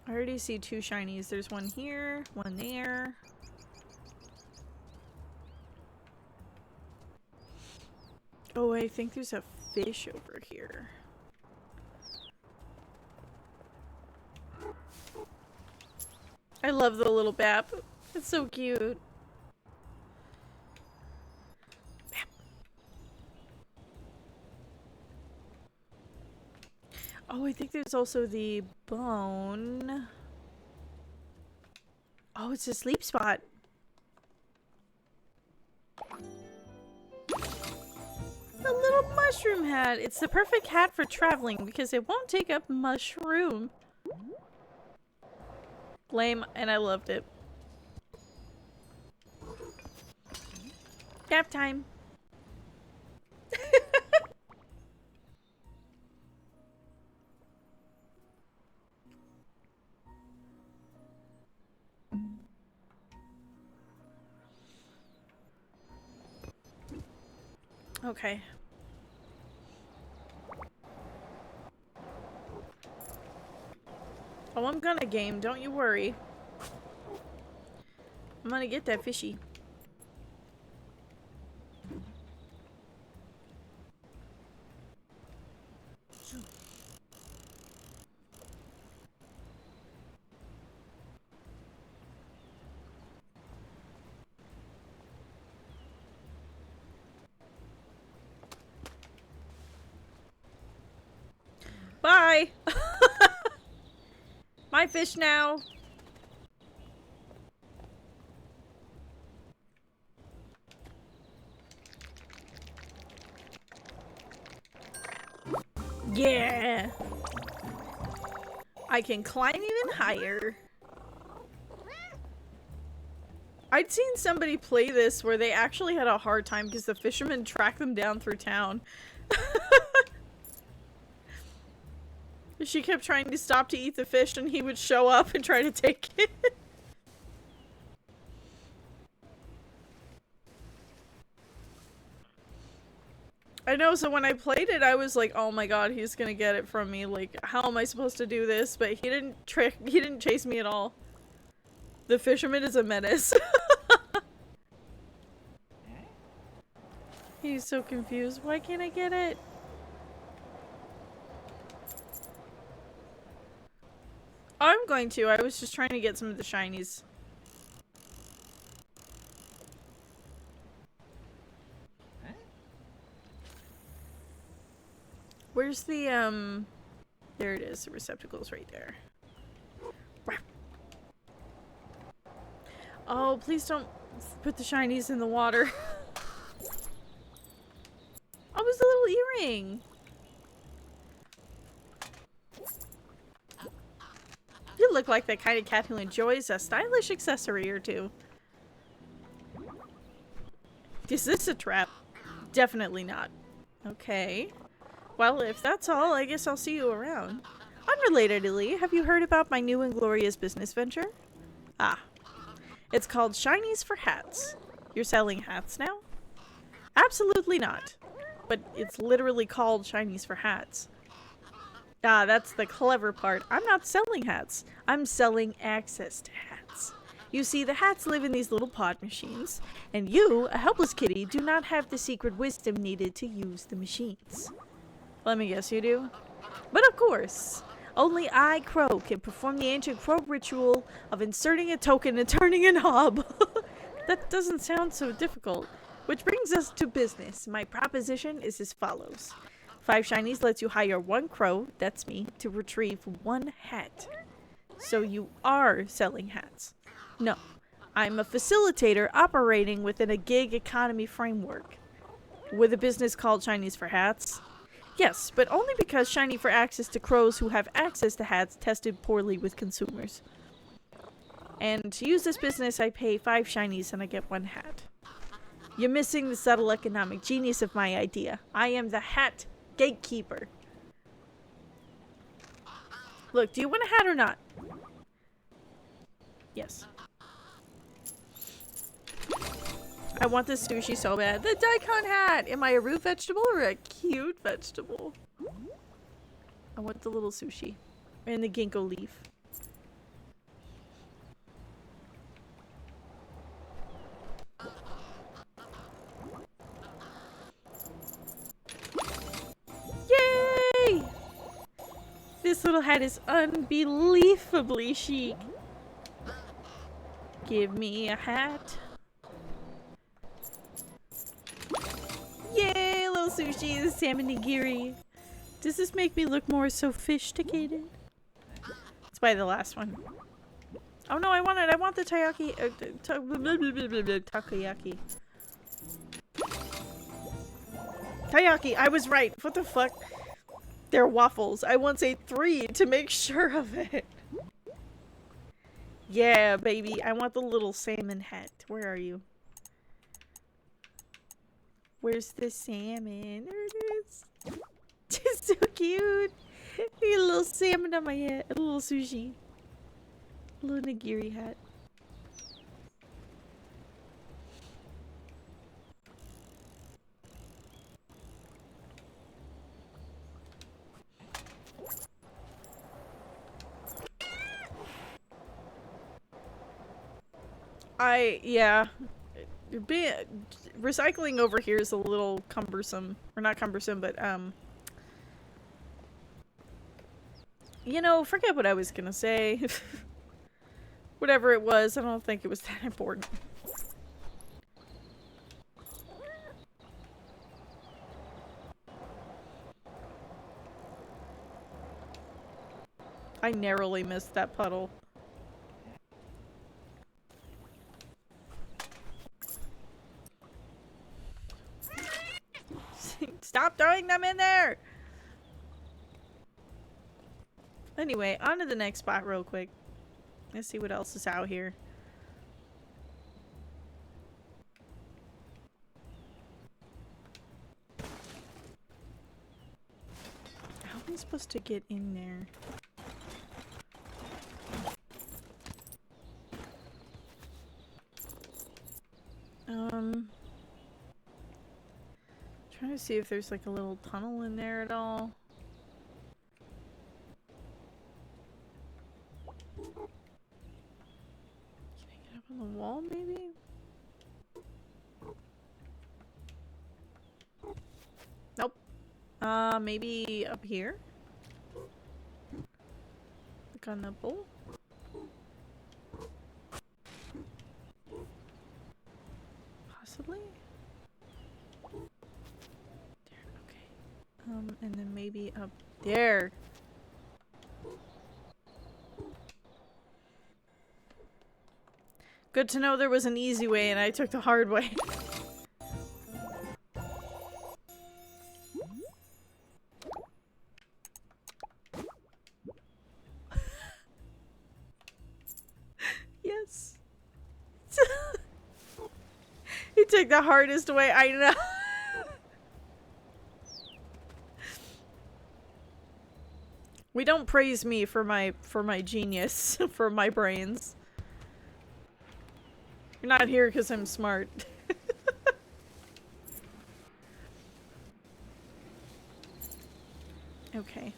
[SPEAKER 2] I already see 2 shinies. There's one here, one there. Oh, I think there's a fish over here. I love the little Bap. It's so cute. Bap. Oh, I think there's also the bone. Oh, it's a sleep spot. The little mushroom hat. It's the perfect hat for traveling because it won't take up much room. Lame, and I loved it. Nap time. Okay. Oh, I'm gonna game, don't you worry. I'm gonna get that fishy. Bye! My fish now! Yeah! I can climb even higher. I'd seen somebody play this where they actually had a hard time because the fishermen tracked them down through town. She kept trying to stop to eat the fish and he would show up and try to take it. I know, so when I played it, I was like, oh my god, he's gonna get it from me. Like, how am I supposed to do this? But he didn't chase me at all. The fisherman is a menace. He's so confused. Why can't I get it? I'm going to. I was just trying to get some of the shinies. Where's the, there it is. The receptacle's right there. Oh, please don't put the shinies in the water. Oh, it was a little earring. You look like the kind of cat who enjoys a stylish accessory or two. Is this a trap? Definitely not. Okay. Well, if that's all, I guess I'll see you around. Unrelatedly, have you heard about my new and glorious business venture? Ah. It's called Shinies for Hats. You're selling hats now? Absolutely not. But it's literally called Shinies for Hats. Ah, that's the clever part. I'm not selling hats. I'm selling access to hats. You see, the hats live in these little pod machines, and you, a helpless kitty, do not have the secret wisdom needed to use the machines. Let me guess, you do? But of course, only I, Crow, can perform the ancient Crow ritual of inserting a token and turning a knob. That doesn't sound so difficult. Which brings us to business. My proposition is as follows. 5 shinies lets you hire 1 crow, that's me, to retrieve 1 hat. So you are selling hats. No, I'm a facilitator operating within a gig economy framework. With a business called Shinies for Hats? Yes, but only because Shiny for access to crows who have access to hats tested poorly with consumers. And to use this business, I pay 5 shinies and I get 1 hat. You're missing the subtle economic genius of my idea. I am the hat gatekeeper. Look, do you want a hat or not? Yes. I want this sushi so bad. The daikon hat! Am I a root vegetable or a cute vegetable? I want the little sushi. And the ginkgo leaf. Yay! This little hat is unbelievably chic. Give me a hat. Yay, little sushi, the salmon nigiri. Does this make me look more sophisticated? Let's buy the last one. Oh no, I want the taiyaki. Takoyaki. Taiyaki, I was right. What the fuck? They're waffles. I once ate 3 to make sure of it. Yeah, baby. I want the little salmon hat. Where are you? Where's the salmon? There it is. It's so cute. I got a little salmon on my head. A little sushi. A little nigiri hat. Yeah. Recycling over here is a little cumbersome. Or not cumbersome, but, you know, forget what I was gonna say. Whatever it was, I don't think it was that important. I narrowly missed that puddle. Stop throwing them in there! Anyway, on to the next spot real quick. Let's see what else is out here. How am I supposed to get in there? Trying to see if there's like a little tunnel in there at all. Can I get up on the wall maybe? Nope. Maybe up here? Like on the bowl? Possibly? And then maybe up there. Good to know there was an easy way and I took the hard way. Yes. He took the hardest way, I know. We don't praise me for my genius, for my brains. You're not here because I'm smart. Okay.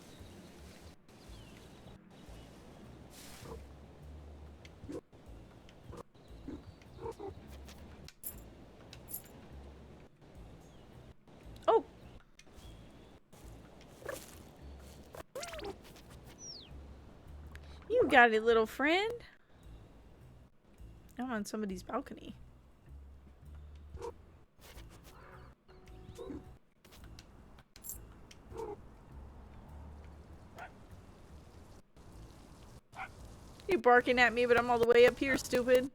[SPEAKER 2] Oh! You got it, little friend. I'm on somebody's balcony. You barking at me, but I'm all the way up here, stupid.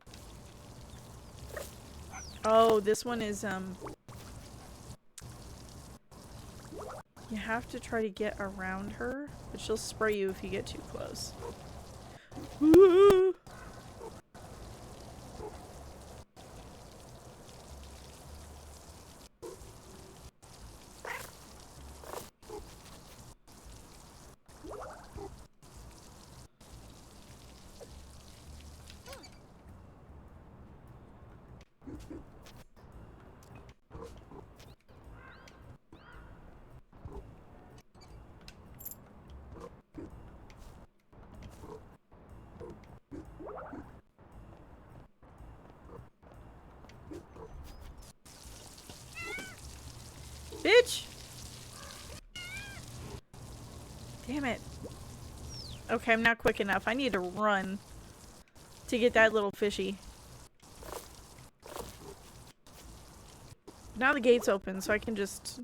[SPEAKER 2] Oh, this one is, You have to try to get around her, but she'll spray you if you get too close. Bitch! Damn it. Okay, I'm not quick enough. I need to run to get that little fishy. Now the gate's open, so I can just...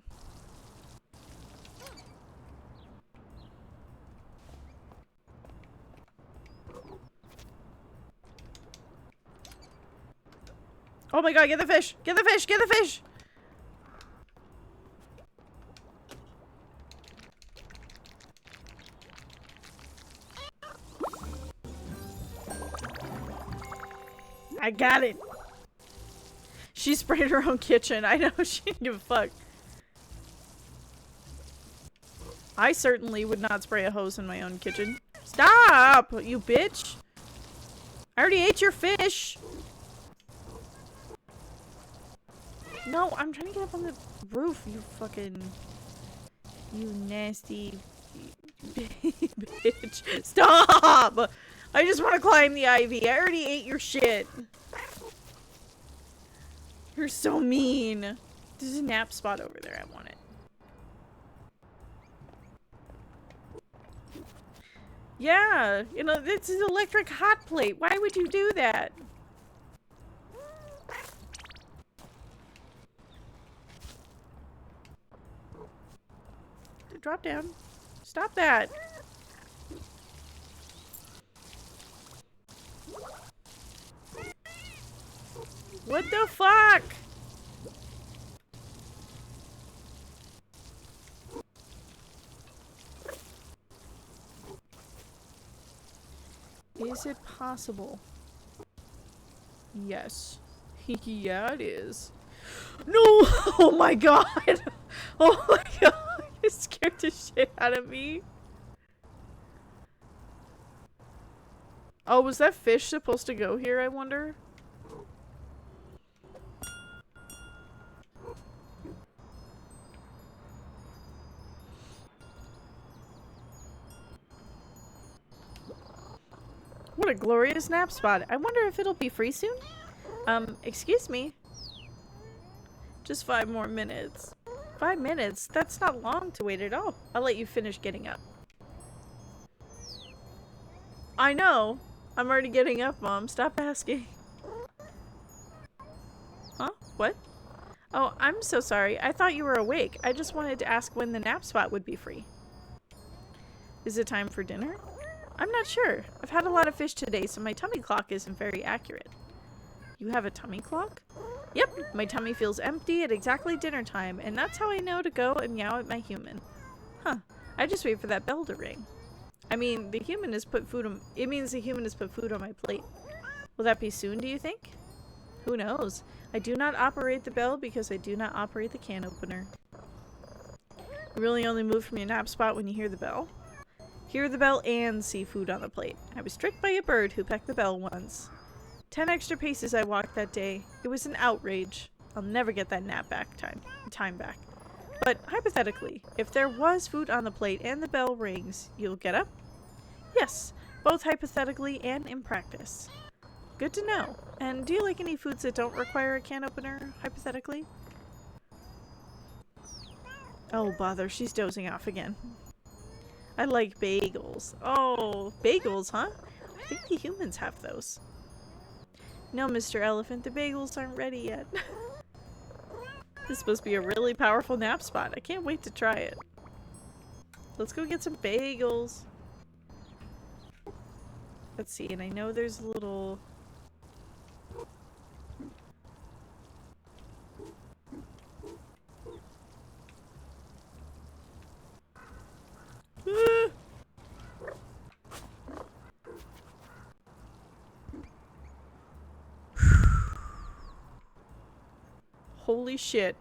[SPEAKER 2] Oh my god, get the fish! Get the fish! Get the fish! I got it! She sprayed her own kitchen. I know, she didn't give a fuck. I certainly would not spray a hose in my own kitchen. Stop! You bitch! I already ate your fish! No, I'm trying to get up on the roof, you fucking... You nasty... bitch. Stop! I just want to climb the ivy. I already ate your shit. You're so mean. There's a nap spot over there. I want it. Yeah, you know, this is electric hot plate. Why would you do that? Drop down. Stop that. What the fuck? Is it possible? Yes. Yeah, it is. No! Oh my god! Oh my god! You scared the shit out of me. Oh, was that fish supposed to go here, I wonder? What a glorious nap spot. I wonder if it'll be free soon? Excuse me. Just 5 more minutes. 5 minutes? That's not long to wait at all. I'll let you finish getting up. I know. I'm already getting up, Mom. Stop asking. Huh? What? Oh, I'm so sorry. I thought you were awake. I just wanted to ask when the nap spot would be free. Is it time for dinner? I'm not sure. I've had a lot of fish today, so my tummy clock isn't very accurate. You have a tummy clock? Yep, my tummy feels empty at exactly dinner time, and that's how I know to go and meow at my human. Huh. I just wait for that bell to ring. I mean, the human has put food on— it means the human has put food on my plate. Will that be soon, do you think? Who knows? I do not operate the bell because I do not operate the can opener. You really only move from your nap spot when you hear the bell? Hear the bell and see food on the plate. I was tricked by a bird who pecked the bell once. 10 extra paces I walked that day. It was an outrage. I'll never get that nap back time back. But hypothetically, if there was food on the plate and the bell rings, you'll get up? Yes, both hypothetically and in practice. Good to know. And do you like any foods that don't require a can opener, hypothetically? Oh, bother. She's dozing off again. I like bagels. Oh, bagels, huh? I think the humans have those. No, Mr. Elephant, the bagels aren't ready yet. This is supposed to be a really powerful nap spot. I can't wait to try it. Let's go get some bagels. Let's see, and I know there's a little... Holy shit.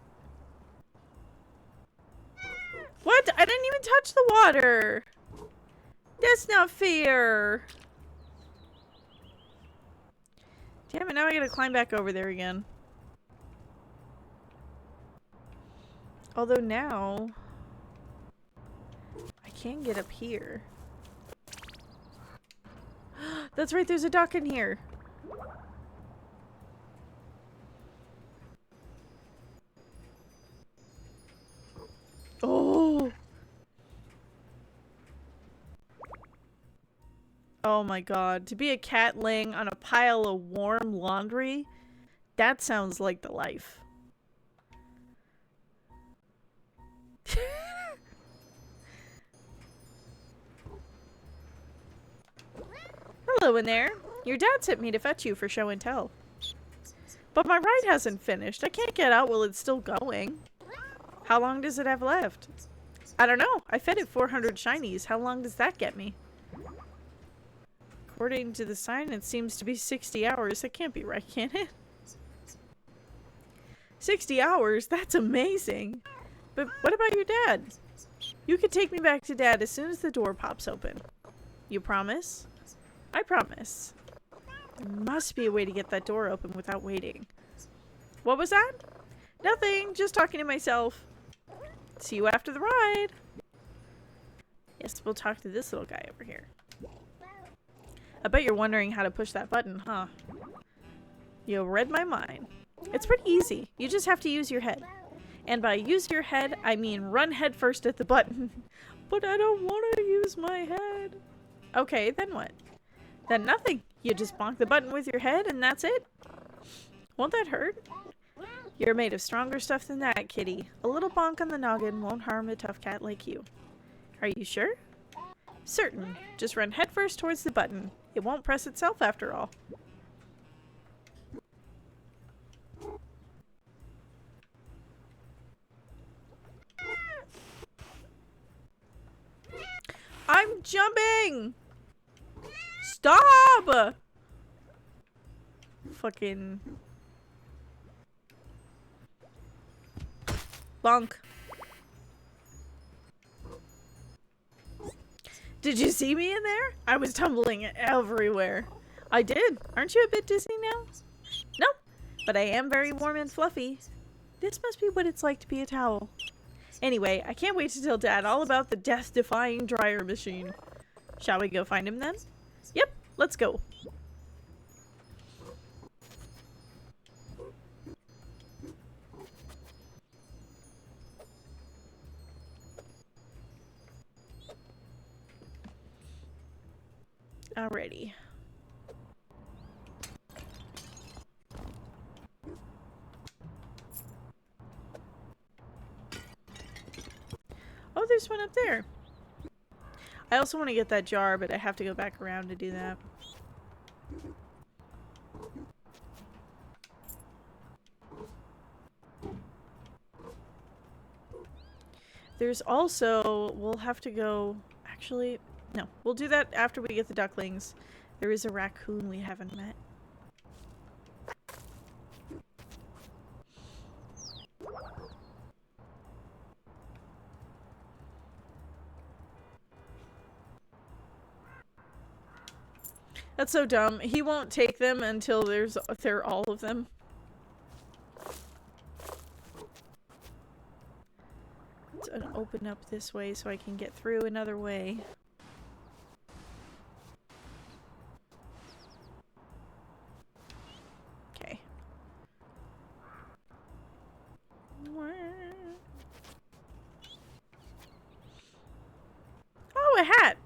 [SPEAKER 2] What? I didn't even touch the water. That's not fair. Damn it, now I gotta climb back over there again. Although now... I can get up here. That's right, there's a duck in here. Oh! Oh my god. To be a cat laying on a pile of warm laundry, that sounds like the life. Hello in there. Your dad sent me to fetch you for show and tell. But my ride hasn't finished. I can't get out while it's still going. How long does it have left? I don't know. I fed it 400 shinies. How long does that get me? According to the sign, it seems to be 60 hours. That can't be right, can it? 60 hours? That's amazing. But what about your dad? You could take me back to Dad as soon as the door pops open. You promise? I promise. There must be a way to get that door open without waiting. What was that? Nothing. Just talking to myself. See you after the ride. Yes, we'll talk to this little guy over here. I bet you're wondering how to push that button, huh? You read my mind. It's pretty easy. You just have to use your head. And by use your head, I mean run head first at the button. But I don't want to use my head. Okay, then what? Then nothing. You just bonk the button with your head and that's it. Won't that hurt? You're made of stronger stuff than that, kitty. A little bonk on the noggin won't harm a tough cat like you. Are you sure? Certain. Just run headfirst towards the button. It won't press itself after all. I'm jumping! Stop! Fucking... bonk. Did you see me in there? I was tumbling everywhere. I did. Aren't you a bit dizzy now? Nope. But I am very warm and fluffy. This must be what it's like to be a towel. Anyway, I can't wait to tell Dad all about the death-defying dryer machine. Shall we go find him then? Yep, let's go. Alrighty. Oh, there's one up there. I also want to get that jar, but I have to go back around to do that. There's also... we'll have to go... actually... no, we'll do that after we get the ducklings. There is a raccoon we haven't met. That's so dumb. He won't take them until they're all of them. Let's open up this way so I can get through another way. Okay. Oh, a hat!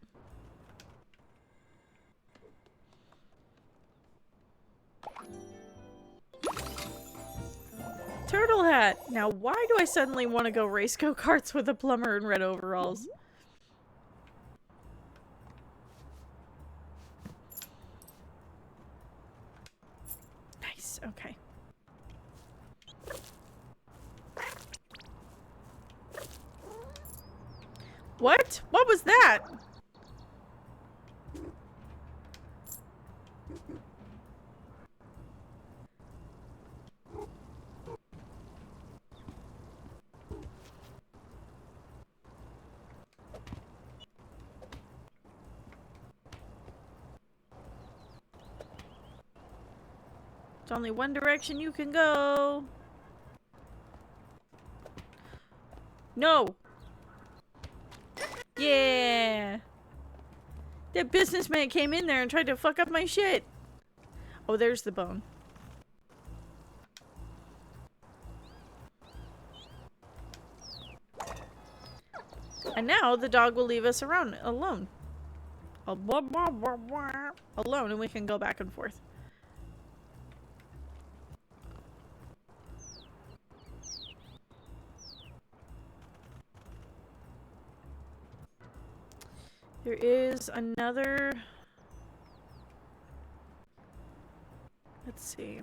[SPEAKER 2] Turtle hat! Now why do I suddenly want to go race go-karts with a plumber in red overalls? Nice, okay. What? What was that? It's only one direction you can go. No! Yeah! That businessman came in there and tried to fuck up my shit. Oh, there's the bone. And now the dog will leave us around alone. Alone, and we can go back and forth. There is another... Let's see.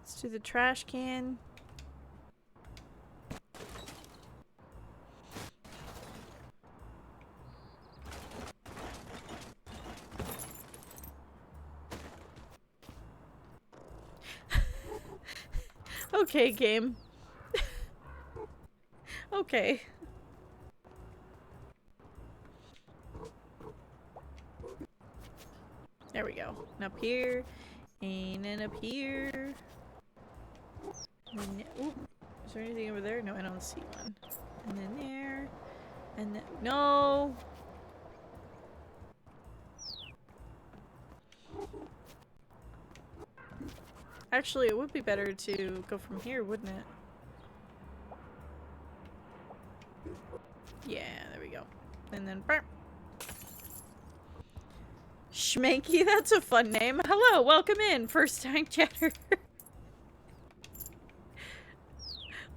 [SPEAKER 2] Let's do the trash can. Okay, game. Okay. There we go. And up here. And then up here. And then, oop. Is there anything over there? No, I don't see one. And then there. And then... No! Actually, it would be better to go from here, wouldn't it? Yeah, there we go. And then... Burp. Schmanky, that's a fun name. Hello, welcome in, first time chatter.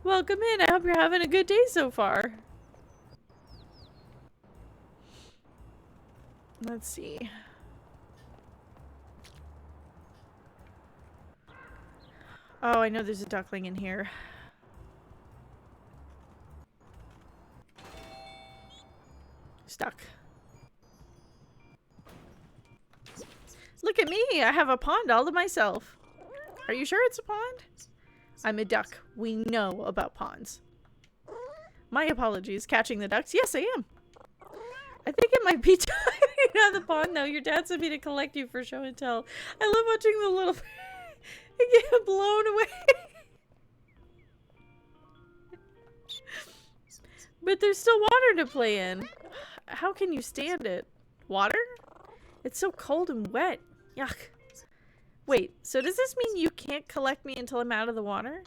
[SPEAKER 2] Welcome in, I hope you're having a good day so far. Let's see. Oh, I know there's a duckling in here. Stuck. Look at me! I have a pond all to myself. Are you sure it's a pond? I'm a duck. We know about ponds. My apologies. Catching the ducks? Yes, I am. I think it might be time on the pond though. Your dad sent me to collect you for show and tell. I love watching the little get blown away. But there's still water to play in. How can you stand it? Water? It's so cold and wet. Yuck. Wait, so does this mean you can't collect me until I'm out of the water?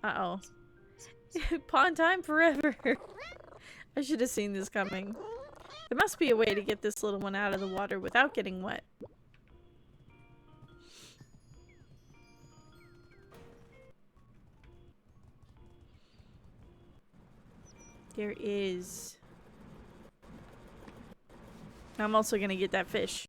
[SPEAKER 2] Uh-oh. Pond time forever. I should have seen this coming. There must be a way to get this little one out of the water without getting wet. There is. I'm also gonna get that fish.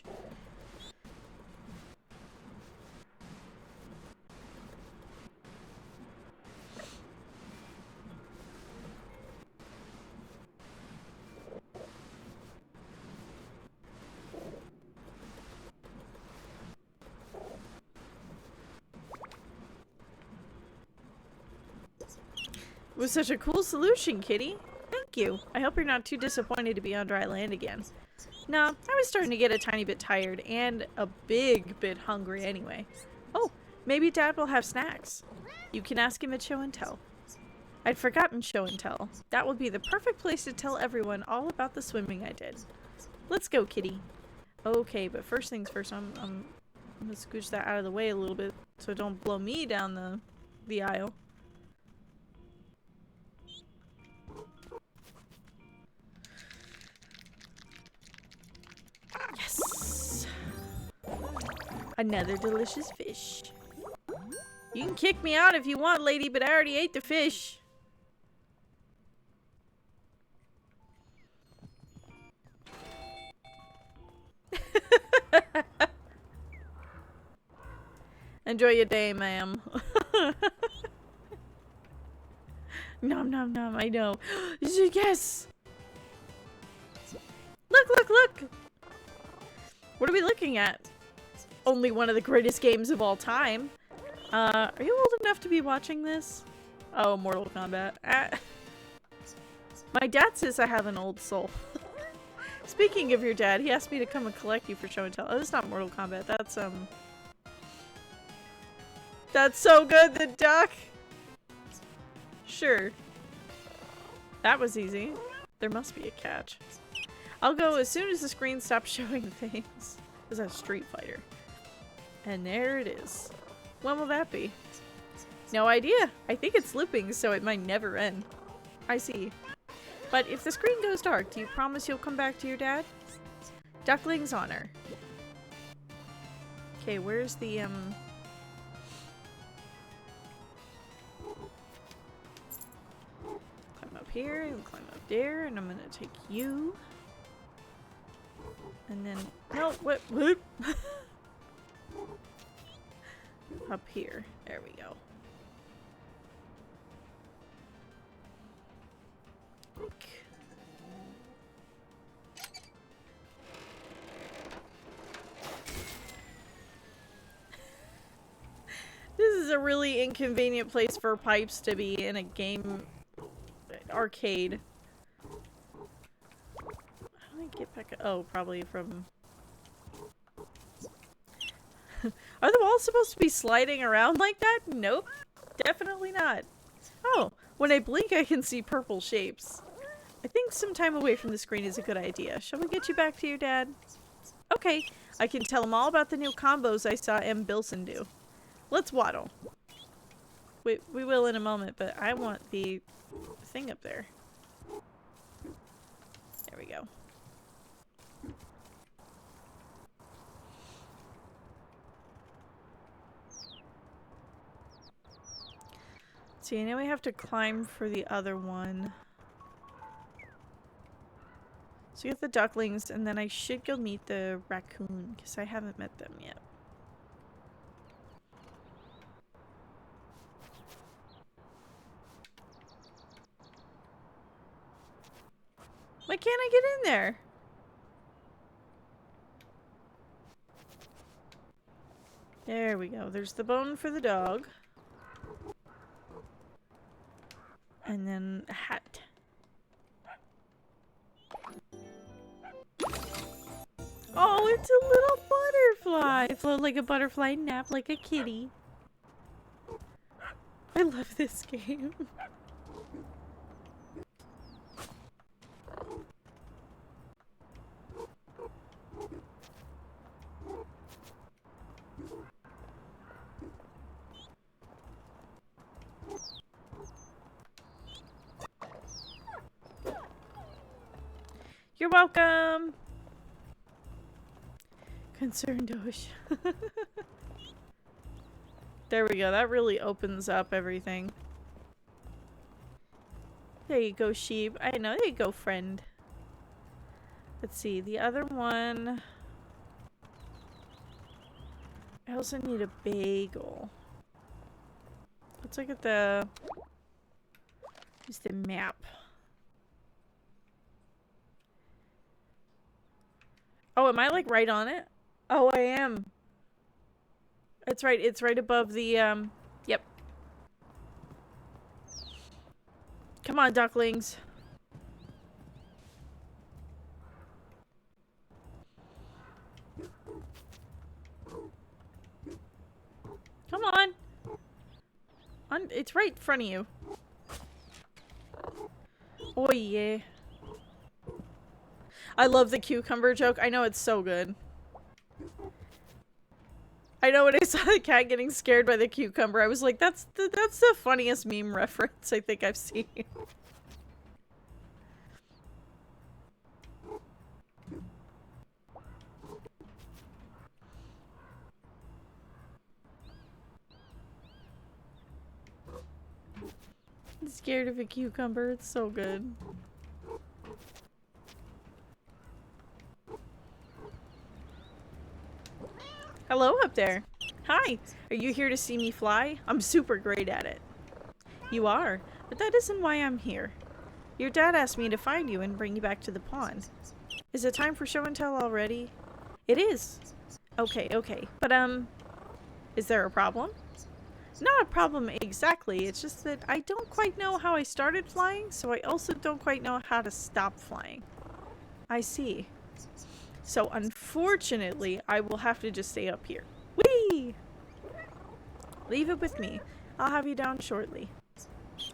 [SPEAKER 2] It was such a cool solution, Kitty. Thank you. I hope you're not too disappointed to be on dry land again. Nah, I was starting to get a tiny bit tired and a big bit hungry anyway. Oh, maybe Dad will have snacks. You can ask him at Show and Tell. I'd forgotten Show and Tell. That would be the perfect place to tell everyone all about the swimming I did. Let's go, Kitty. Okay, but first things first, I'm gonna scooch that out of the way a little bit so it don't blow me down the aisle. Yes! Another delicious fish. You can kick me out if you want, lady, but I already ate the fish. Enjoy your day, ma'am. Nom nom nom, I know. Yes! Look, look, look! What are we looking at? Only one of the greatest games of all time. Are you old enough to be watching this? Oh, Mortal Kombat. My dad says I have an old soul. Speaking of your dad, he asked me to come and collect you for show and tell. Oh, that's not Mortal Kombat. That's so good, the duck! Sure. That was easy. There must be a catch. I'll go as soon as the screen stops showing things. Is that Street Fighter? And there it is. When will that be? No idea. I think it's looping, so it might never end. I see. But if the screen goes dark, do you promise you'll come back to your dad? Duckling's honor. Okay, where's the, climb up here and climb up there, and I'm gonna take you. And then, no, what? Whoop. Up here. There we go. This is a really inconvenient place for pipes to be in a game arcade. How do I get back? Oh, probably from... Are the walls supposed to be sliding around like that? Nope. Definitely not. Oh, when I blink I can see purple shapes. I think some time away from the screen is a good idea. Shall we get you back to your dad? Okay, I can tell him all about the new combos I saw M. Bilson do. Let's waddle. We will in a moment, but I want the thing up there. There we go. See, I know we have to climb for the other one. So you get the ducklings, and then I should go meet the raccoon, because I haven't met them yet. Why can't I get in there? There we go. There's the bone for the dog. And then a hat. Oh, it's a little butterfly. Float like a butterfly, nap like a kitty. I love this game. You're welcome. Concerned Dosh. There we go. That really opens up everything. There you go, sheep. I know. There you go, friend. Let's see. The other one. I also need a bagel. Let's look at the... Use the map. Oh, am I like right on it? Oh, I am. It's right. It's right above the, yep. Come on, ducklings. Come on. It's right in front of you. Oh, yeah. I love the cucumber joke. I know, it's so good. I know when I saw the cat getting scared by the cucumber, I was like, that's the funniest meme reference I think I've seen. I'm scared of a cucumber. It's so good. Hello up there. Hi. Are you here to see me fly? I'm super great at it. You are, but that isn't why I'm here. Your dad asked me to find you and bring you back to the pond. Is it time for show and tell already? It is. Okay, okay. But, is there a problem? Not a problem exactly. It's just that I don't quite know how I started flying, so I also don't quite know how to stop flying. I see. So unfortunately, I will have to just stay up here. Whee! Leave it with me. I'll have you down shortly.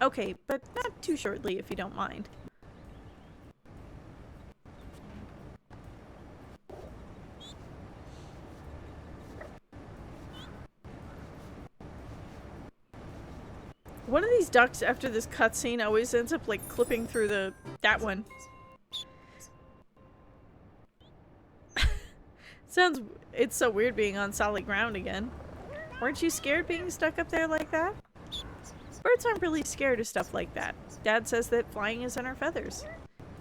[SPEAKER 2] Okay, but not too shortly if you don't mind. One of these ducks after this cutscene always ends up like clipping through that one. It's so weird being on solid ground again. Weren't you scared being stuck up there like that? Birds aren't really scared of stuff like that. Dad says that flying is in our feathers.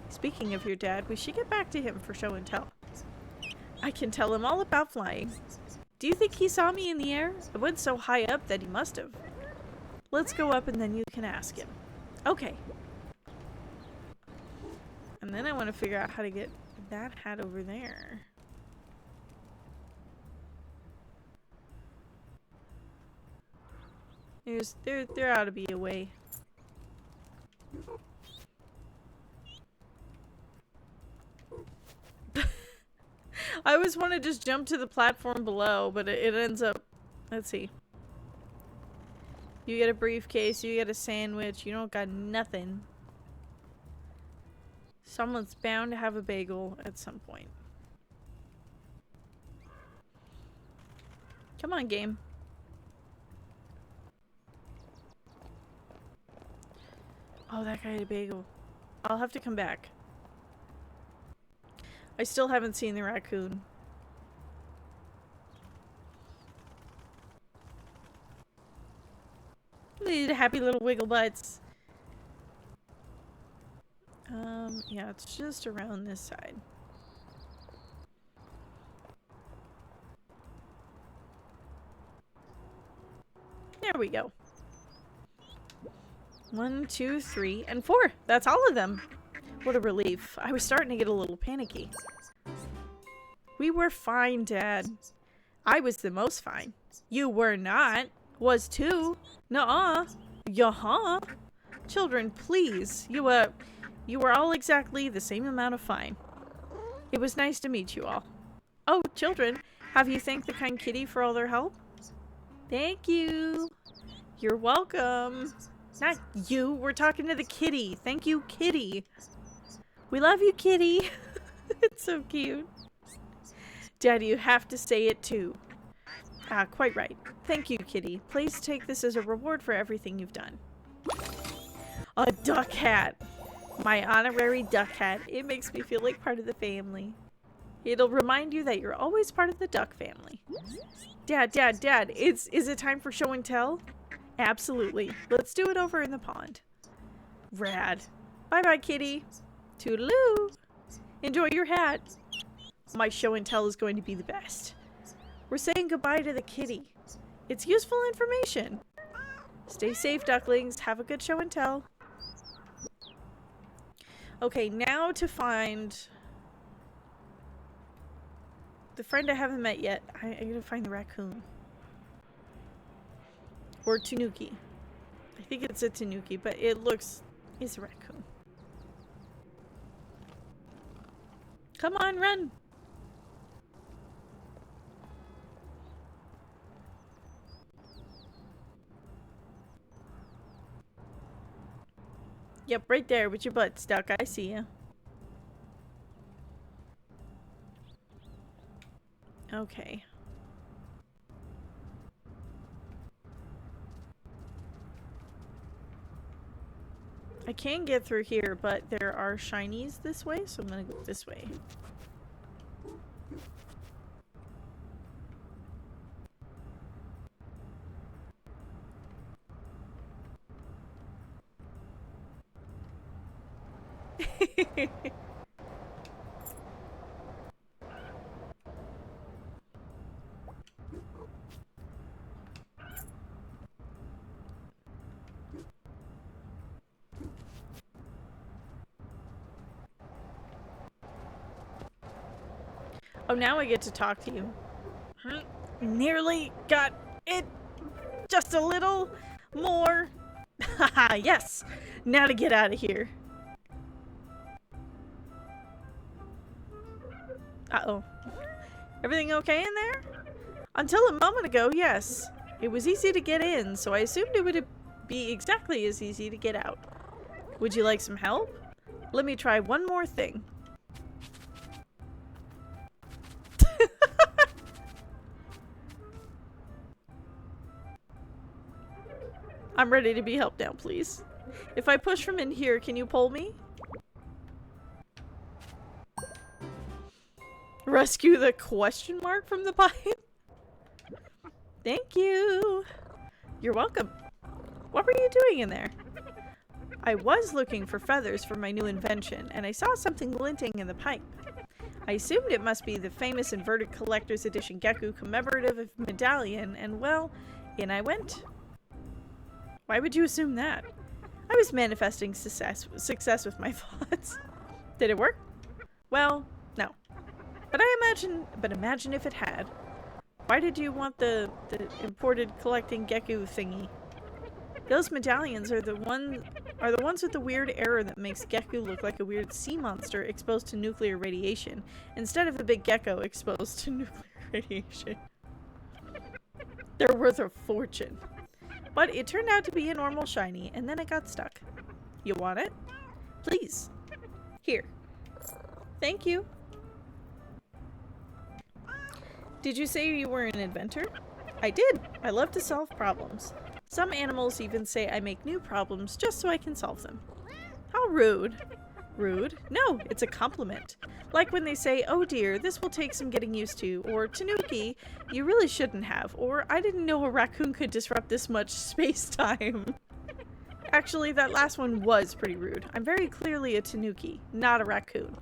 [SPEAKER 2] Speaking of your dad, we should get back to him for show and tell. I can tell him all about flying. Do you think he saw me in the air? I went so high up that he must have. Let's go up and then you can ask him. Okay. And then I want to figure out how to get that hat over there. There ought to be a way. I always want to just jump to the platform below, but it ends up... Let's see. You get a briefcase, you get a sandwich, you don't got nothing. Someone's bound to have a bagel at some point. Come on, game. Oh, that guy had a bagel. I'll have to come back. I still haven't seen the raccoon. These happy little wiggle butts. Yeah, it's just around this side. There we go. 1, 2, 3, and 4. That's all of them. What a relief. I was starting to get a little panicky. We were fine, Dad. I was the most fine. You were not. Was too. Nuh-uh. Yuh-huh. Children, please. You were all exactly the same amount of fine. It was nice to meet you all. Oh, children, have you thanked the kind kitty for all their help? Thank you. You're welcome. Not you. We're talking to the kitty. Thank you, kitty. We love you, kitty. It's so cute. Daddy, you have to say it too. Ah, quite right. Thank you, kitty. Please take this as a reward for everything you've done. A duck hat. My honorary duck hat. It makes me feel like part of the family. It'll remind you that you're always part of the duck family. Dad, is it time for show and tell? Absolutely. Let's do it over in the pond. Rad. Bye-bye, kitty. Toodaloo. Enjoy your hat. My show and tell is going to be the best. We're saying goodbye to the kitty. It's useful information. Stay safe, ducklings. Have a good show and tell. Okay, now to find the friend I haven't met yet. I'm gonna find the raccoon. Or Tanuki. I think it's a Tanuki, but it's a raccoon. Come on, run! Yep, right there with your butt stuck. I see ya. Okay. I can get through here, but there are shinies this way, so I'm gonna go this way. Oh, now I get to talk to you. Nearly got it. Just a little more. Haha, yes. Now to get out of here. Uh-oh. Everything okay in there? Until a moment ago, yes. It was easy to get in, so I assumed it would be exactly as easy to get out. Would you like some help? Let me try one more thing. I'm ready to be helped now, please. If I push from in here, can you pull me? Rescue the question mark from the pipe? Thank you. You're welcome. What were you doing in there? I was looking for feathers for my new invention, and I saw something glinting in the pipe. I assumed it must be the famous inverted collector's edition Geku commemorative medallion, and well, in I went. Why would you assume that? I was manifesting success with my thoughts. Did it work? Well, no. But imagine if it had. Why did you want the imported collecting Geku thingy? Those medallions are the ones with the weird error that makes Geku look like a weird sea monster exposed to nuclear radiation, instead of a big gecko exposed to nuclear radiation. They're worth a fortune. But it turned out to be a normal shiny, and then it got stuck. You want it? Please. Here. Thank you. Did you say you were an inventor? I did. I love to solve problems. Some animals even say I make new problems just so I can solve them. How rude. Rude? No, it's a compliment. Like when they say, oh dear, this will take some getting used to, or Tanuki, you really shouldn't have, or I didn't know a raccoon could disrupt this much space-time. Actually, that last one was pretty rude. I'm very clearly a Tanuki, not a raccoon.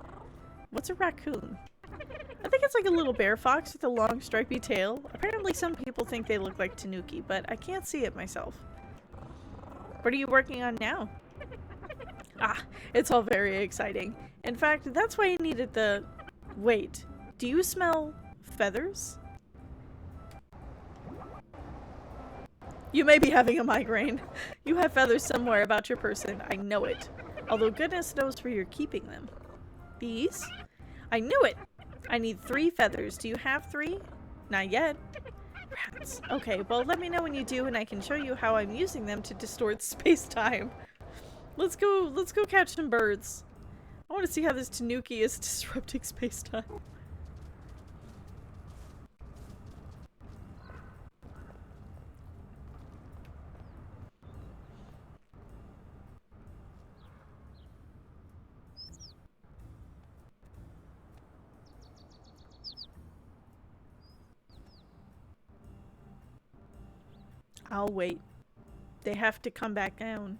[SPEAKER 2] What's a raccoon? I think it's like a little bear fox with a long stripy tail. Apparently some people think they look like Tanuki, but I can't see it myself. What are you working on now? Ah, it's all very exciting. In fact, that's why I needed the... Wait, do you smell feathers? You may be having a migraine. You have feathers somewhere about your person, I know it. Although goodness knows where you're keeping them. Bees? I knew it! I need 3 feathers. Do you have 3? Not yet. Rats. Okay, well let me know when you do and I can show you how I'm using them to distort space-time. Let's go catch some birds. I want to see how this Tanuki is disrupting space-time. I'll wait. They have to come back down.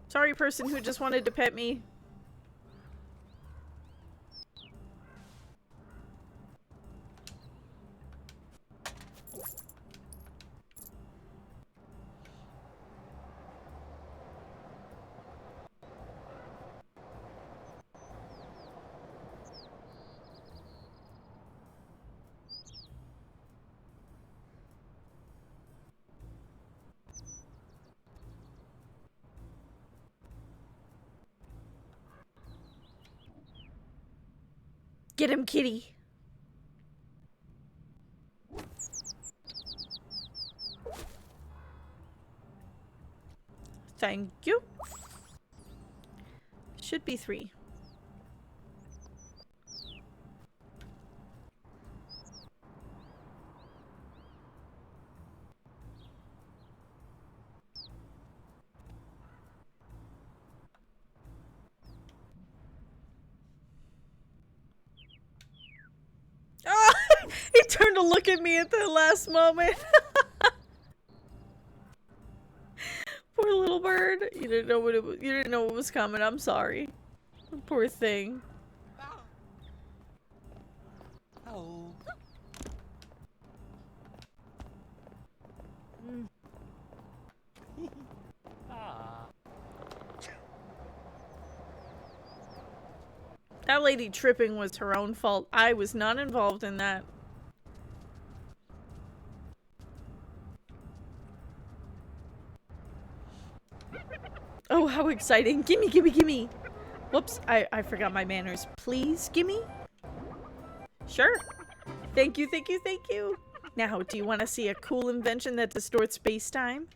[SPEAKER 2] Sorry, person who just wanted to pet me. Get him, kitty. Thank you. Should be 3. Ah! He turned to look at me at the last moment. Poor little bird. You didn't know what you didn't know what was coming. I'm sorry. Poor thing.
[SPEAKER 3] Oh. Ah.
[SPEAKER 2] lady tripping was her own fault. I was not involved in that. Oh, how exciting. Gimme, gimme, gimme. Whoops, I forgot my manners. Please, gimme? Sure. Thank you, thank you, thank you. Now, do you want to see a cool invention that distorts space-time?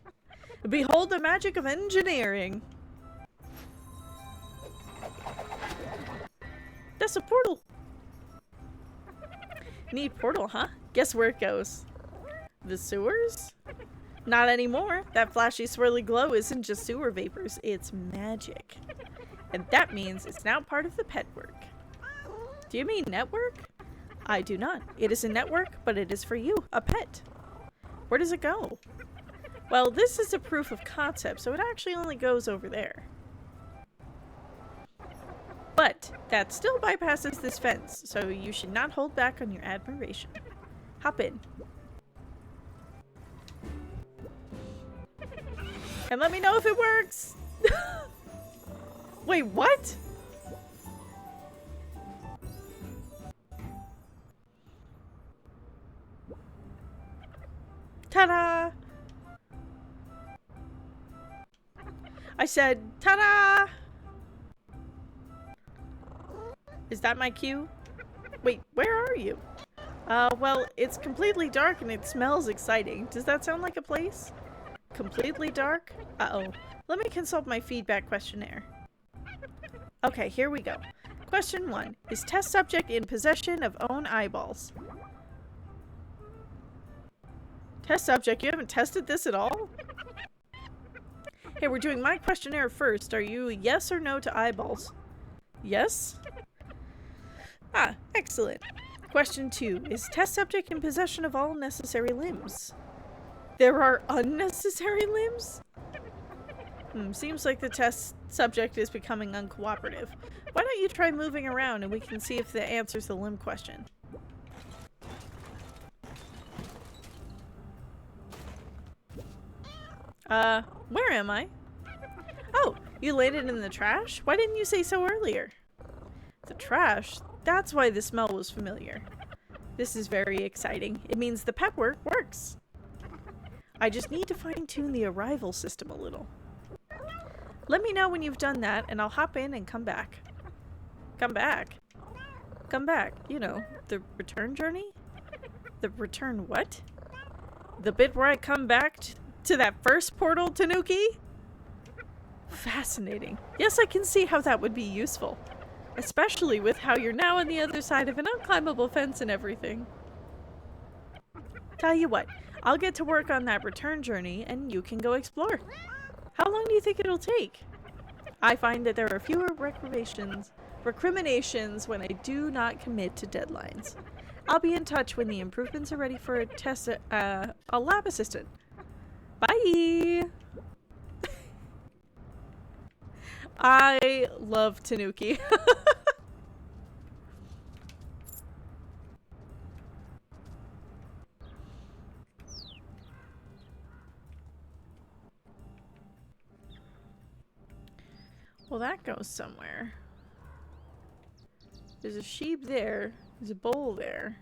[SPEAKER 2] Behold the magic of engineering. That's a portal. Neat portal, huh? Guess where it goes? The sewers? Not anymore. That flashy swirly glow isn't just sewer vapors, it's magic. And that means it's now part of the petwork. Do you mean network? I do not. It is a network, but it is for you, a pet. Where does it go? Well, this is a proof of concept, so it actually only goes over there. But that still bypasses this fence, so you should not hold back on your admiration. Hop in. And let me know if it works! Wait, what? Ta-da! I said, ta-da! Is that my cue? Wait, where are you? Well, it's completely dark and it smells exciting. Does that sound like a place? Completely dark? Uh-oh. Let me consult my feedback questionnaire. Okay, here we go. Question 1. Is test subject in possession of own eyeballs? Test subject, you haven't tested this at all? Hey, we're doing my questionnaire first. Are you yes or no to eyeballs? Yes? Ah, excellent. Question 2. Is test subject in possession of all necessary limbs? There are unnecessary limbs? Seems like the test subject is becoming uncooperative. Why don't you try moving around and we can see if that answers the limb question. Where am I? Oh, you landed in the trash? Why didn't you say so earlier? The trash? That's why the smell was familiar. This is very exciting. It means the petwork works. I just need to fine-tune the arrival system a little. Let me know when you've done that, and I'll hop in and come back. Come back? Come back. You know, the return journey? The return what? The bit where I come back to that first portal, Tanuki? Fascinating. Yes, I can see how that would be useful. Especially with how you're now on the other side of an unclimbable fence and everything. Tell you what, I'll get to work on that return journey and you can go explore. How long do you think it'll take? I find that there are fewer recriminations when I do not commit to deadlines. I'll be in touch when the improvements are ready for a lab assistant. Bye! I love Tanuki. Well, that goes somewhere. There's a sheep there. There's a bowl there.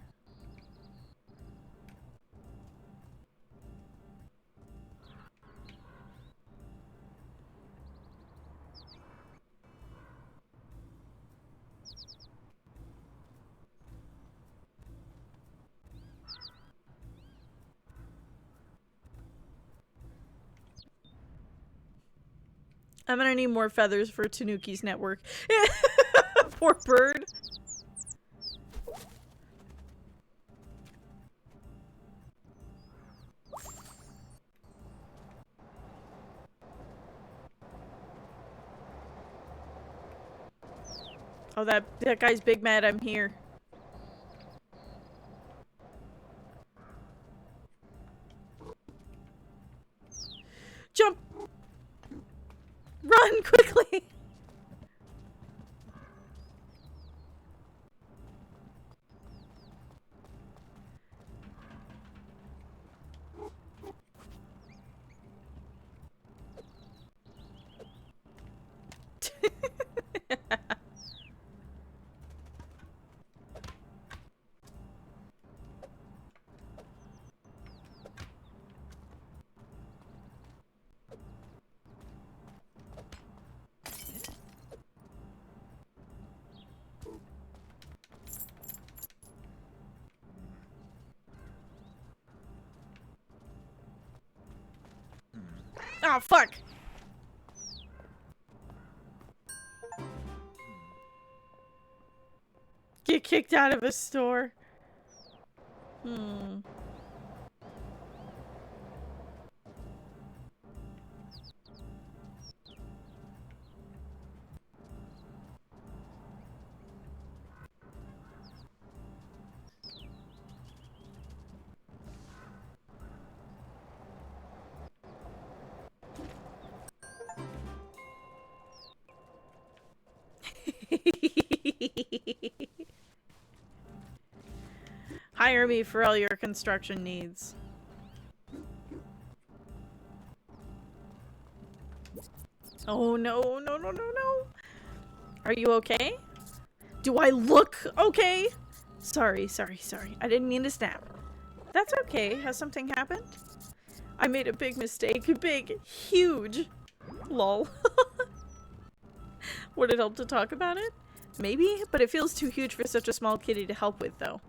[SPEAKER 2] I'm gonna need more feathers for Tanuki's network. Poor bird. Oh, that guy's big mad I'm here. Jump! Run quickly! Oh, fuck! Get kicked out of a store. Hmm. Hire me for all your construction needs. Oh no, no, no, no, no. Are you okay? Do I look okay? Sorry, sorry, sorry. I didn't mean to snap. That's okay. Has something happened? I made a big mistake. Big, huge. Lol. Would it help to talk about it? Maybe, but it feels too huge for such a small kitty to help with, though.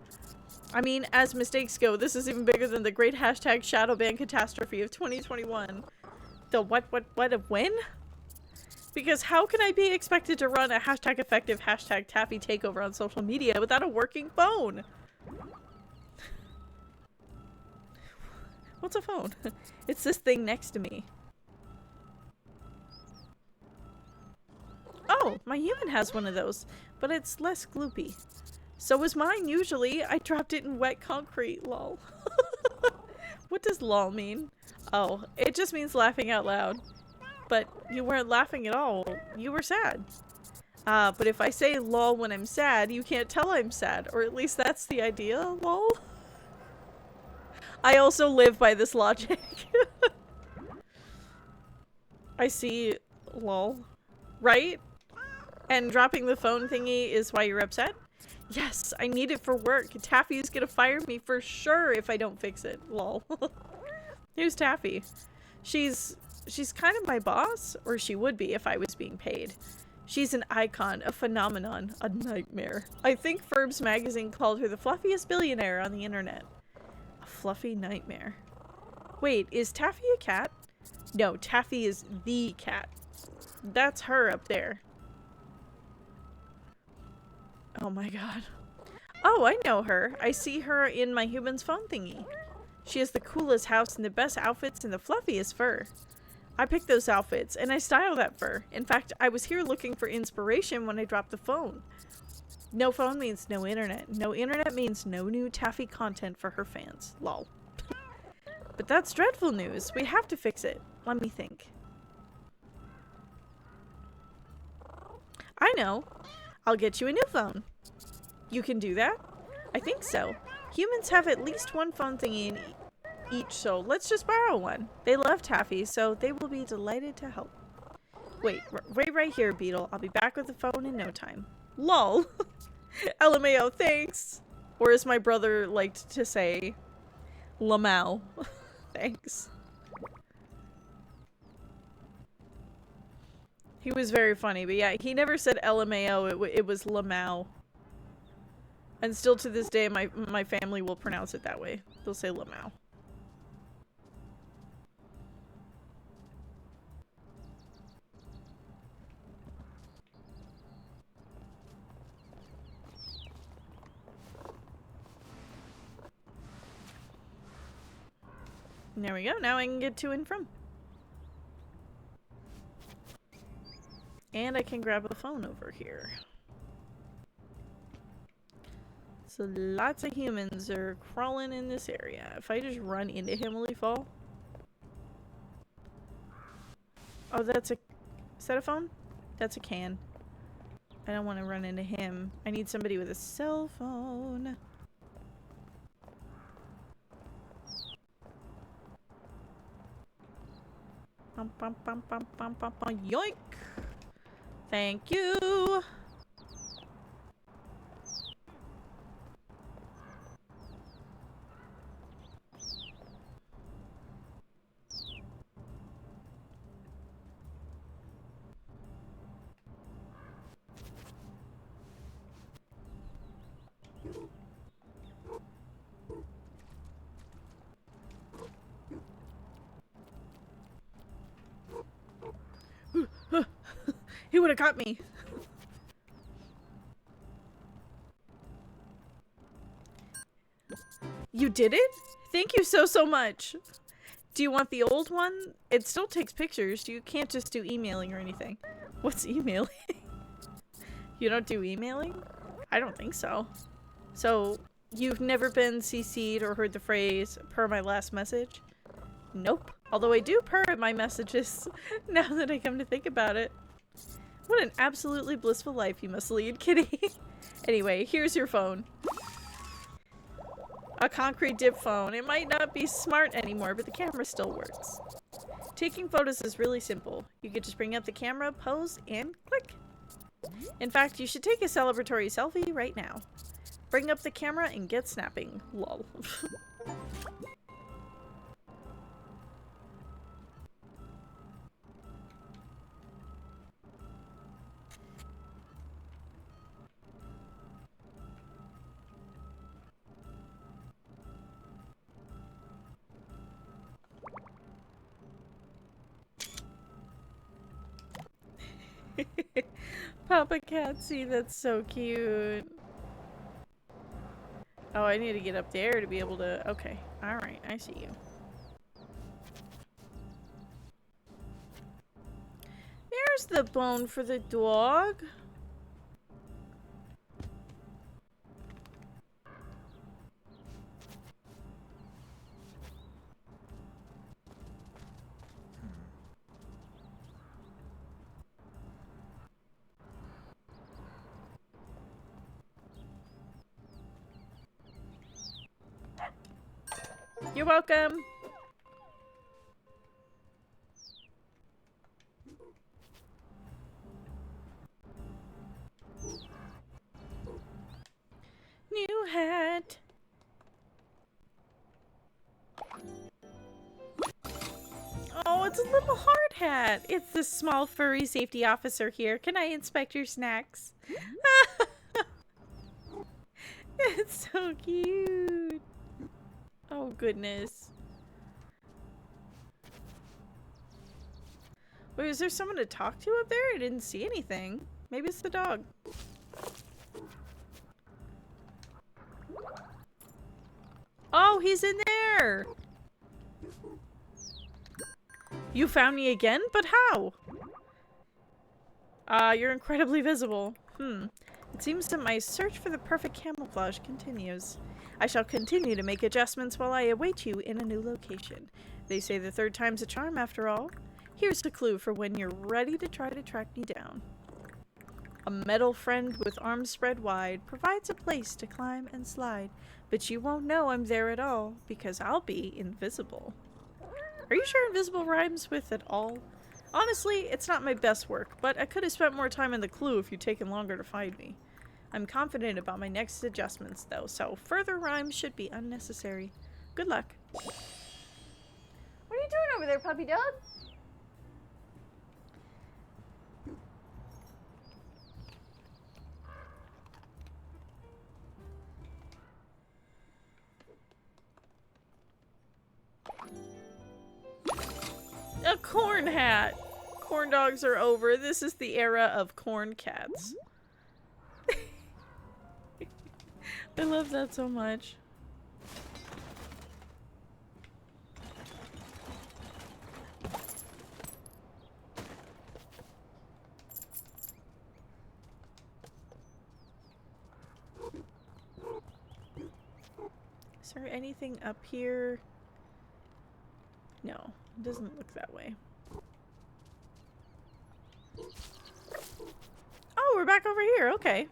[SPEAKER 2] I mean, as mistakes go, this is even bigger than the great hashtag Shadowban catastrophe of 2021. The what of when? Because how can I be expected to run a hashtag effective hashtag Taffy takeover on social media without a working phone? What's a phone? It's this thing next to me. Oh, my human has one of those, but it's less gloopy. So is mine usually. I dropped it in wet concrete, lol. What does lol mean? Oh, it just means laughing out loud. But you weren't laughing at all. You were sad. But if I say lol when I'm sad, you can't tell I'm sad. Or at least that's the idea, lol. I also live by this logic. I see lol. Right? And dropping the phone thingy is why you're upset? Yes, I need it for work. Taffy is gonna fire me for sure if I don't fix it. Lol. Who's Taffy? She's kind of my boss, or she would be if I was being paid. She's an icon, a phenomenon, a nightmare. I think Forbes magazine called her the fluffiest billionaire on the internet. A fluffy nightmare. Wait, is Taffy a cat? No, Taffy is the cat. That's her up there. Oh my god. Oh, I know her. I see her in my human's phone thingy. She has the coolest house and the best outfits and the fluffiest fur. I picked those outfits and I style that fur. In fact, I was here looking for inspiration when I dropped the phone. No phone means no internet. No internet means no new Taffy content for her fans. Lol. But that's dreadful news. We have to fix it. Let me think. I know. I'll get you a new phone. You can do that? I think so. Humans have at least one phone thingy in each, so let's just borrow one. They love Taffy, so they will be delighted to help. Wait right here, Beetle. I'll be back with the phone in no time. LOL. LMAO, thanks. Or as my brother liked to say, Lamau. Thanks. He was very funny, but yeah, he never said LMAO, it was Lamau. And still to this day, my family will pronounce it that way. They'll say Lamau. There we go, now I can get to and from. And I can grab a phone over here. So lots of humans are crawling in this area. If I just run into him, will he fall? Oh, that's a... Is that a phone? That's a can. I don't want to run into him. I need somebody with a cell phone. Bum, bum, bum, bum, bum, bum, bum. Yoink! Thank you! He would have got me. You did it? Thank you so much. Do you want the old one? It still takes pictures. You can't just do emailing or anything. What's emailing? You don't do emailing? I don't think so. So, you've never been CC'd or heard the phrase, per my last message? Nope. Although I do purr at my messages, now that I come to think about it. What an absolutely blissful life you must lead, Kitty. Anyway, here's your phone. A concrete dip phone. It might not be smart anymore, but the camera still works. Taking photos is really simple. You could just bring up the camera, pose, and click. In fact, you should take a celebratory selfie right now. Bring up the camera and get snapping. Lol. Papa Catsy, that's so cute. Oh, I need to get up there to be able to... Okay. Alright, I see you. There's the bone for the dog. You're welcome. New hat. Oh, it's a little hard hat. It's the small furry safety officer here. Can I inspect your snacks? It's so cute. Oh, goodness. Wait, is there someone to talk to up there? I didn't see anything. Maybe it's the dog. Oh, he's in there! You found me again? But how? You're incredibly visible. It seems that my search for the perfect camouflage continues. I shall continue to make adjustments while I await you in a new location. They say the third time's a charm after all. Here's the clue for when you're ready to try to track me down. A metal friend with arms spread wide provides a place to climb and slide, but you won't know I'm there at all because I'll be invisible. Are you sure invisible rhymes with at all? Honestly, it's not my best work, but I could have spent more time in the clue if you'd taken longer to find me. I'm confident about my next adjustments, though, so further rhymes should be unnecessary. Good luck.
[SPEAKER 4] What are you doing over there, puppy dog?
[SPEAKER 2] A corn hat! Corn dogs are over. This is the era of corn cats. I love that so much. Is there anything up here? No, it doesn't look that way. Oh, we're back over here. Okay.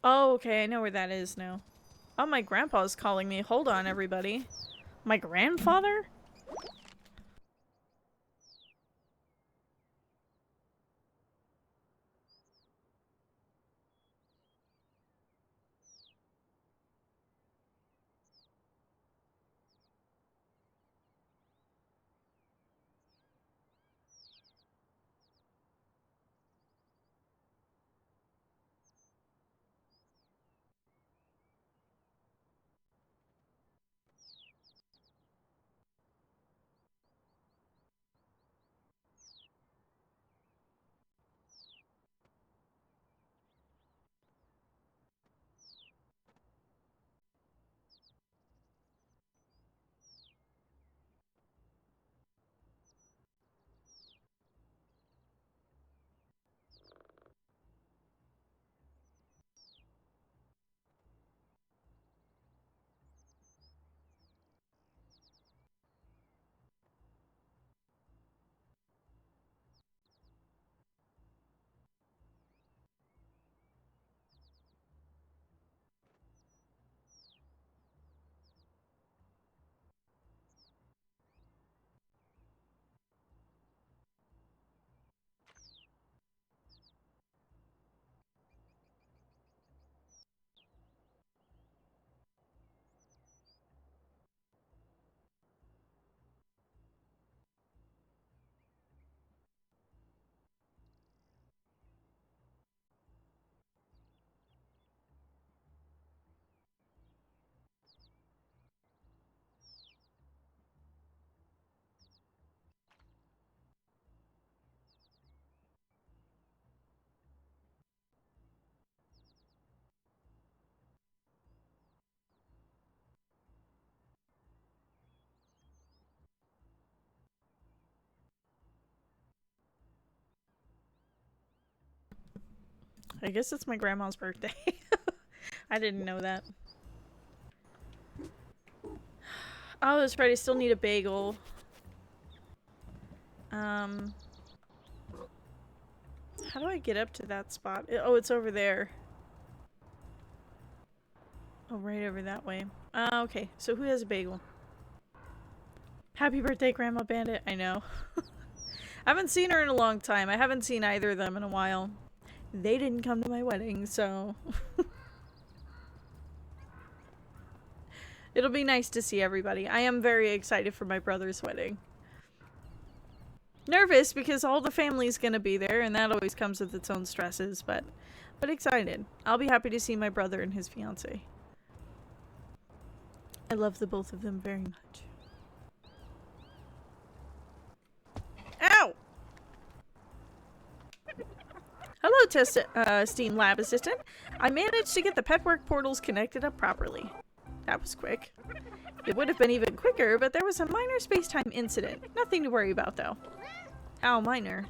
[SPEAKER 2] Oh, okay. I know where that is now. Oh, my grandpa's calling me. Hold on, everybody. My grandfather? I guess it's my grandma's birthday. I didn't know that. Oh, that's right. I still need a bagel. How do I get up to that spot? Oh, it's over there. Oh, right over that way. Okay. So who has a bagel? Happy birthday, Grandma Bandit. I know. I haven't seen her in a long time. I haven't seen either of them in a while. They didn't come to my wedding, so... It'll be nice to see everybody. I am very excited for my brother's wedding. Nervous because all the family's gonna be there, and that always comes with its own stresses, but excited. I'll be happy to see my brother and his fiancée. I love the both of them very much. Ow! Hello, Steam Lab Assistant. I managed to get the Petwork portals connected up properly. That was quick. It would have been even quicker, but there was a minor space-time incident. Nothing to worry about, though. How minor?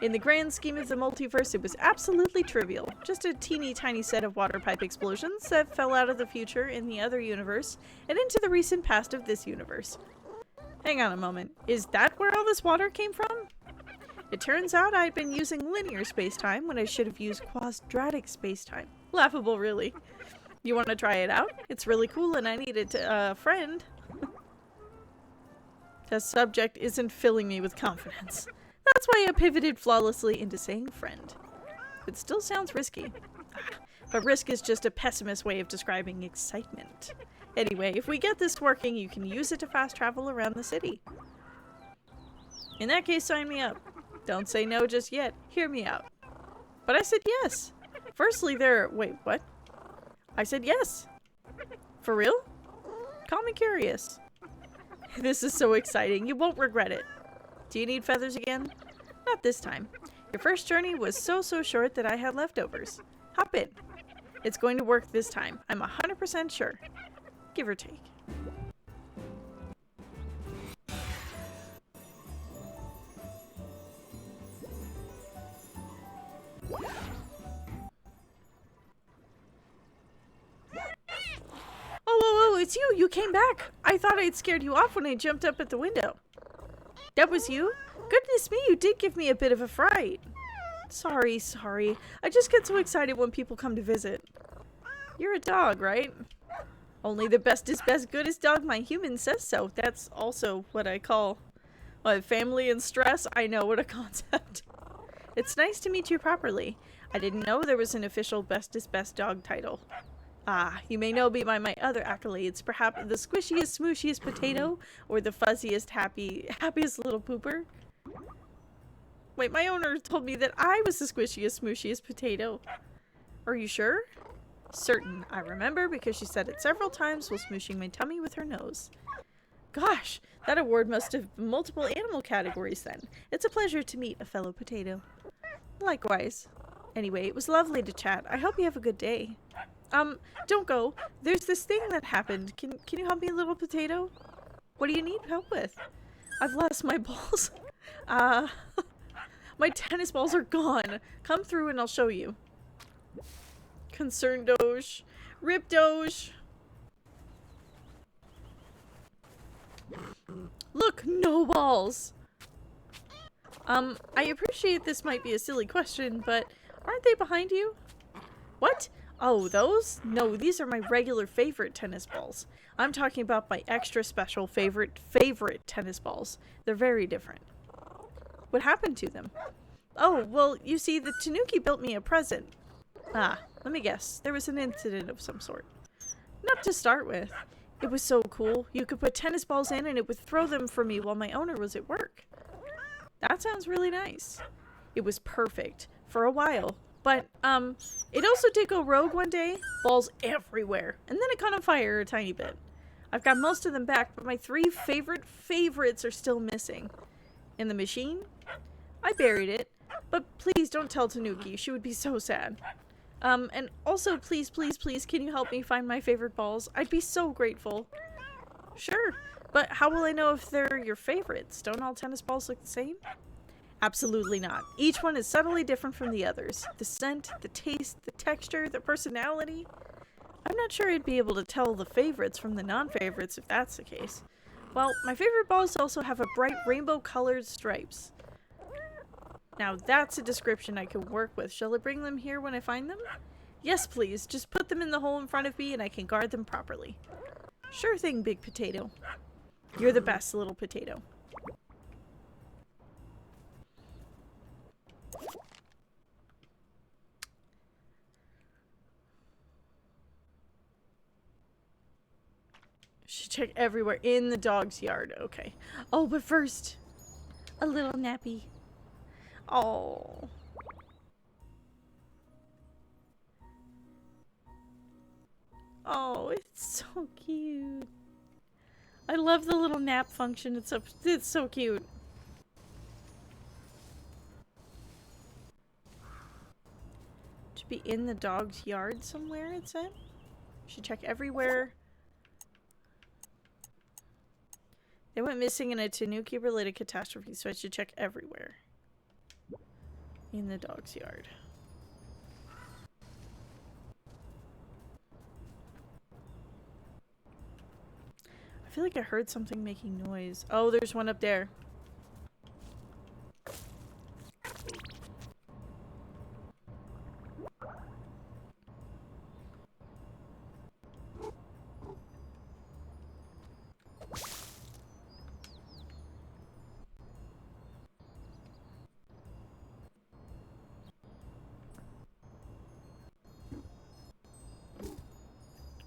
[SPEAKER 2] In the grand scheme of the multiverse, it was absolutely trivial. Just a teeny tiny set of water pipe explosions that fell out of the future in the other universe and into the recent past of this universe. Hang on a moment. Is that where all this water came from? It turns out I'd been using linear space-time when I should have used quadratic space-time. Laughable, really. You want to try it out? It's really cool and I needed a friend. The subject isn't filling me with confidence. That's why I pivoted flawlessly into saying friend. It still sounds risky. But risk is just a pessimist way of describing excitement. Anyway, if we get this working, you can use it to fast travel around the city. In that case, sign me up. Don't say no just yet. Hear me out. But I said yes. Firstly, wait, what? I said yes. For real? Call me curious. This is so exciting. You won't regret it. Do you need feathers again? Not this time. Your first journey was so short that I had leftovers. Hop in. It's going to work this time. I'm 100% sure. Give or take. Oh, it's you! You came back! I thought I'd scared you off when I jumped up at the window. That was you? Goodness me, you did give me a bit of a fright. Sorry. I just get so excited when people come to visit. You're a dog, right? Only the best is best goodest dog my human says so. That's also what I call family and stress. I know, what a concept. It's nice to meet you properly. I didn't know there was an official best is best dog title. You may know me by my other accolades, perhaps the squishiest, smooshiest potato, or the fuzziest, happiest little pooper. Wait, my owner told me that I was the squishiest, smooshiest potato. Are you sure? Certain. I remember because she said it several times while smooshing my tummy with her nose. Gosh, that award must have multiple animal categories then. It's a pleasure to meet a fellow potato. Likewise. Anyway, it was lovely to chat. I hope you have a good day. Don't go. There's this thing that happened. Can you help me, little potato? What do you need help with? I've lost my balls. My tennis balls are gone. Come through and I'll show you. Concerned Doge. Rip Doge. Look, no balls. I appreciate this might be a silly question, but aren't they behind you? What? Oh, those? No, these are my regular favorite tennis balls. I'm talking about my extra special favorite tennis balls. They're very different. What happened to them? Oh, well, you see, the Tanuki built me a present. Let me guess. There was an incident of some sort. Not to start with. It was so cool. You could put tennis balls in and it would throw them for me while my owner was at work. That sounds really nice. It was perfect. For a while. But, it also did go rogue one day. Balls everywhere. And then it caught on fire a tiny bit. I've got most of them back, but my 3 favorites are still missing. In the machine? I buried it. But please don't tell Tanuki. She would be so sad. And also, please, can you help me find my favorite balls? I'd be so grateful. Sure. But how will I know if they're your favorites? Don't all tennis balls look the same? Absolutely not. Each one is subtly different from the others. The scent, the taste, the texture, the personality. I'm not sure I'd be able to tell the favorites from the non-favorites if that's the case. Well, my favorite balls also have a bright rainbow-colored stripes. Now that's a description I can work with. Shall I bring them here when I find them? Yes, please. Just put them in the hole in front of me and I can guard them properly. Sure thing, Big Potato. You're the best, Little Potato. Should check everywhere in the dog's yard. Okay. Oh, but first, a little nappy. Oh. Oh, it's so cute. I love the little nap function. It's so cute. Should be in the dog's yard somewhere, it said. Should check everywhere. They went missing in a Tanuki-related catastrophe, so I should check everywhere. In the dog's yard. I feel like I heard something making noise. Oh, there's one up there.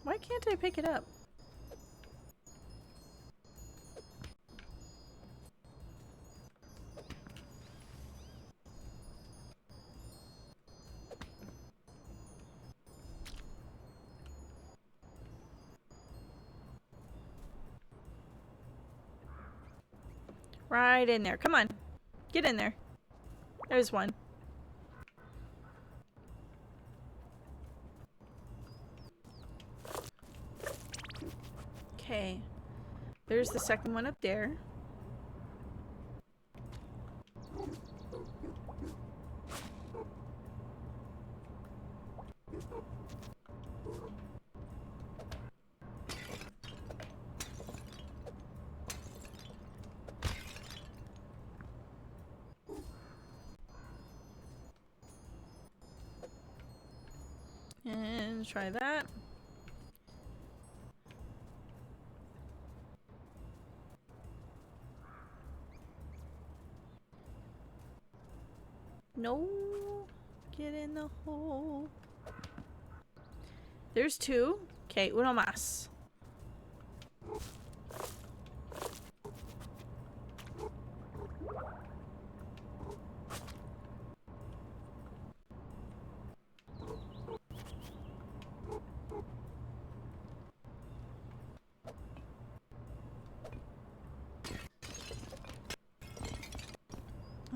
[SPEAKER 2] Why can't I pick it up? Right in there. Come on. Get in there. There's one. Okay. There's the second one up there. And try that. No. Get in the hole. There's two. Okay, uno más.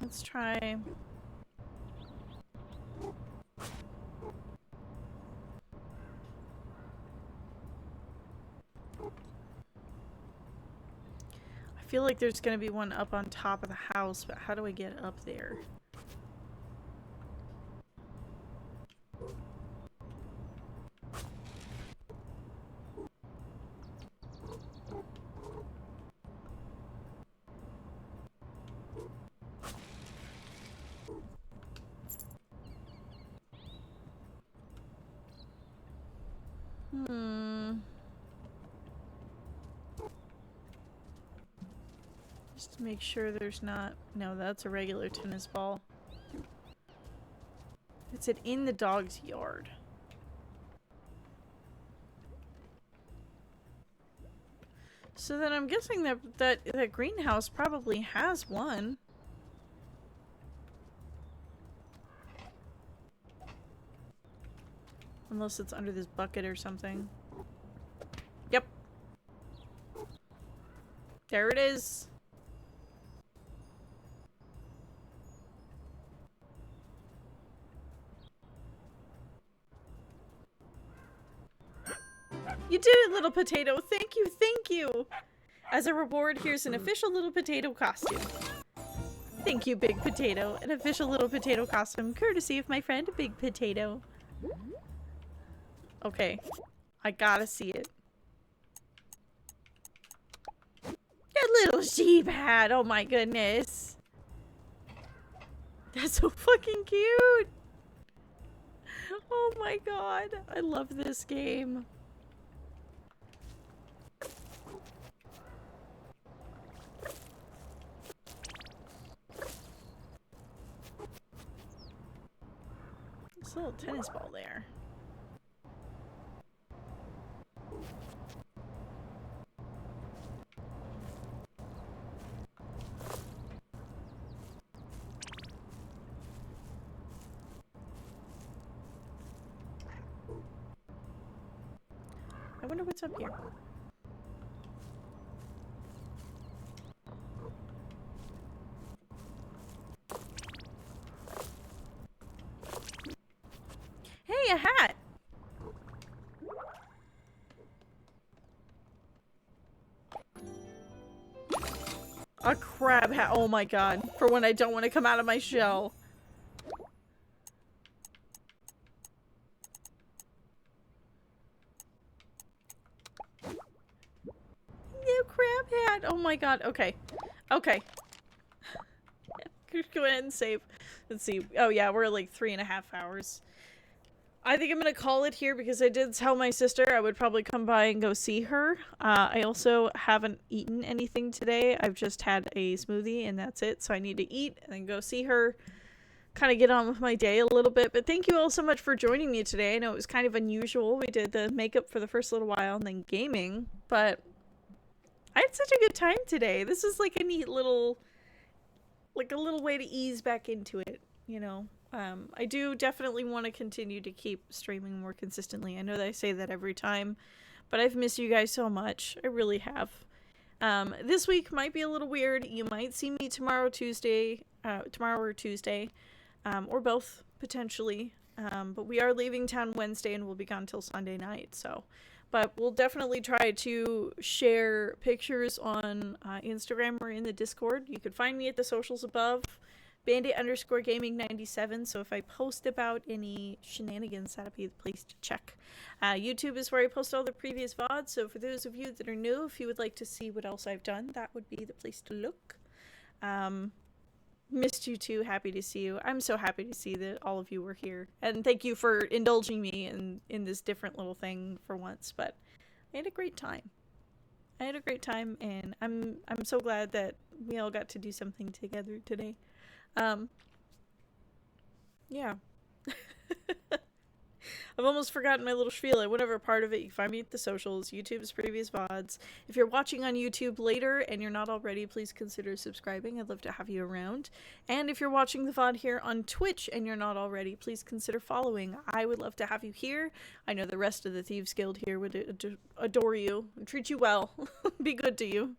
[SPEAKER 2] Let's try. I feel like there's gonna be one up on top of the house, but how do I get up there? Just to make sure there's not... No, that's a regular tennis ball. It said in the dog's yard. So then I'm guessing that greenhouse probably has one. Unless it's under this bucket or something. Yep. There it is. You did it, Little Potato. Thank you, thank you. As a reward, here's an official Little Potato costume. Thank you, Big Potato. An official little potato costume, courtesy of my friend, Big Potato. Okay. I gotta see it. That little sheep hat. Oh my goodness. That's so fucking cute. Oh my god. I love this game. This little tennis ball there. I wonder what's up here. Hey, a hat! A crab hat. Oh my god. For when I don't want to come out of my shell. New crab hat. Oh my god. Okay. Okay. Go ahead and save. Let's see. Oh yeah, we're like 3.5 hours. I think I'm gonna call it here because I did tell my sister I would probably come by and go see her. I also haven't eaten anything today. I've just had a smoothie and that's it. So I need to eat and then go see her. Kind of get on with my day a little bit. But thank you all so much for joining me today. I know it was kind of unusual. We did the makeup for the first little while and then gaming. But I had such a good time today. This is like a neat little... like a little way to ease back into it, you know. I do definitely want to continue to keep streaming more consistently. I know that I say that every time, but I've missed you guys so much. I really have. This week might be a little weird. You might see me tomorrow or Tuesday, or both potentially. But we are leaving town Wednesday and we'll be gone till Sunday night. So, but we'll definitely try to share pictures on Instagram or in the Discord. You can find me at the socials above. Bandit_gaming97. So if I post about any shenanigans, that'd be the place to check. YouTube is where I post all the previous VODs. So for those of you that are new, if you would like to see what else I've done, that would be the place to look. Missed you too. Happy to see you. I'm so happy to see that all of you were here. And thank you for indulging me in this different little thing for once. But I had a great time. And I'm so glad that we all got to do something together today. Yeah. I've almost forgotten my little spiel. I went over part of it. You can find me at the socials, YouTube's previous VODs. If you're watching on YouTube later and you're not already, please consider subscribing. I'd love to have you around. And if you're watching the VOD here on Twitch and you're not already, please consider following. I would love to have you here. I know the rest of the Thieves Guild here would adore you, treat you well, be good to you.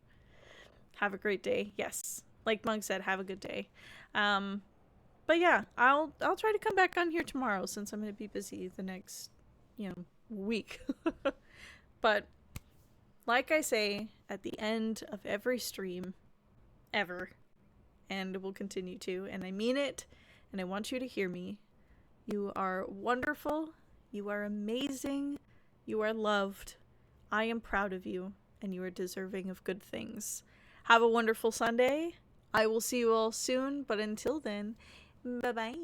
[SPEAKER 2] Have a great day. Yes. Like Mug said, have a good day. But yeah, I'll try to come back on here tomorrow since I'm going to be busy the next, week. But like I say at the end of every stream ever, and will continue to, and I mean it, and I want you to hear me. You are wonderful. You are amazing. You are loved. I am proud of you, and you are deserving of good things. Have a wonderful Sunday. I will see you all soon, but until then, bye-bye.